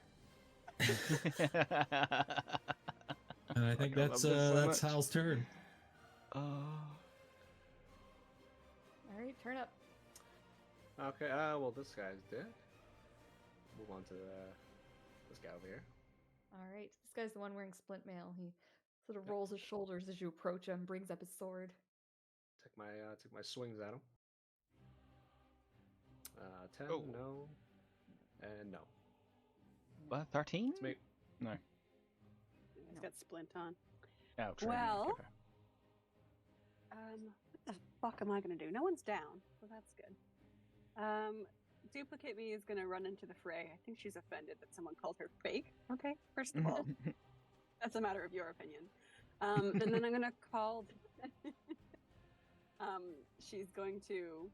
And I think I love that's this so that's much. Hal's turn. Alright, turn up. Okay, well, this guy's dead. Move on to this guy over here. Alright, this guy's the one wearing splint mail. He sort of rolls his shoulders as you approach him, brings up his sword. Take my swings at him. 10, Oh. no, and no. What? 13? It's me. No. He's got splint on. Oh, true. Well- Okay. What the fuck am I gonna do? No one's down, so that's good. Duplicate Me is gonna run into the fray. I think she's offended that someone called her fake. Okay, first of all, that's a matter of your opinion. And then I'm gonna call. She's going to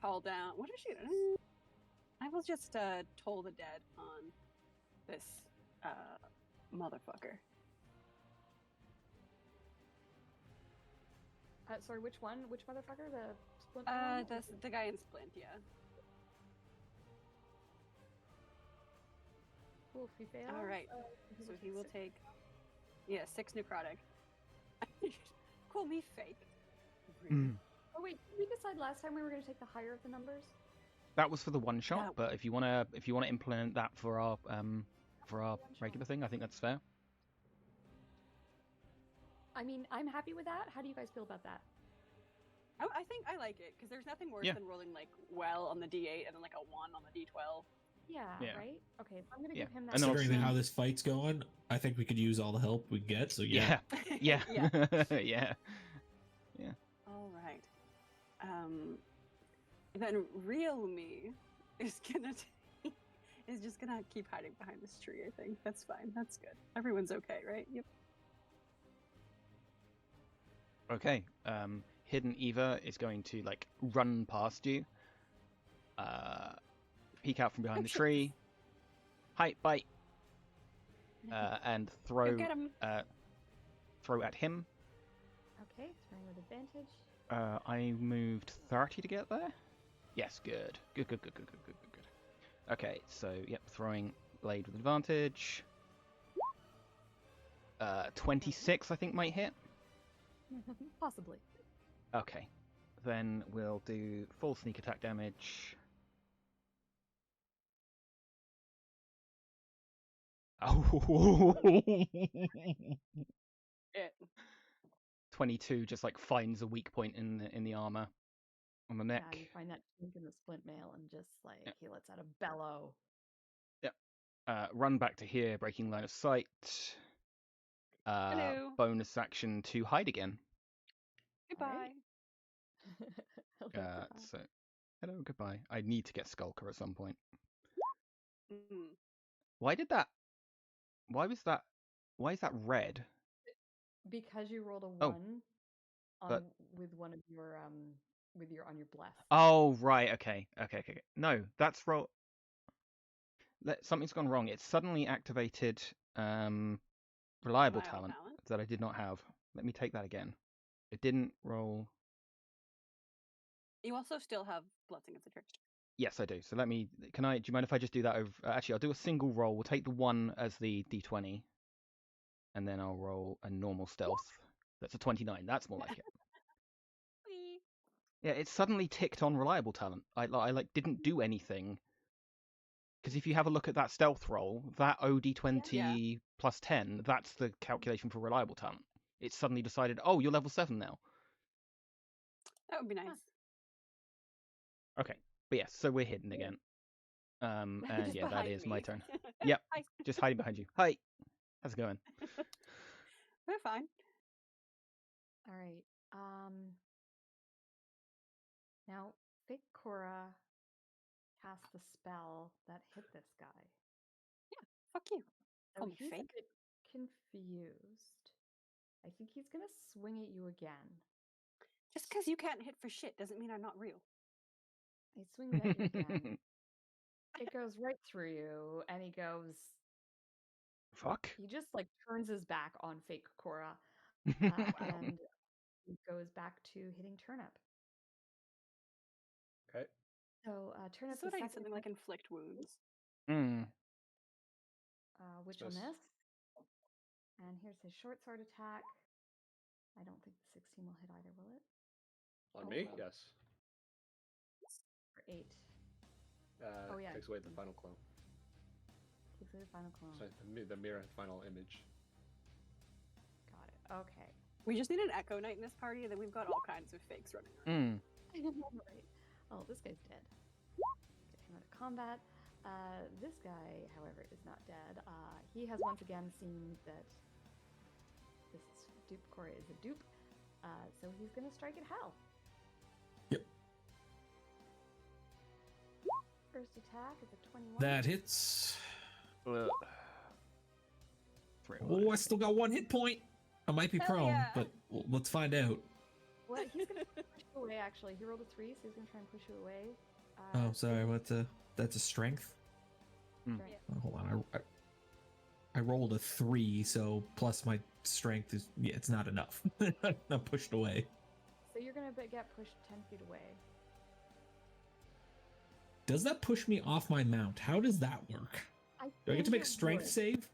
call down. What is she? I will just toll the dead on this motherfucker. Sorry, which one? Which motherfucker? The splint one? The guy in Splint, yeah. Cool, if he fails. All right. So he will take, 6 necrotic. Call me fake. Oh wait, did we decide last time we were going to take the higher of the numbers? That was for the one shot, Yeah. but if you wanna implement that for our regular thing, I think that's fair. I mean, I'm happy with that. How do you guys feel about that? I think I like it because there's nothing worse Yeah. than rolling like well on the D8 and then like a 1 on the D12. Yeah, Yeah. right? Okay, I'm going to Yeah. give him that. And then Considering obviously- how this fight's going, I think we could use all the help we get. So yeah. Yeah. Yeah. Yeah. All right. Then real me is just gonna keep hiding behind this tree. I think that's fine. That's good. Everyone's okay, right? Yep. Okay. Hidden Eva is going to like run past you, peek out from behind the tree, hi, bite, and throw Get him. throw at him. Okay, throwing with advantage. I moved 30 to get there. Yes, good. Good. Okay, so yep, throwing blade with advantage. 26, I think, might hit. Possibly. Okay, then we'll do full sneak attack damage. Oh, It. 22 just like finds a weak point in the armor on the neck. Yeah, you find that chink in the splint mail and just like Yep. he lets out a bellow. Run back to here, breaking line of sight. Hello. Bonus action to hide again. Goodbye. Hello, goodbye. So, hello, goodbye. I need to get Skulker at some point. Mm. Why did that? Why was that? Why is that red? Because you rolled a Oh, 1 on but- with one of your on your bless. Oh, right. Okay. No, that's roll. Something's gone wrong. It suddenly activated reliable talent that I did not have. Let me take that again. It didn't roll. You also still have Blessing of the Church. Yes, I do. So let me. Do you mind if I just do that over? Actually, I'll do a single roll. We'll take the 1 as the d20, and then I'll roll a normal stealth. That's a 29. That's more like it. Whee! Yeah, it suddenly ticked on reliable talent. I like didn't do anything. Because if you have a look at that stealth roll, that OD20 plus 10, that's the calculation for reliable talent. It suddenly decided, oh, you're level 7 now. That would be nice. Okay, but yes, so we're hidden again. And Just yeah, that behind is my me. turn. Yep, Hi. just hiding behind you. Hi, how's it going? We're fine. All right. Now, fake Cora cast the spell that hit this guy. Fuck you. So Call me he's a fake. bit confused. I think he's gonna swing at you again. Just because you can't hit for shit doesn't mean I'm not real. He swings at you again. It goes right through you, and he goes. Fuck. He just like turns his back on fake Cora, and he goes back to hitting Turnip. Okay. So Turnip So the I need second something hit, like inflict wounds. which will Miss. miss. And here's his short sword attack. I don't think the 16 will hit either, will it? On Oh, me? well. Yes. For 8. Oh yeah. Takes away the final clone. Takes away the final clone. Sorry, the mirror final image. Got it. Okay. We just need an Echo Knight in this party, and then we've got all kinds of fakes running around. Right. Oh, this guy's dead. Get him out of combat. This guy, however, is not dead. He has once again seen that this dupe Cora is a dupe. So he's going to strike at Hal. Yep. First attack is a 21. That hits. Three. Oh, I still got 1 hit point. I might be Hell prone, yeah. but let's find out. Well, he's going to push you away, actually. He rolled a 3, so he's going to try and push you away. Oh, sorry. That's a strength. Strength. Oh, hold on. I rolled a 3, so plus my strength is it's not enough. I'm pushed away. So you're going to get pushed 10 feet away. Does that push me off my mount? How does that work? Do I get to make a strength save?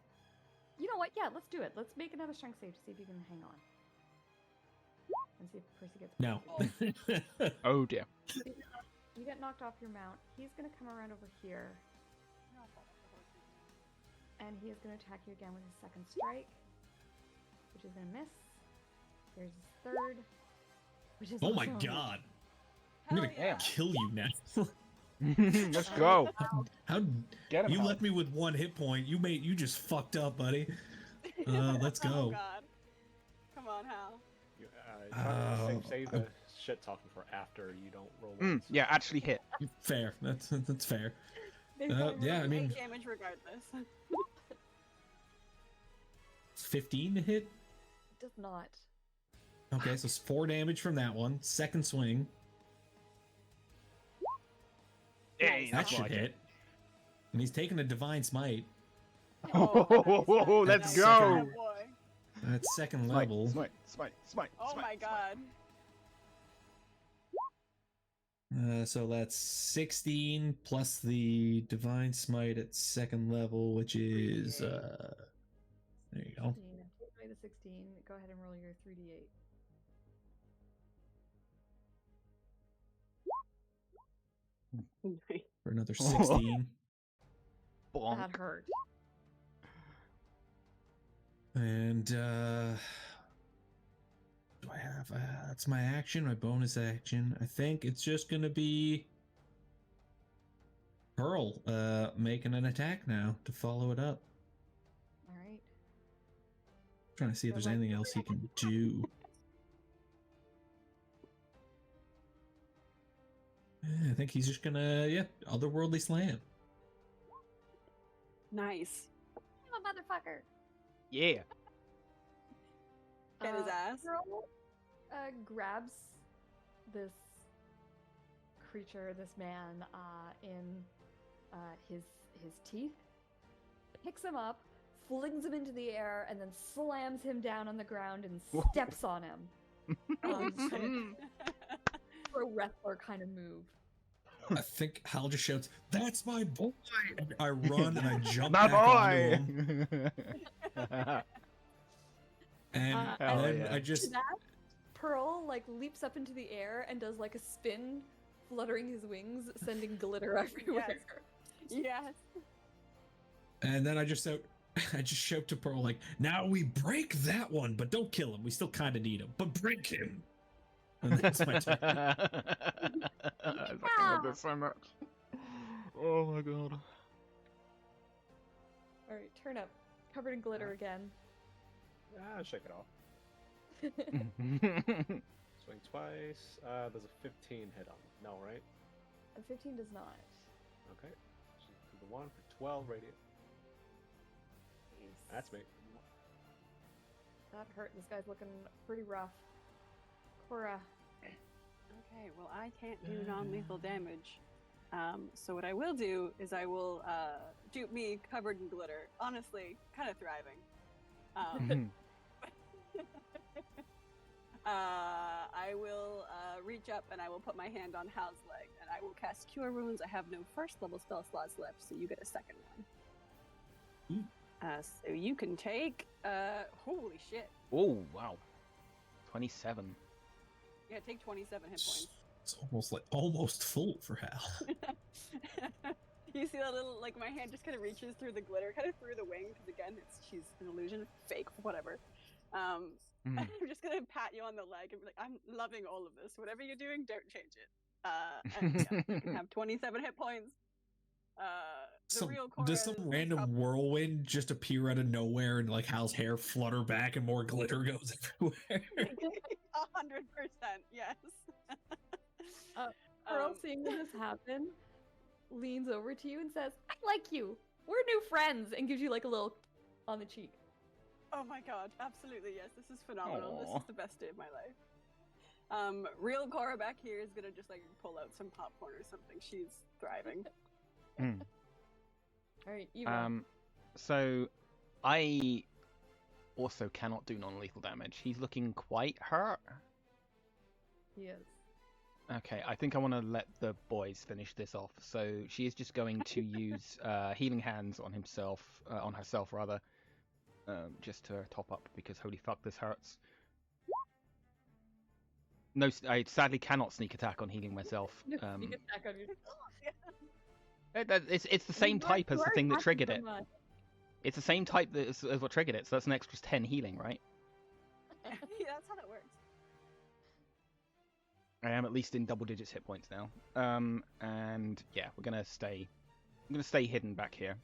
You know what? Yeah, let's do it. Let's make another strength save to see if you can hang on. And see if Percy gets pushed. No. Oh dear. You get knocked off your mount. He's going to come around over here. And he is going to attack you again with his second strike, which is going to miss. There's his third, which is Oh my also a miss. god. I'm Hell gonna yeah. kill you now. Let's go. How Get him. you Hal. left me with 1 hit point. You just fucked up, buddy. Let's Oh go. god. Come on, Hal. Save the shit talking for after you don't roll ones. Yeah, actually hit. Fair. That's fair. They Yeah, I mean, 8 damage regardless. 15 to hit. Does not. Okay, so it's 4 damage from that one. Second swing. Hey, That that's should like hit. And he's taking a divine smite. Oh, let's nice. go. Yeah, boy. At second Smite, level. smite. Oh my god. So that's 16 plus the divine smite at second level, which is there you go. 16. Take away the 16. Go ahead and roll your 3d8. For another 16. Bonk. That hurt. And do I have that's my action, my bonus action. I think it's just gonna be Pearl making an attack now to follow it up. All right. Trying to see if there's So, like, anything else he can do. Yeah, I think he's just gonna otherworldly slam. Nice. I'm a motherfucker. Yeah. Get his ass. Pearl grabs this creature, this man, in his teeth, picks him up, flings him into the air, and then slams him down on the ground and steps on him. For a wrestler kind of move. I think Hal just shouts, "That's my boy!" And I run and I jump My back onto boy! him. And Hell then yeah. I To just that, Pearl like leaps up into the air and does like a spin, fluttering his wings, sending glitter everywhere. Yes. I just shout to Pearl like, "Now we break that one, but don't kill him. We still kind of need him, but break him." And that's my turn. I fucking love this so much. Oh my god. All right, Turnip, covered in glitter again. Shake it off. Swing twice. There's a 15 hit on. No, right? A 15 does not. Okay. So the 1 for 12 radiant. Jeez. That's me. That hurt. This guy's looking pretty rough. Cora. Okay, well, I can't do non-lethal damage. So what I will do is I will dupe me covered in glitter. Honestly, kind of thriving. I will reach up and I will put my hand on Hal's leg and I will cast Cure Wounds. I have no first level spell slots left, so you get a second one. So you can take holy shit. Oh wow. 27. Yeah, take 27 hit points. It's almost full for Hal. You see that little, like, my hand just kind of reaches through the glitter, kind of through the wing, because again, she's an illusion, fake, whatever. I'm just gonna pat you on the leg and be like, I'm loving all of this. Whatever you're doing, don't change it. And yeah, you can have 27 hit points. Does some random whirlwind just appear out of nowhere and like Hal's hair flutter back and more glitter goes everywhere? 100%, yes. Pearl, seeing this happen, leans over to you and says, "I like you. We're new friends," and gives you like a little on the cheek. Oh my god, absolutely, yes. This is phenomenal. Aww. This is the best day of my life. Real Cora back here is gonna just like pull out some popcorn or something. She's thriving. All right, you. So I also cannot do non-lethal damage. He's looking quite hurt. He is. Okay, I think I want to let the boys finish this off. So she is just going to use healing hands on herself rather, just to top up because holy fuck, this hurts. No, I sadly cannot sneak attack on healing myself. Sneak attack on yourself. It's the same type as the thing that triggered it. It's the same type as what triggered it, so that's an extra 10 healing, right? Yeah, that's how that works. I am at least in double digits hit points now. And yeah, I'm gonna stay hidden back here.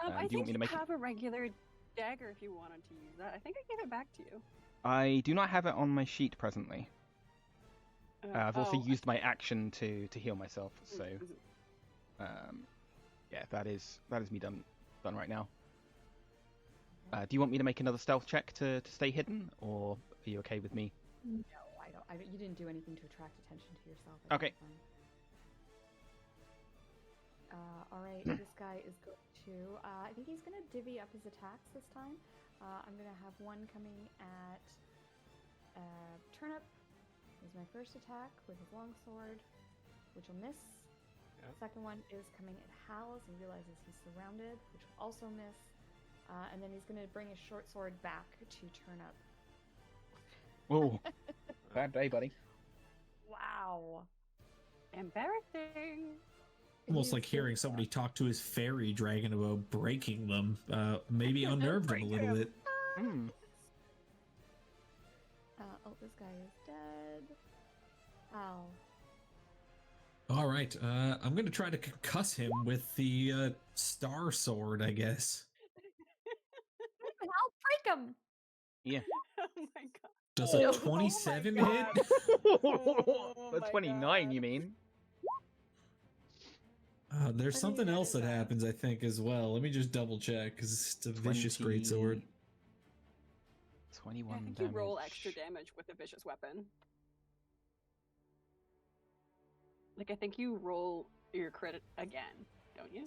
I do you want me to make have a regular dagger if you wanted to use that. I think I gave it back to you. I do not have it on my sheet presently. I've also used my action to heal myself, so yeah, that is me done right now. Do you want me to make another stealth check to stay hidden, or are you okay with me? No, I don't. You didn't do anything to attract attention to yourself. Okay. All right, this guy is going to. I think he's going to divvy up his attacks this time. I'm going to have one coming at Turnip. Is my first attack with his longsword, which will miss. Yeah. Second one is coming at Hal as he realizes he's surrounded, which will also miss. And then he's going to bring his short sword back to Turnip. Oh, bad day, buddy. Wow. Embarrassing. Almost like hearing somebody talk to his fairy dragon about breaking them. Maybe unnerved him a little bit. Oh, this guy is dead. Ow. All right, I'm gonna try to concuss him with the star sword, I guess. I'll break him. Yeah. Oh my god. Does a 27 hit? The 29, you mean? There's something else that happens, I think, as well. Let me just double check, because it's a vicious greatsword. 21 I think damage. you roll extra damage with a vicious weapon. Like, I think you roll your crit again, don't you?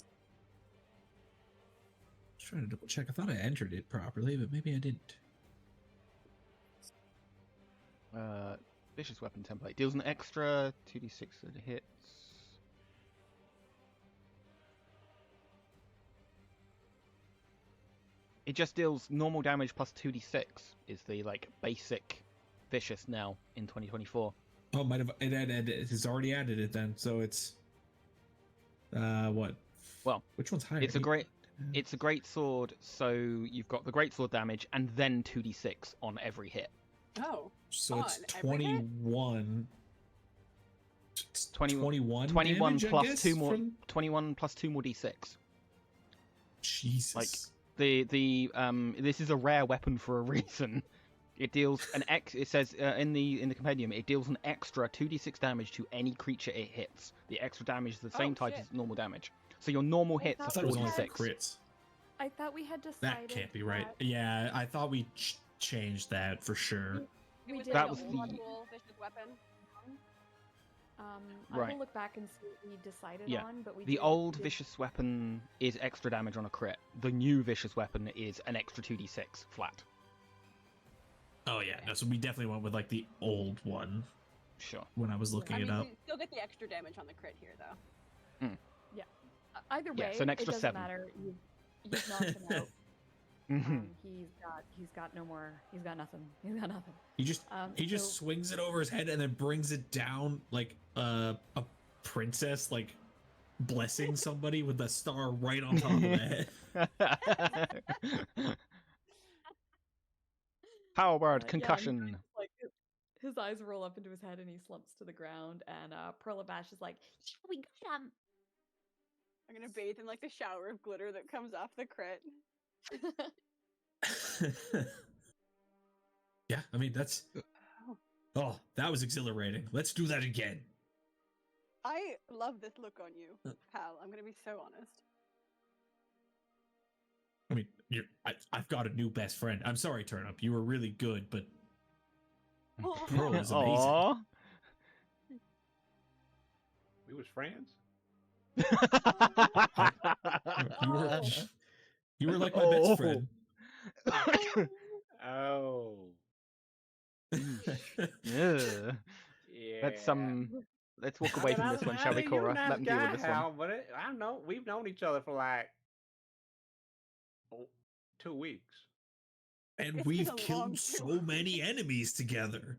Just trying to double check. I thought I entered it properly, but maybe I didn't. Vicious weapon template deals an extra 2d6 that hits. It just deals normal damage plus 2d6 is the like basic vicious now in 2024. Oh, it has already added it then, so it's what? Well, which one's higher? It's a great sword, so you've got the great sword damage and then 2d6 on every hit. Oh. So it's 21. It's 21 21 damage, plus I guess, 2 more from... 21 plus 2 more d6. Jesus. Like this is a rare weapon for a reason. It deals an it says in the compendium it deals an extra 2d6 damage to any creature it hits. The extra damage is the same type as normal damage. So your normal hits are 4d6. Crits. I thought we had decided That can't be right. Yeah, I thought we changed that for sure. That was the vicious weapon. I will look back and see what we decided on, but the old vicious weapon is extra damage on a crit. The new vicious weapon is an extra 2d6 flat. Oh yeah, no, so we definitely went with like the old one. Sure. When I was looking it up. You still get the extra damage on the crit here, though. Yeah. Either way, so an extra it doesn't 7. Matter. You've knocked him out. He's got no more. He's got nothing. He's got nothing. He just swings it over his head and then brings it down like a princess, like blessing somebody with a star right on top of the head. How about concussion? Yeah, like his eyes roll up into his head and he slumps to the ground. And Perlabash is like, "Yeah, we got him." I'm gonna bathe in like the shower of glitter that comes off the crit. Yeah, I mean that's. Oh, that was exhilarating. Let's do that again. I love this look on you, Hal. I'm gonna be so honest. I mean, I've got a new best friend. I'm sorry, Turnip. You were really good, but Pearl is amazing. Aww. We was friends? You were like my best friend. Oh. Yeah. Let's walk away from this one, shall we, Cora? Let me deal with this one. But I don't know. We've known each other for like 2 weeks. And we've killed so many enemies together.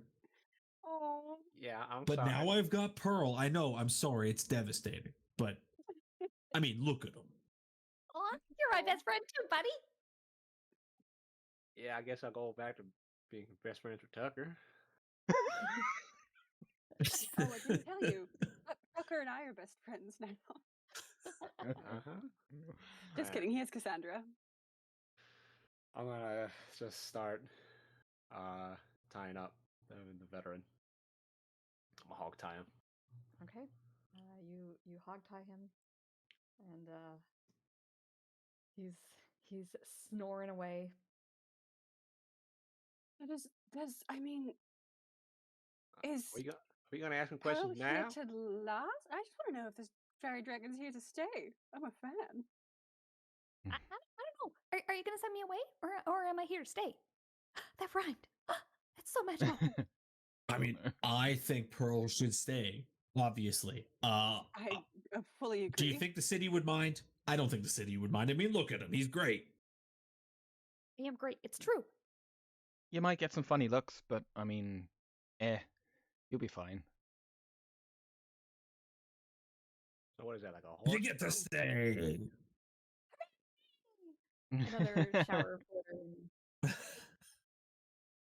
Oh. Yeah, but sorry. Now I've got Pearl. I know, I'm sorry, it's devastating. But, I mean, look at him. Aw, you're my best friend too, buddy. Yeah, I guess I'll go back to being best friends with Tucker. Oh, I didn't tell you. Tucker and I are best friends now. Just kidding, he has Cassandra. I'm gonna just start tying up the veteran. I'm gonna hog tie him. Okay. You hog tie him, and he's snoring away. I mean, is are you gonna ask him questions now? Here to last? I just want to know if this fairy dragon's here to stay. I'm a fan. I don't know. Are you gonna send me away, or am I here to stay? That rhymed. That's so magical. I mean, I think Pearl should stay. Obviously. I fully agree. Do you think the city would mind? I don't think the city would mind. I mean, look at him. He's great. I am great. It's true. You might get some funny looks, but I mean, you'll be fine. So what is that, like a horse? You get to stay. Another shower of glitter.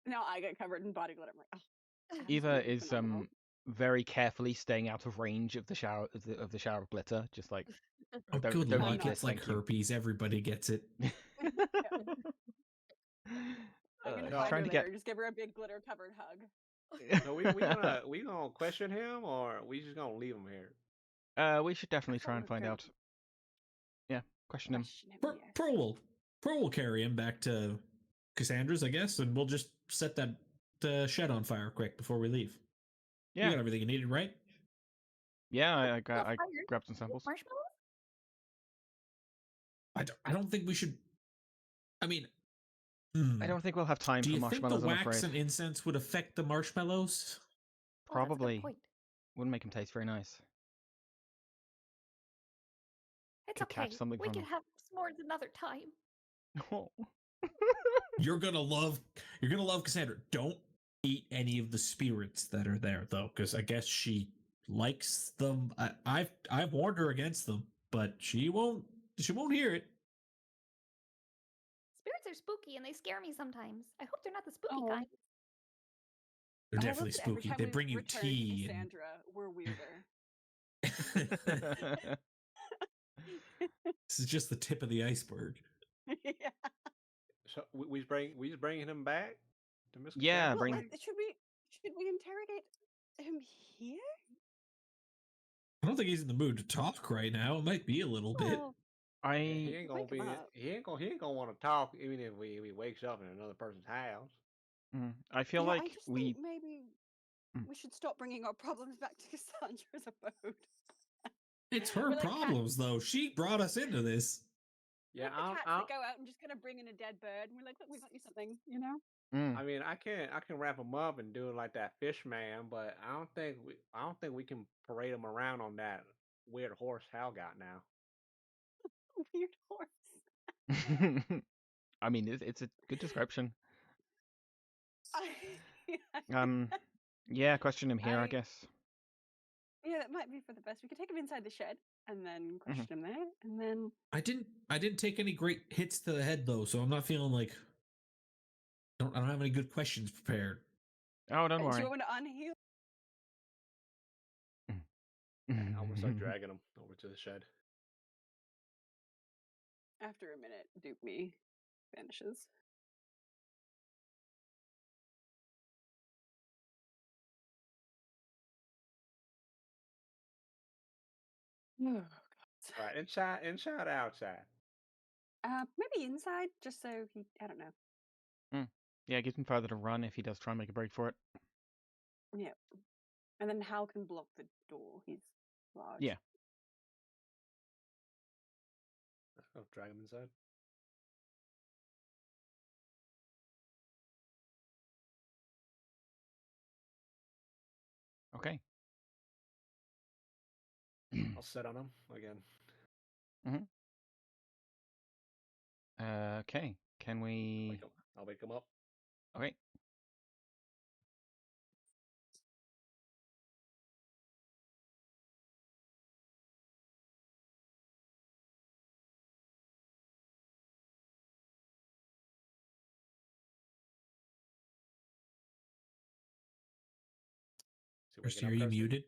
Now I get covered in body glitter. I'm like, oh. Eva is very carefully staying out of range of the shower of the shower of glitter, just like good luck. It's like herpes. Everybody gets it. I'm gonna find her later. Just give her a big glitter covered hug. So we gonna question him, or we just gonna leave him here? We should definitely try and find out. Yeah, question him. Pearl will carry him back to Cassandra's, I guess, and we'll just set that shed on fire quick before we leave. Yeah, you got everything you needed, right? Yeah, I grabbed some samples. Marshmallows? I don't think we should. I mean, I don't think we'll have time for marshmallows. Do you think the wax and incense would affect the marshmallows? Probably. Wouldn't make them taste very nice. It's okay. We can have s'mores another time. Oh, You're gonna love Cassandra. Don't eat any of the spirits that are there though, because I guess she likes them. I've warned her against them, but she won't hear it. Spirits are spooky and they scare me sometimes. I hope they're not the spooky Oh. kind. They're I definitely love that every spooky. time They we bring you return to tea Cassandra, we're weirder. This is just the tip of the iceberg. Yeah. So we bringing him back to Miss Yeah, Cassandra? bring- Well, should we interrogate him here? I don't think he's in the mood to talk right now. It might be a little bit. Well, Yeah, he I ain't gonna wake him be. up. He ain't gonna want to talk even if he wakes up in another person's house. I feel Yeah, I like just we think maybe Mm. we should stop bringing our problems back to Cassandra's abode. It's her We're like problems, though. She brought us into this. Yeah, Like the cats that go out and just kind of bring in a dead bird, and we're like, look, we got you something, you know? I mean, I can wrap him up and do it like that fish man, but I don't think we can parade him around on that weird horse Hal got now. Weird horse. I mean, it's a good description. I- Yeah, question him here, I guess. Yeah, that might be for the best. We could take him inside the shed and then question him there, and then I didn't take any great hits to the head though, so I'm not feeling like I don't have any good questions prepared. Oh, don't do worry. you want to unheal? I'm gonna start dragging him over to the shed. After a minute, Dupe Me vanishes. Oh, God. All right, inside, outside. Maybe inside, just so he, I don't know. Yeah, it gives him further to run if he does try and make a break for it. Yeah. And then Hal can block the door. He's large. Yeah. I'll drag him inside. Okay. I'll set on him again. Okay. Can we? I'll wake him up. Okay. Kirsty, are you muted?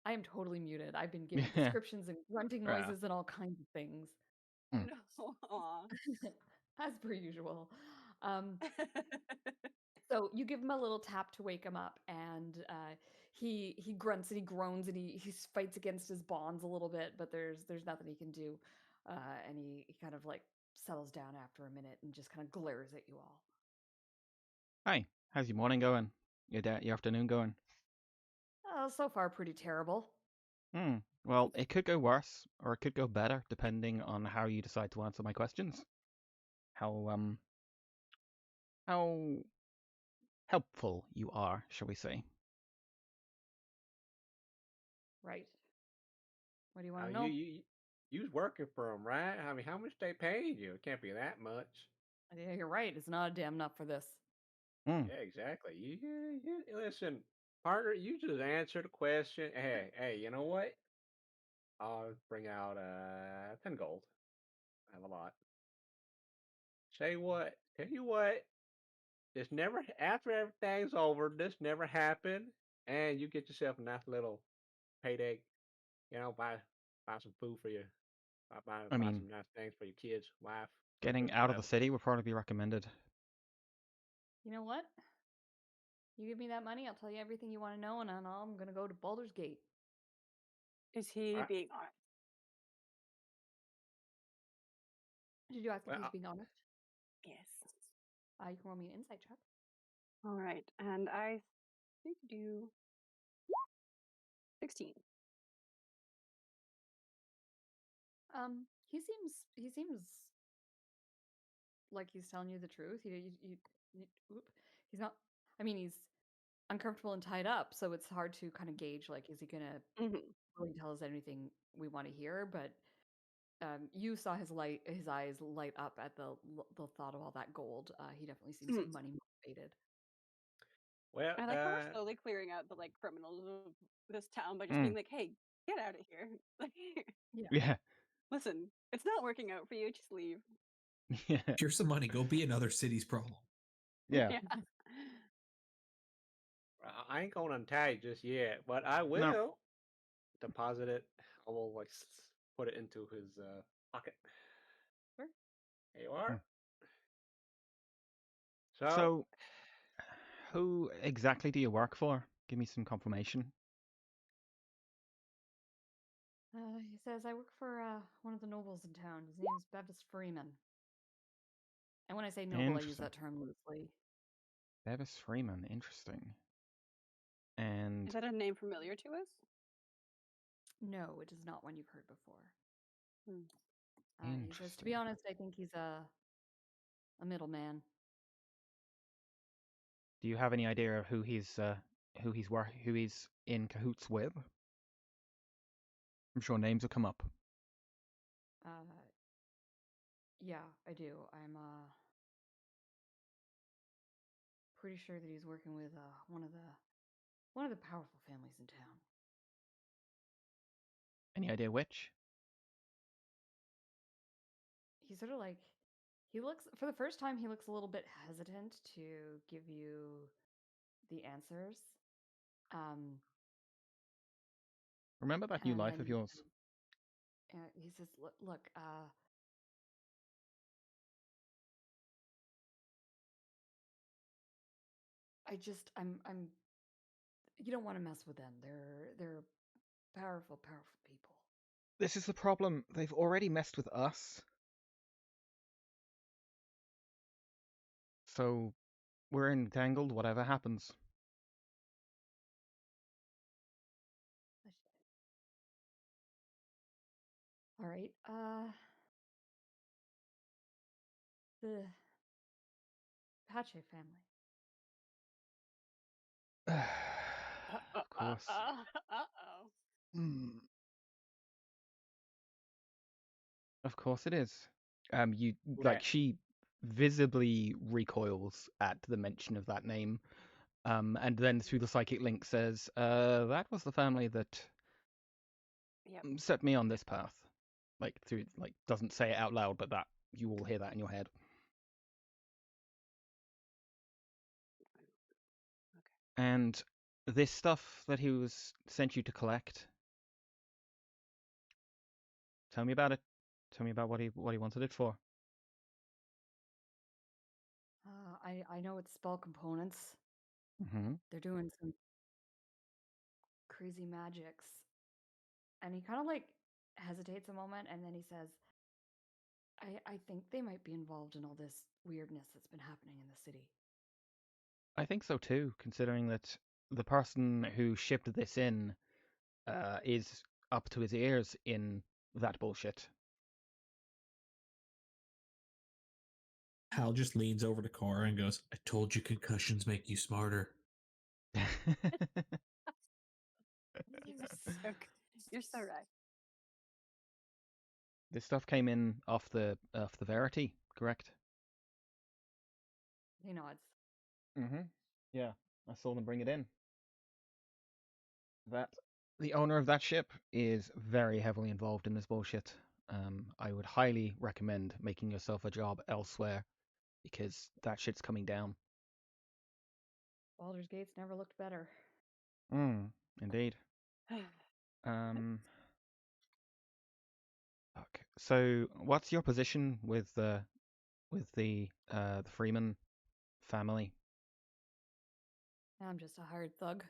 I am totally muted. I've been giving descriptions and grunting noises and all kinds of things. No. Aw. As per usual. So you give him a little tap to wake him up, and he grunts and he groans and he fights against his bonds a little bit, but there's nothing he can do, and he kind of like settles down after a minute and just kind of glares at you all. Hi. How's your morning going? Your afternoon going? So far, pretty terrible. Well, it could go worse, or it could go better, depending on how you decide to answer my questions. How helpful you are, shall we say? Right. What do you want to know? You was working for them, right? I mean, how much they paid you? It can't be that much. Yeah, you're right. It's not a damn enough for this. Yeah, exactly. Listen, partner, you just answer the question. Hey, you know what? I'll bring out 10 gold. I have a lot. Tell you what, this never after everything's over, this never happened, and you get yourself a nice little payday. You know, buy some food for you. Buy I mean, some nice things for your kids, wife. getting out of the city would probably be recommended. You know what? You give me that money, I'll tell you everything you want to know, and then I'm gonna go to Baldur's Gate. Is he being honest? Did you ask if he's being honest? Yes. You can roll me an insight check. All right, and I think do 16. He seems like he's telling you the truth. He's not. I mean, he's uncomfortable and tied up, so it's hard to kind of gauge. Like, is he gonna really tell us anything we want to hear? But You saw his eyes light up at the thought of all that gold. He definitely seems money motivated. Well, I like how we're slowly clearing out the criminals of this town by just being like, "Hey, get out of here!" Yeah. Listen, it's not working out for you. Just leave. Yeah. Here's some money. Go be another city's problem. Yeah. I ain't gonna untie it just yet, but I will deposit it. I will put it into his pocket. Sure. There you are. So, who exactly do you work for? Give me some confirmation. He says, I work for one of the nobles in town. His name's Bevis Freeman. And when I say noble, I use that term loosely. Bevis Freeman, interesting. And is that a name familiar to us? No, it is not one you've heard before. Interesting. He says, to be honest, I think he's a middleman. Do you have any idea of who he's in cahoots with? I'm sure names will come up. Yeah, I do. I'm pretty sure that he's working with one of the powerful families in town. Any idea which? He's sort of he looks, for the first time, he looks a little bit hesitant to give you the answers. Remember that new life of yours? He says, look, I'm you don't want to mess with them. They're powerful people. This is the problem. They've already messed with us. So we're entangled, whatever happens. All right. The Pache family. Of course. Of course it is. She visibly recoils at the mention of that name. And then through the psychic link says, that was the family that set me on this path. Doesn't say it out loud, but that you all hear that in your head. Okay. And this stuff that he was sent you to collect, tell me about it. Tell me about what he wanted it for. I know it's spell components. Mm-hmm. They're doing some crazy magics. And he kind of hesitates a moment, and then he says, I think they might be involved in all this weirdness that's been happening in the city. I think so too, considering that the person who shipped this in is up to his ears in that bullshit. Hal just leans over to Cora and goes, I told you concussions make you smarter. You're so right. This stuff came in off the Verity, correct? He nods. Mm-hmm. Yeah, I saw them bring it in. The owner of that ship is very heavily involved in this bullshit. I would highly recommend making yourself a job elsewhere, because that shit's coming down. Baldur's Gate's never looked better. Indeed. Okay. So, what's your position with the Freeman family? I'm just a hired thug.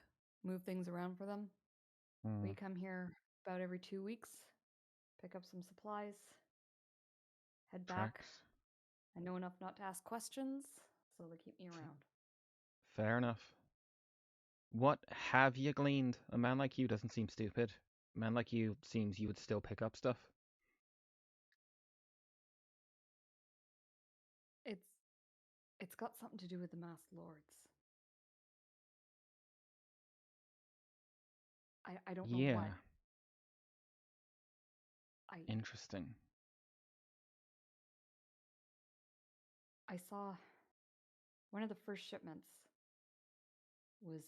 Move things around for them. We come here about every 2 weeks, pick up some supplies, head back. I know enough not to ask questions, so they keep me around. Fair enough. What have you gleaned? A man like you doesn't seem stupid. A man like you seems you would still pick up stuff. It's got something to do with the masked lords. I don't know what. Interesting. I saw one of the first shipments was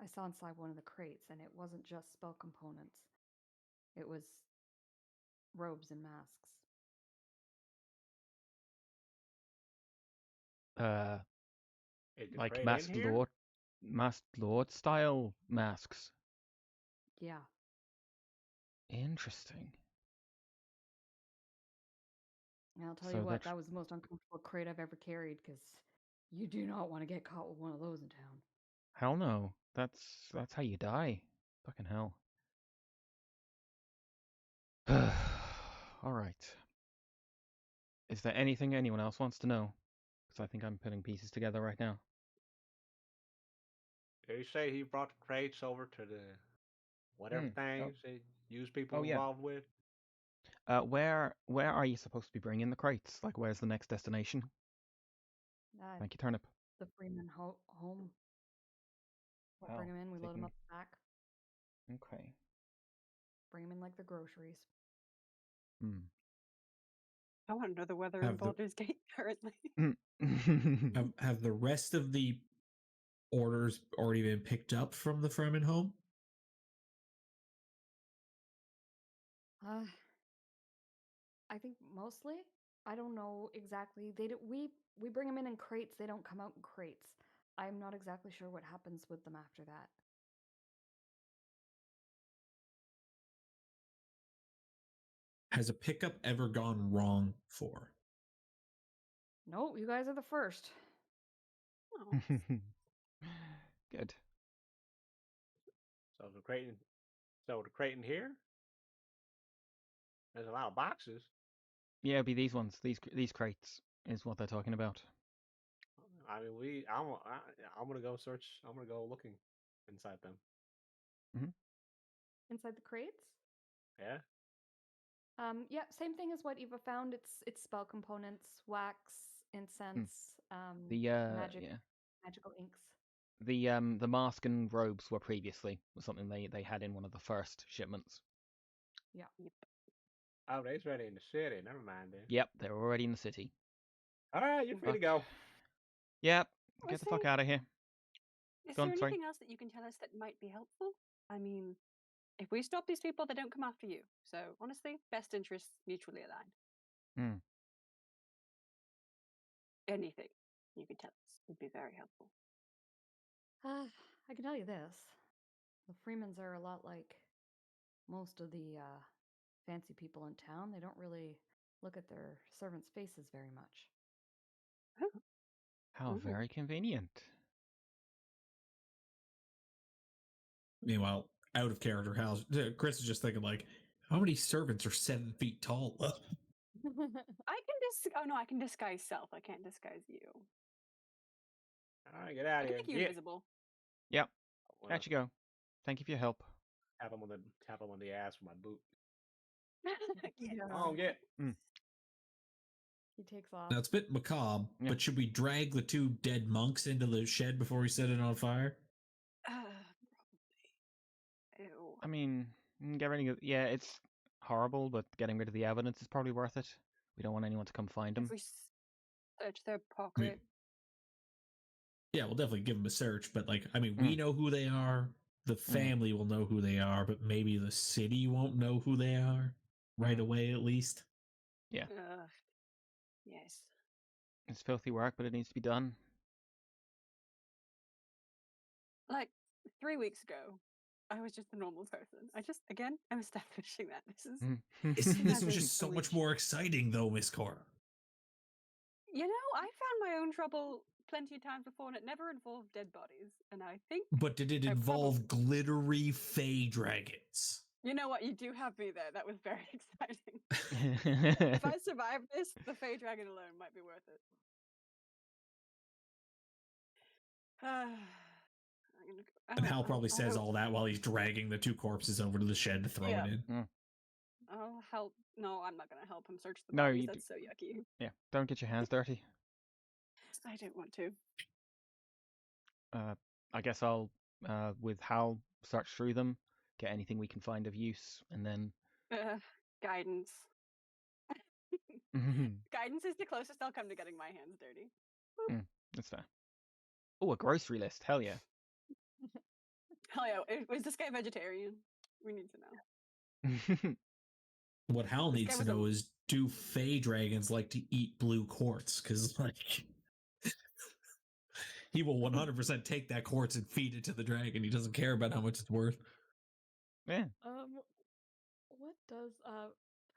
I saw inside one of the crates, and it wasn't just spell components. It was robes and masks. Is the Like crate in here? masked lord style masks. Yeah. Interesting. And I'll tell So you what, that's that was the most uncomfortable crate I've ever carried, because you do not want to get caught with one of those in town. hell no. That's how you die. Fucking hell. All right. Is there anything anyone else wants to know? Because I think I'm putting pieces together right now. Did he say he brought the crates over to the whatever Oh, things they use people oh yeah. involved with? Where are you supposed to be bringing the crates? Like, where's the next destination? Thank you, Turnip. The Freeman home. We'll Wow. bring them in, we load them Taking. up the back, Okay. bring them in like the groceries. Hmm. I want to know the weather in Have the- Baldur's Gate currently. Have the rest of the orders already been picked up from the Fremen home? I think mostly. I don't know exactly. We bring them in crates. They don't come out in crates. I'm not exactly sure what happens with them after that. Has a pickup ever gone wrong for? No, you guys are the first. Oh, Good. So the crate in here? There's a lot of boxes. Yeah, it'd be these ones. These crates is what they're talking about. I mean, I'm gonna go search. I'm gonna go looking inside them. Inside the crates? Yeah. Yeah, same thing as what Eva found. It's spell components, wax, incense, The magical inks. the mask and robes were previously something they had in one of the first shipments. Yeah. yep. Oh, they's ready in the city. Never mind then. Yep, they were already in the city. All right, you're free to go. Yep, Was get the fuck out of here. Is Go on, there sorry. anything else that you can tell us that might be helpful? I mean, if we stop these people, they don't come after you. So honestly, best interests mutually aligned. Hmm. Anything you could tell us would be very helpful. I can tell you this. The Freemans are a lot like most of the fancy people in town. They don't really look at their servants' faces very much. How Ooh. very convenient. Meanwhile, out of character, Chris is just thinking like, how many servants are 7 feet tall? I can disguise self. I can't disguise you. All right, get out I of can here. make you invisible. Yep, I wanna out you go. Thank you for your help. tap him on the ass with my boot. Yeah. Oh, get. He takes off. Now it's a bit macabre, Yeah. but should we drag the 2 dead monks into the shed before we set it on fire? Probably. Ew. I mean, get rid of it's horrible, but getting rid of the evidence is probably worth it. We don't want anyone to come find If him. we search their pocket. Yeah, we'll definitely give them a search, but like, I mean, we know who they are. The family will know who they are, but maybe the city won't know who they are right away, at least. Yeah. Yes. It's filthy work, but it needs to be done. Like 3 weeks ago, I was just a normal person. I'm establishing that this is. This was just so much more exciting, though, Miss Cora. You know, I found my own trouble plenty of times before, and it never involved dead bodies. And I think. But did it involve glittery fey dragons? You know what? You do have me there. That was very exciting. If I survive this, the Fey Dragon alone might be worth it. And Hal probably says all that while he's dragging the 2 corpses over to the shed to throw it in. I'll help. No, I'm not going to help him search the No, bodies. you That's so yucky. Yeah, don't get your hands dirty. I don't want to. I guess I'll, with Hal, search through them, get anything we can find of use, and then Guidance. Guidance is the closest I'll come to getting my hands dirty. That's fair. Oh, a grocery list. Hell yeah. Hell yeah! Was this guy vegetarian? We need to know. What Hal This needs guy to was a- know is, do Fey dragons like to eat blue quartz? Because, like, he will 100% take that quartz and feed it to the dragon. He doesn't care about how much it's worth. Yeah. What does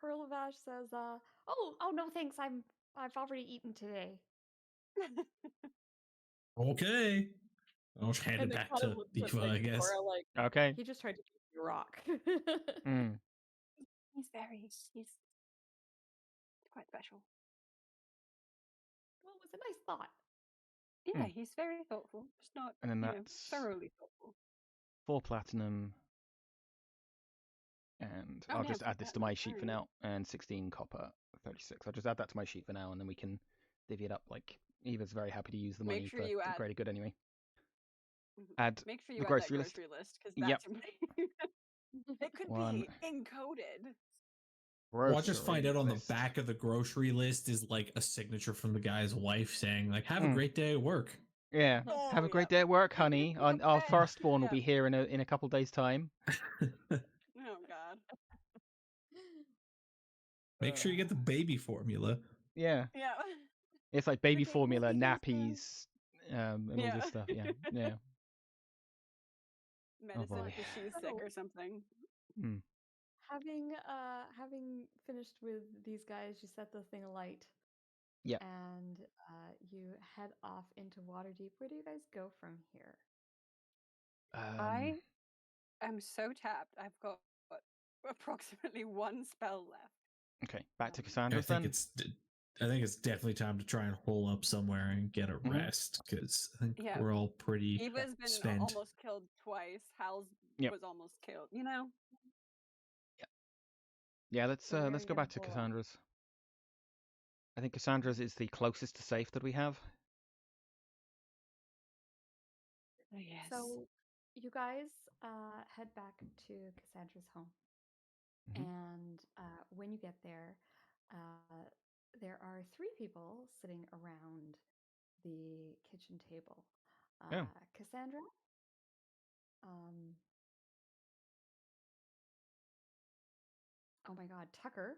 Perlavash says? Oh no, thanks. I've already eaten today. Okay. I'll just hand And it then back kind of to looks at, Eva, like, I guess. Cora, like, Okay. he just tried to give you a rock. He's quite special. Well, it was a nice thought. Yeah, he's very thoughtful. Just not, And then you know, that's thoroughly thoughtful. 4 platinum. And Oh, I'll no, just for add this to platinum, my sheet for sorry. now. And 16 copper, 36. I'll just add that to my sheet for now, and then we can divvy it up. Like, Eva's very happy to use the money Make sure for you the add. greater good anyway. Mhm. Add Make sure the you add that grocery list. grocery list because Yep. that's it could One. be encoded. Well, I'll just find Grocery out on the list. back of the grocery list is like a signature from the guy's wife saying, like, have a great day at work. Yeah. Oh, Have a great yeah. day at work, honey. Our firstborn will Yeah. be here in a couple days' time. Oh God. Make sure you get the baby formula. Yeah. Yeah. It's like baby Everything formula, will be nappies, and all Yeah. this stuff. Yeah. Yeah. Medicine boy. if she's sick or something. Mm. Having finished with these guys, you set the thing alight. Yep. And you head off into Waterdeep. Where do you guys go from here? I am so tapped. I've got approximately 1 spell left. Okay, back to I Cassandra's think then. I think it's definitely time to try and hole up somewhere and get a rest because I think Yeah. we're all pretty Eva's been spent. almost killed twice. Hal's Yep. was almost killed. You know. Yeah, let's So where are let's you go gonna back to hole up? Cassandra's. I think Cassandra's is the closest to safe that we have. Yes. So you guys head back to Cassandra's home. And when you get there, there are 3 people sitting around the kitchen table. Oh. Cassandra, oh my God, Tucker,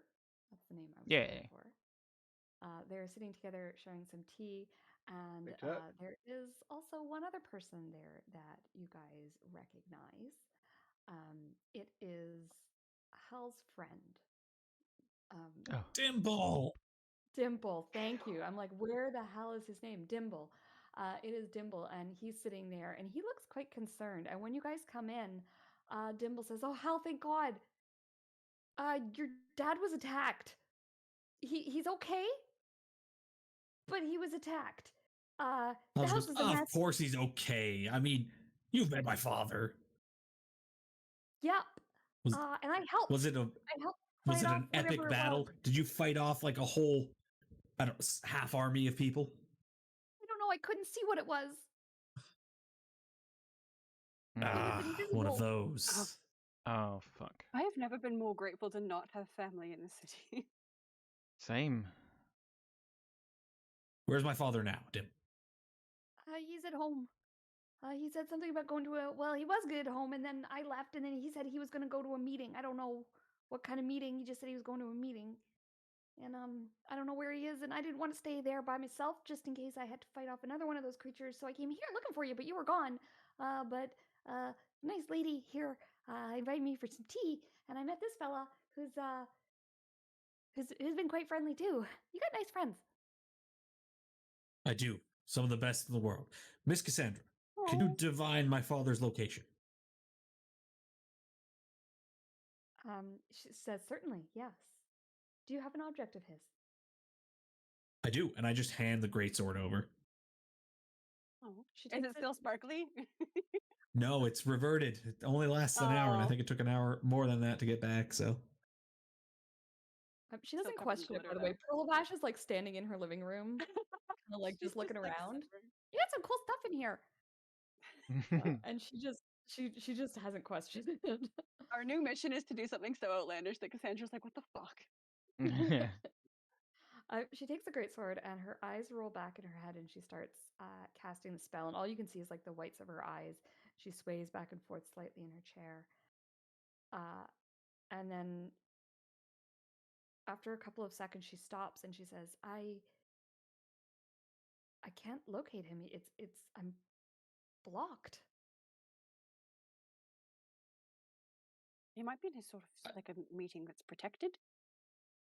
that's the name I was looking for. They're sitting together sharing some tea, and there is also one other person there that you guys recognize. It is Hal's friend. Dimble. Dimble, thank you. I'm like, where the hell is his name? Dimble. It is Dimble, and he's sitting there, and he looks quite concerned. And when you guys come in, Dimble says, "Oh, Hal, thank God. Your dad was attacked. He's okay, but he was attacked. The house is a mess." Of course he's okay. I mean, you've met my father. Yep. And I helped. Was it an epic battle? Did you fight off like a whole, half army of people? I don't know. I couldn't see what it was. One of those. Oh, fuck. I have never been more grateful to not have family in the city. Same. Where's my father now, Dim? He's at home. He said something about going to he was good at home, and then I left, and then he said he was going to go to a meeting. I don't know what kind of meeting. He just said he was going to a meeting. And I don't know where he is, and I didn't want to stay there by myself just in case I had to fight off another one of those creatures. So I came here looking for you, but you were gone. But nice lady here invited me for some tea, and I met this fella who's been quite friendly too. You got nice friends. I do. Some of the best in the world. Miss Cassandra, can you divine my father's location? She says, certainly, yes. Do you have an object of his? I do, and I just hand the greatsword over. Oh, is it still sparkly? No, it's reverted. It only lasts an hour, and I think it took an hour more than that to get back, so. She doesn't question it, by the way. Perlvash is like standing in her living room, kind of like just looking around. You got some cool stuff in here. And she just hasn't questioned it. Our new mission is to do something so outlandish that Cassandra's like, what the fuck? She takes the greatsword and her eyes roll back in her head and she starts casting the spell. And all you can see is like the whites of her eyes. She sways back and forth slightly in her chair. And then after a couple of seconds, she stops and she says, I can't locate him. I'm blocked. He might be in his sort of like a meeting that's protected.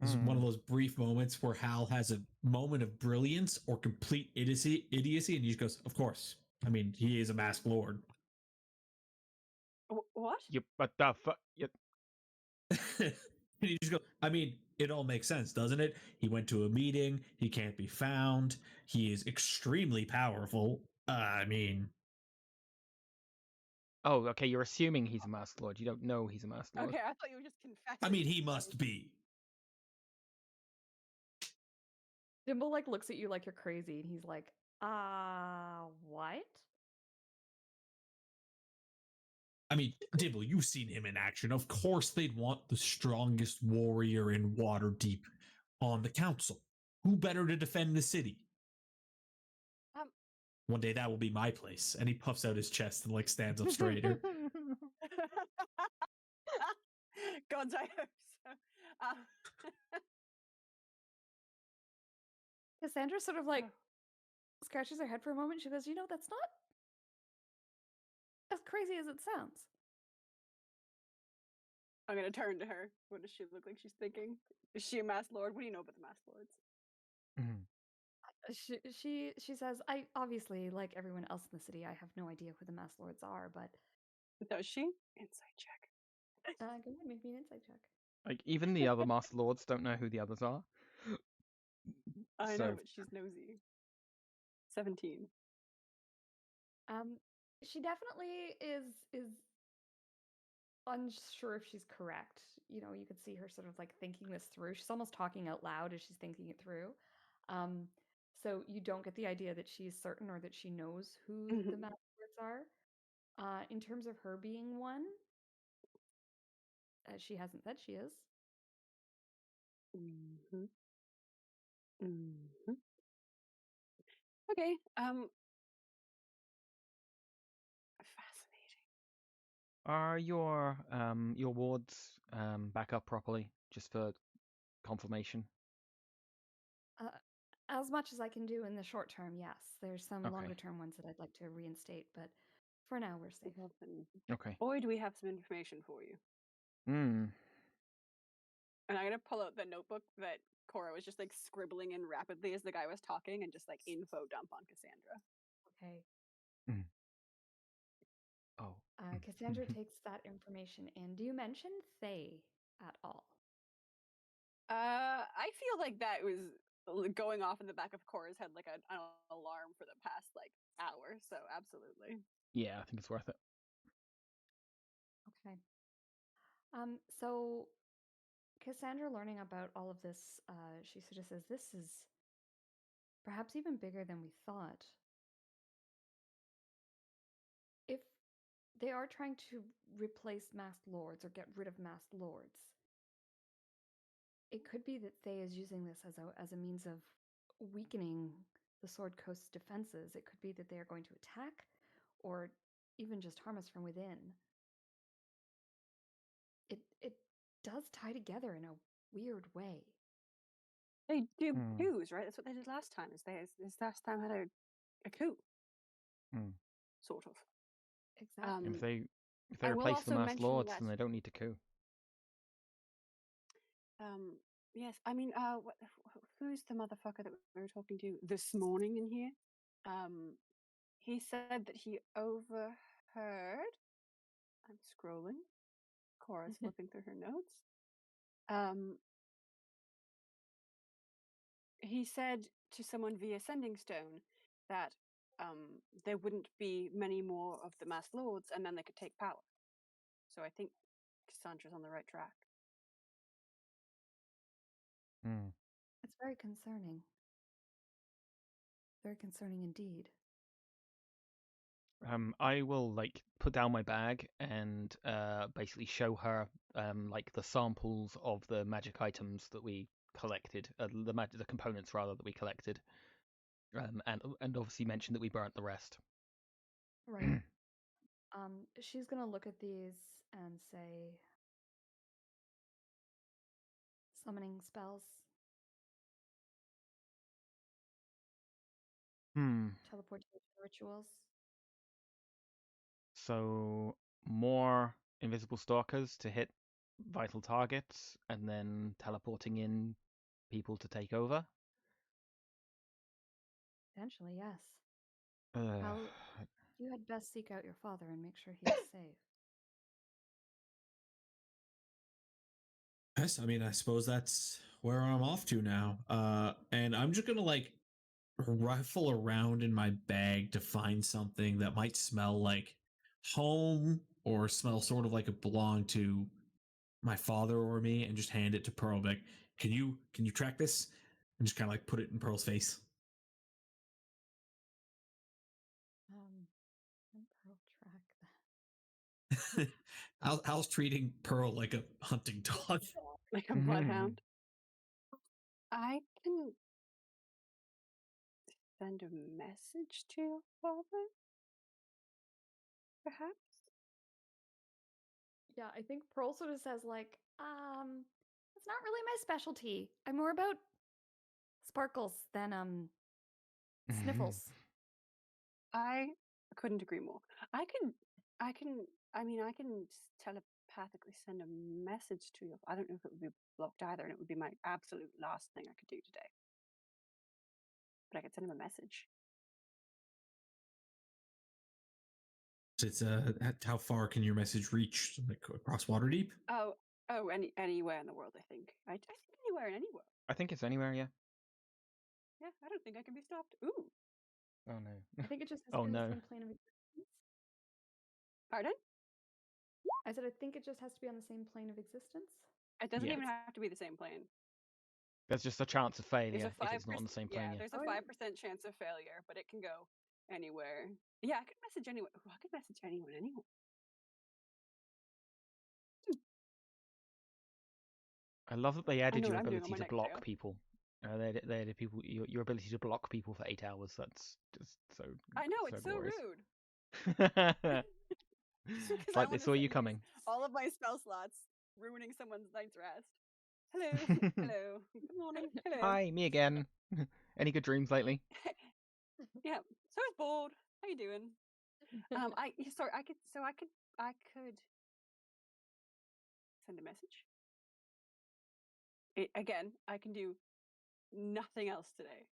This is one of those brief moments where Hal has a moment of brilliance or complete idiocy, and he just goes, "Of course. I mean, he is a masked lord." What? You, but the fuck? And you just go, I mean, it all makes sense, doesn't it? He went to a meeting. He can't be found. He is extremely powerful. I mean, Oh, okay. You're assuming he's a masked lord. You don't know he's a masked lord. Okay, I thought you were just confessing. I mean, he must be. Dimble like looks at you like you're crazy, and he's like, what? I mean, Dibble, you've seen him in action. Of course, they'd want the strongest warrior in Waterdeep on the council. Who better to defend the city? One day that will be my place. And he puffs out his chest and like stands up straighter. Gods, I hope so. Cassandra sort of like scratches her head for a moment. She goes, that's not as crazy as it sounds. I'm gonna turn to her. What does she look like she's thinking? Is she a masked lord? What do you know about the masked lords? She says, I obviously, like everyone else in the city, I have no idea who the masked lords are, but does she? Insight check. go ahead, make me an insight check. Like even the other masked lords don't know who the others are. I know, but she's nosy. 17. She definitely is unsure if she's correct. You could see her sort of like thinking this through. She's almost talking out loud as she's thinking it through. So you don't get the idea that she's certain or that she knows who the masked lords are. In terms of her being one, she hasn't said she is. Okay. Fascinating. Are your wards back up properly, just for confirmation? As much as I can do in the short term, yes. There's some longer term ones that I'd like to reinstate, but for now we're safe. Okay. Boy, do we have some information for you. And I'm gonna pull out the notebook that Cora was just like scribbling in rapidly as the guy was talking, and just like info dump on Cassandra. Okay. Oh. Cassandra takes that information in. Do you mention Thay at all? I feel like that was going off in the back of Cora's head like an alarm for the past like hour. So absolutely. Yeah, I think it's worth it. Okay. So Cassandra learning about all of this, she sort of says, this is perhaps even bigger than we thought. If they are trying to replace masked lords or get rid of masked lords, it could be that Thay is using this as a means of weakening the Sword Coast's defenses. It could be that they are going to attack or even just harm us from within. It does tie together in a weird way. They do coups, right? That's what they did last time. This last time had a coup. Sort of. Exactly. If they replace the masked lords, then they don't need to coup. Yes, I mean, who's the motherfucker that we were talking to this morning in here? He said that he overheard. I'm scrolling. Cora's flipping through her notes. He said to someone via Sending Stone that there wouldn't be many more of the masked lords, and then they could take power. So I think Cassandra's on the right track. It's very concerning. Very concerning indeed. I will like put down my bag and basically show her like the samples of the magic items that we collected, the components rather that we collected, and obviously mentioned that we burnt the rest. Right. She's gonna look at these and say, summoning spells, teleportation rituals. So more invisible stalkers to hit vital targets, and then teleporting in people to take over. Potentially, yes. Uh, You had best seek out your father and make sure he is safe. Yes, I mean, I suppose that's where I'm off to now. And I'm just gonna like rifle around in my bag to find something that might smell like home or smell sort of like it belonged to my father or me, and just hand it to Pearl. Like, can you track this? And just kind of like put it in Pearl's face. And Pearl track that. Al's treating Pearl like a hunting dog. Like a bloodhound. I can send a message to your father, perhaps. Yeah, I think Pearl sort of says like, it's not really my specialty. I'm more about sparkles than sniffles. I couldn't agree more. I can telepathically send a message to you. I don't know if it would be blocked either, and it would be my absolute last thing I could do today. But I could send him a message. It's how far can your message reach? Like across Waterdeep? Oh, anywhere in the world. I think anywhere in any world. I think it's anywhere, yeah. Yeah, I don't think I can be stopped. Ooh. Oh no. I think it just has Oh to be on no. the same plane of existence. Pardon? I said I think it just has to be on the same plane of existence. It doesn't Yeah. even have to be the same plane. There's just a chance of There's failure a if it's not on the same plane. Yeah, there's a 5% chance of failure, but it can go anywhere. Yeah, I could message anyone. Ooh, I could message anyone anywhere. I love that they added know your what I'm doing on ability my to next block day. people. They added people your ability to block people for 8 hours. That's just so. I know, it's so glorious. rude. It's like they saw you coming. All of my spell slots, ruining someone's night's rest. Hello, hello, good morning, hello. Hi, me again. Any good dreams lately? Yeah, so I was bored. How you doing? I could send a message. Again, I can do nothing else today,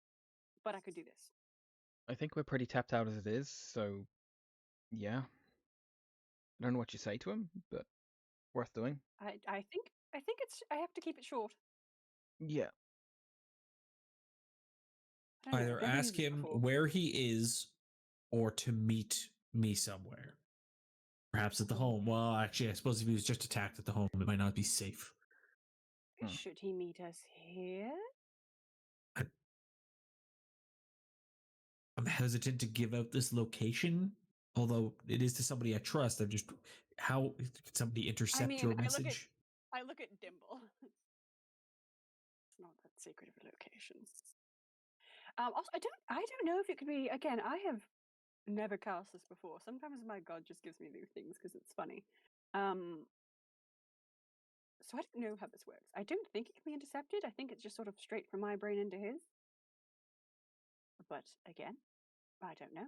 but I could do this. I think we're pretty tapped out as it is, so yeah. I don't know what you say to him, but worth doing. I think I have to keep it short. Yeah. Either ask him where he is or to meet me somewhere. Perhaps at the home. Well, actually, I suppose if he was just attacked at the home, it might not be safe. Should he meet us here? I'm hesitant to give out this location, although it is to somebody I trust. I'm just, how can somebody intercept your message? I look at Dimble. It's not that secret of a location. Also, I don't know if it could be. Again, I have never cast this before. Sometimes my god just gives me new things because it's funny. So I don't know how this works. I don't think it can be intercepted. I think it's just sort of straight from my brain into his. But again, I don't know.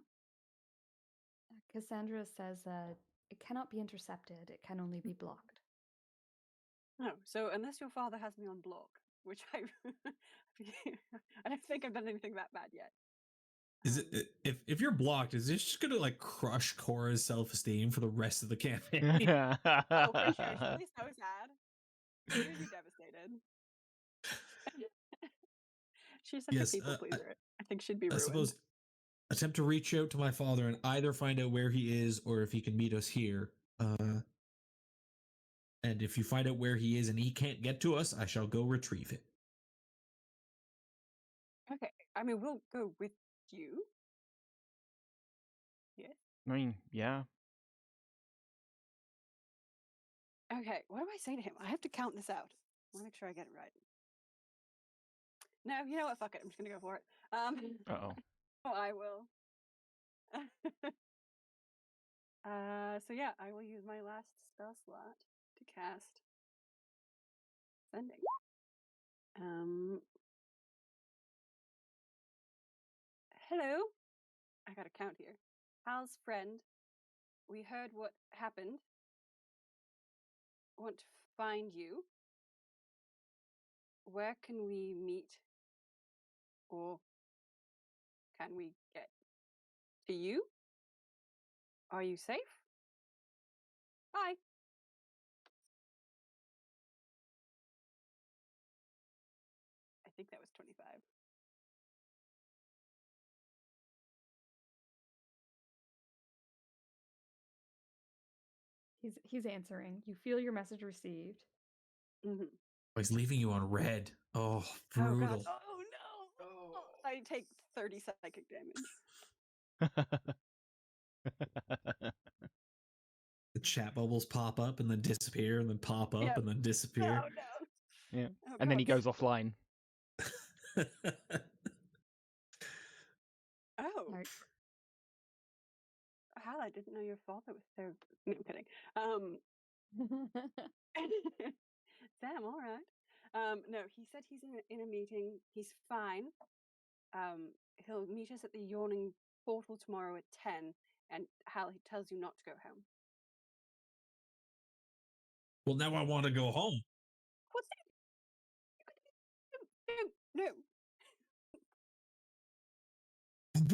Cassandra says it cannot be intercepted. It can only be blocked. Oh, so unless your father has me on block, which I don't think I've done anything that bad yet. Is it if you're blocked, is this just gonna like crush Cora's self-esteem for the rest of the campaign? Oh, for sure. She'll be so sad. She'll be devastated. She's such a people pleaser. I think she'd be ruined. I suppose attempt to reach out to my father and either find out where he is or if he can meet us here. And if you find out where he is and he can't get to us, I shall go retrieve it. Okay. I mean, we'll go with you. Yes. I mean, yeah. Okay, what do I say to him? I have to count this out. I want to make sure I get it right. No, you know what? Fuck it. I'm just gonna go for it. Uh-oh. Oh, I will. So yeah, I will use my last spell slot to cast Sending. Hello. I got a count here. Hal's friend. We heard what happened. Want to find you. Where can we meet? Or can we get to you? Are you safe? Bye. I think that was 25. He's answering. You feel your message received. Mm-hmm. He's leaving you on red. Oh, Oh god. brutal. Oh no. Oh, I take 30 psychic damage. The chat bubbles pop up and then disappear and then pop up Yep. and then disappear. Oh no. Yeah. Oh, And then he God. goes offline. Oh. Right. Hal, I didn't know your father was so. No, I'm kidding. Sam, all right. No, he said he's in a meeting. He's fine. He'll meet us at the yawning portal tomorrow at 10. And Hal, he tells you not to go home. Well, now I want to go home. What's that? No.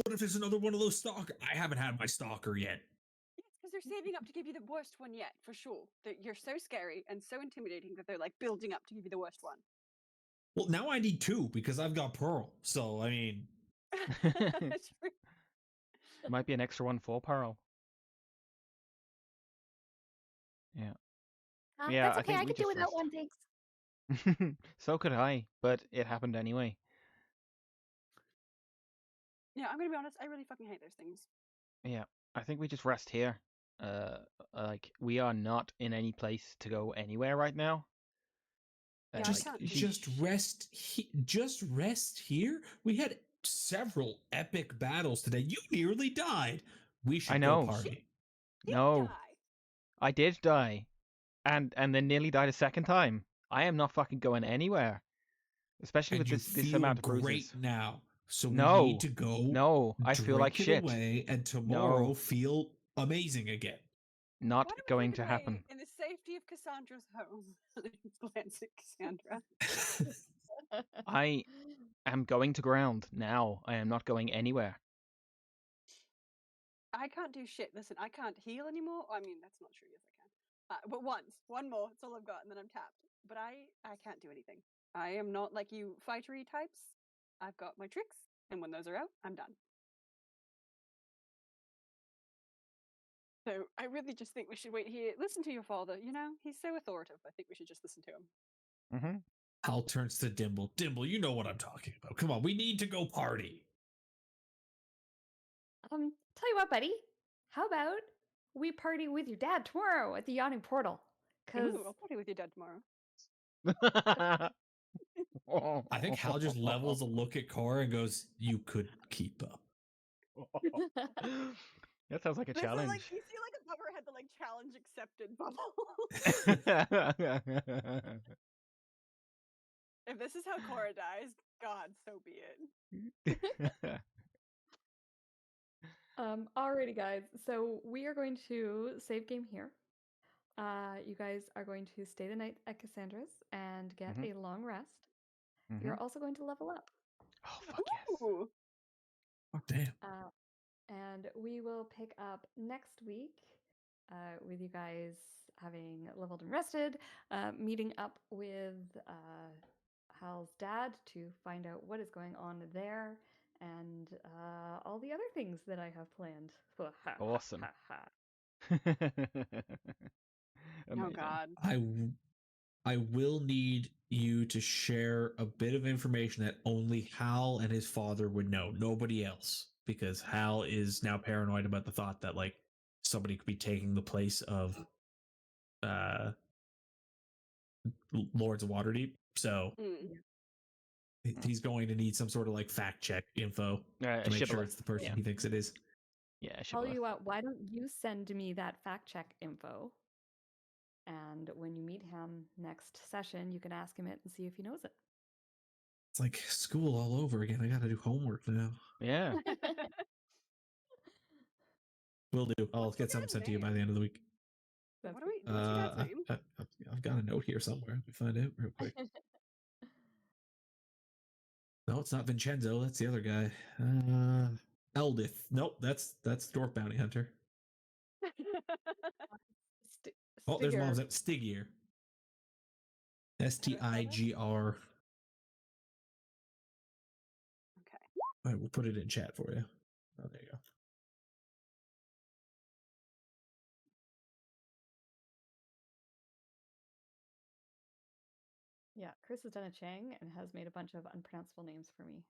What if it's another one of those stalker? I haven't had my stalker yet. Yes, because they're saving up to give you the worst one yet, for sure. You're so scary and so intimidating that they're like building up to give you the worst one. Well, now I need two because I've got Pearl. So, I mean. There might be an extra one for Pearl. Yeah. Yeah, that's okay. I think I we could do just without rest. one, thanks. So could I, but it happened anyway. Yeah, I'm gonna be honest. I really fucking hate those things. Yeah, I think we just rest here. Like we are not in any place to go anywhere right now. Yeah, Just, I can't. just rest here. We had several epic battles today. You nearly died. We should go know. party. No, Die. I did die, and then nearly died a second time. I am not fucking going anywhere, especially And with you this feel amount of great bruises. now. So we No, need to go. no, I feel like drink it shit. away, and tomorrow No, feel amazing again. not Why don't we going drink to it happen. away in the safety of Cassandra's home? Glance at Cassandra. I am going to ground now. I am not going anywhere. I can't do shit. Listen, I can't heal anymore. I mean, that's not true. Yes, I can. But one more. That's all I've got, and then I'm tapped. But I can't do anything. I am not like you fightery types. I've got my tricks, and when those are out, I'm done. So I really just think we should wait here. Listen to your father. You know, he's so authoritative. I think we should just listen to him. Mm-hmm. Hal turns to Dimble. Dimble, you know what I'm talking about. Come on, we need to go party. Tell you what, buddy. How about we party with your dad tomorrow at the yawning portal? Ooh, I'll party with your dad tomorrow. I think Hal just levels a look at Cora and goes, "You could keep up." That sounds like a challenge. Like, you see like above her head the like challenge accepted bubble. If this is how Cora dies, God, so be it. Alrighty, guys. So we are going to save game here. You guys are going to stay the night at Cassandra's and get a long rest. You're also going to level up. Oh, fuck yes. Ooh. Oh, damn. And we will pick up next week with you guys having leveled and rested, meeting up with Hal's dad to find out what is going on there, and all the other things that I have planned. Awesome. Oh God. I will need you to share a bit of information that only Hal and his father would know, nobody else, because Hal is now paranoid about the thought that like somebody could be taking the place of Lords of Waterdeep. So He's going to need some sort of like fact check info to make sure it's the person he thinks it is. Yeah, Tell you what, why don't you send me that fact check info? And when you meet him next session, you can ask him it and see if he knows it. It's like school all over again. I got to do homework now. Yeah. Will do. I'll get something sent to you by the end of the week. What's your dad's name? I've got a note here somewhere. Let me find out real quick. No, it's not Vincenzo. That's the other guy. Eldith. Nope, that's Dwarf Bounty Hunter. Oh, there's mom's name. Stygier. Stigr. Okay. All right, we'll put it in chat for you. Oh, there you go. Yeah, Chris has done a Chang and has made a bunch of unpronounceable names for me.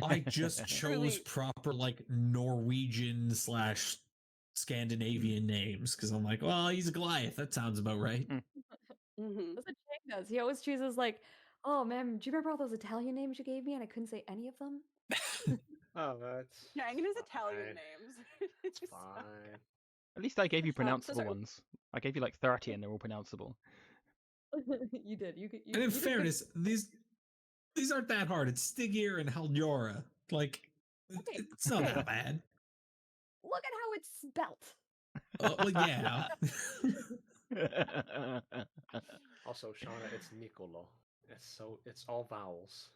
I just chose proper like Norwegian / Scandinavian names because I'm like, well, he's a Goliath. That sounds about right. Mm-hmm. That's what Chang does. He always chooses like, oh man, do you remember all those Italian names you gave me and I couldn't say any of them? Oh, that's Chang and his fine. Italian names. It's fine. At least I gave you pronounceable ones. I gave you like 30 and they're all pronounceable. You did. You and in fairness, these aren't that hard. It's Stygier and Hallbjorn. Like, okay, it's not that bad. Look at how it's spelt. Well, yeah. Also, Shauna, it's Nicolo. It's all vowels.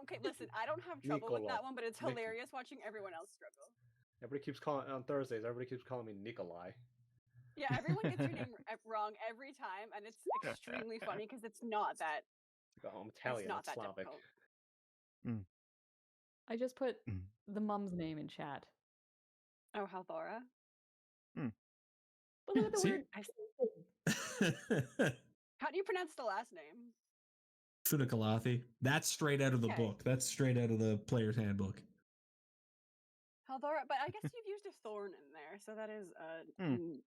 Okay, listen, I don't have trouble with that one, but it's hilarious watching everyone else struggle. Everybody keeps calling on Thursdays. Everybody keeps calling me Nikolai. Yeah, everyone gets your name wrong every time, and it's extremely funny because it's not that. I'm Italian, it's not that Slavic. difficult. I just put the mom's name in chat. Oh, Hallbjorn. But look at the weird. How do you pronounce the last name? Funicalathi. That's straight out of the book. That's straight out of the player's handbook. Hallbjorn, but I guess you've used a thorn in there, so that is an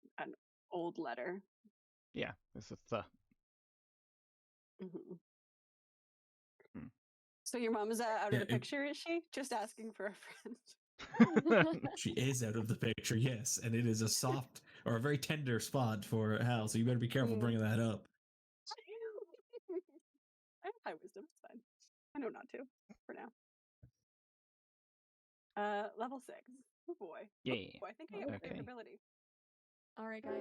old letter. Yeah, this is the. So your mom is out of the picture, is she? Just asking for a friend. She is out of the picture, yes, and it is a soft or a very tender spot for Hal, so you better be careful bringing that up. I have high wisdom. It's fine. I know not to for now. Level 6. Oh boy. Yeah. Oh boy, I think I have a favorite ability. All right, guys.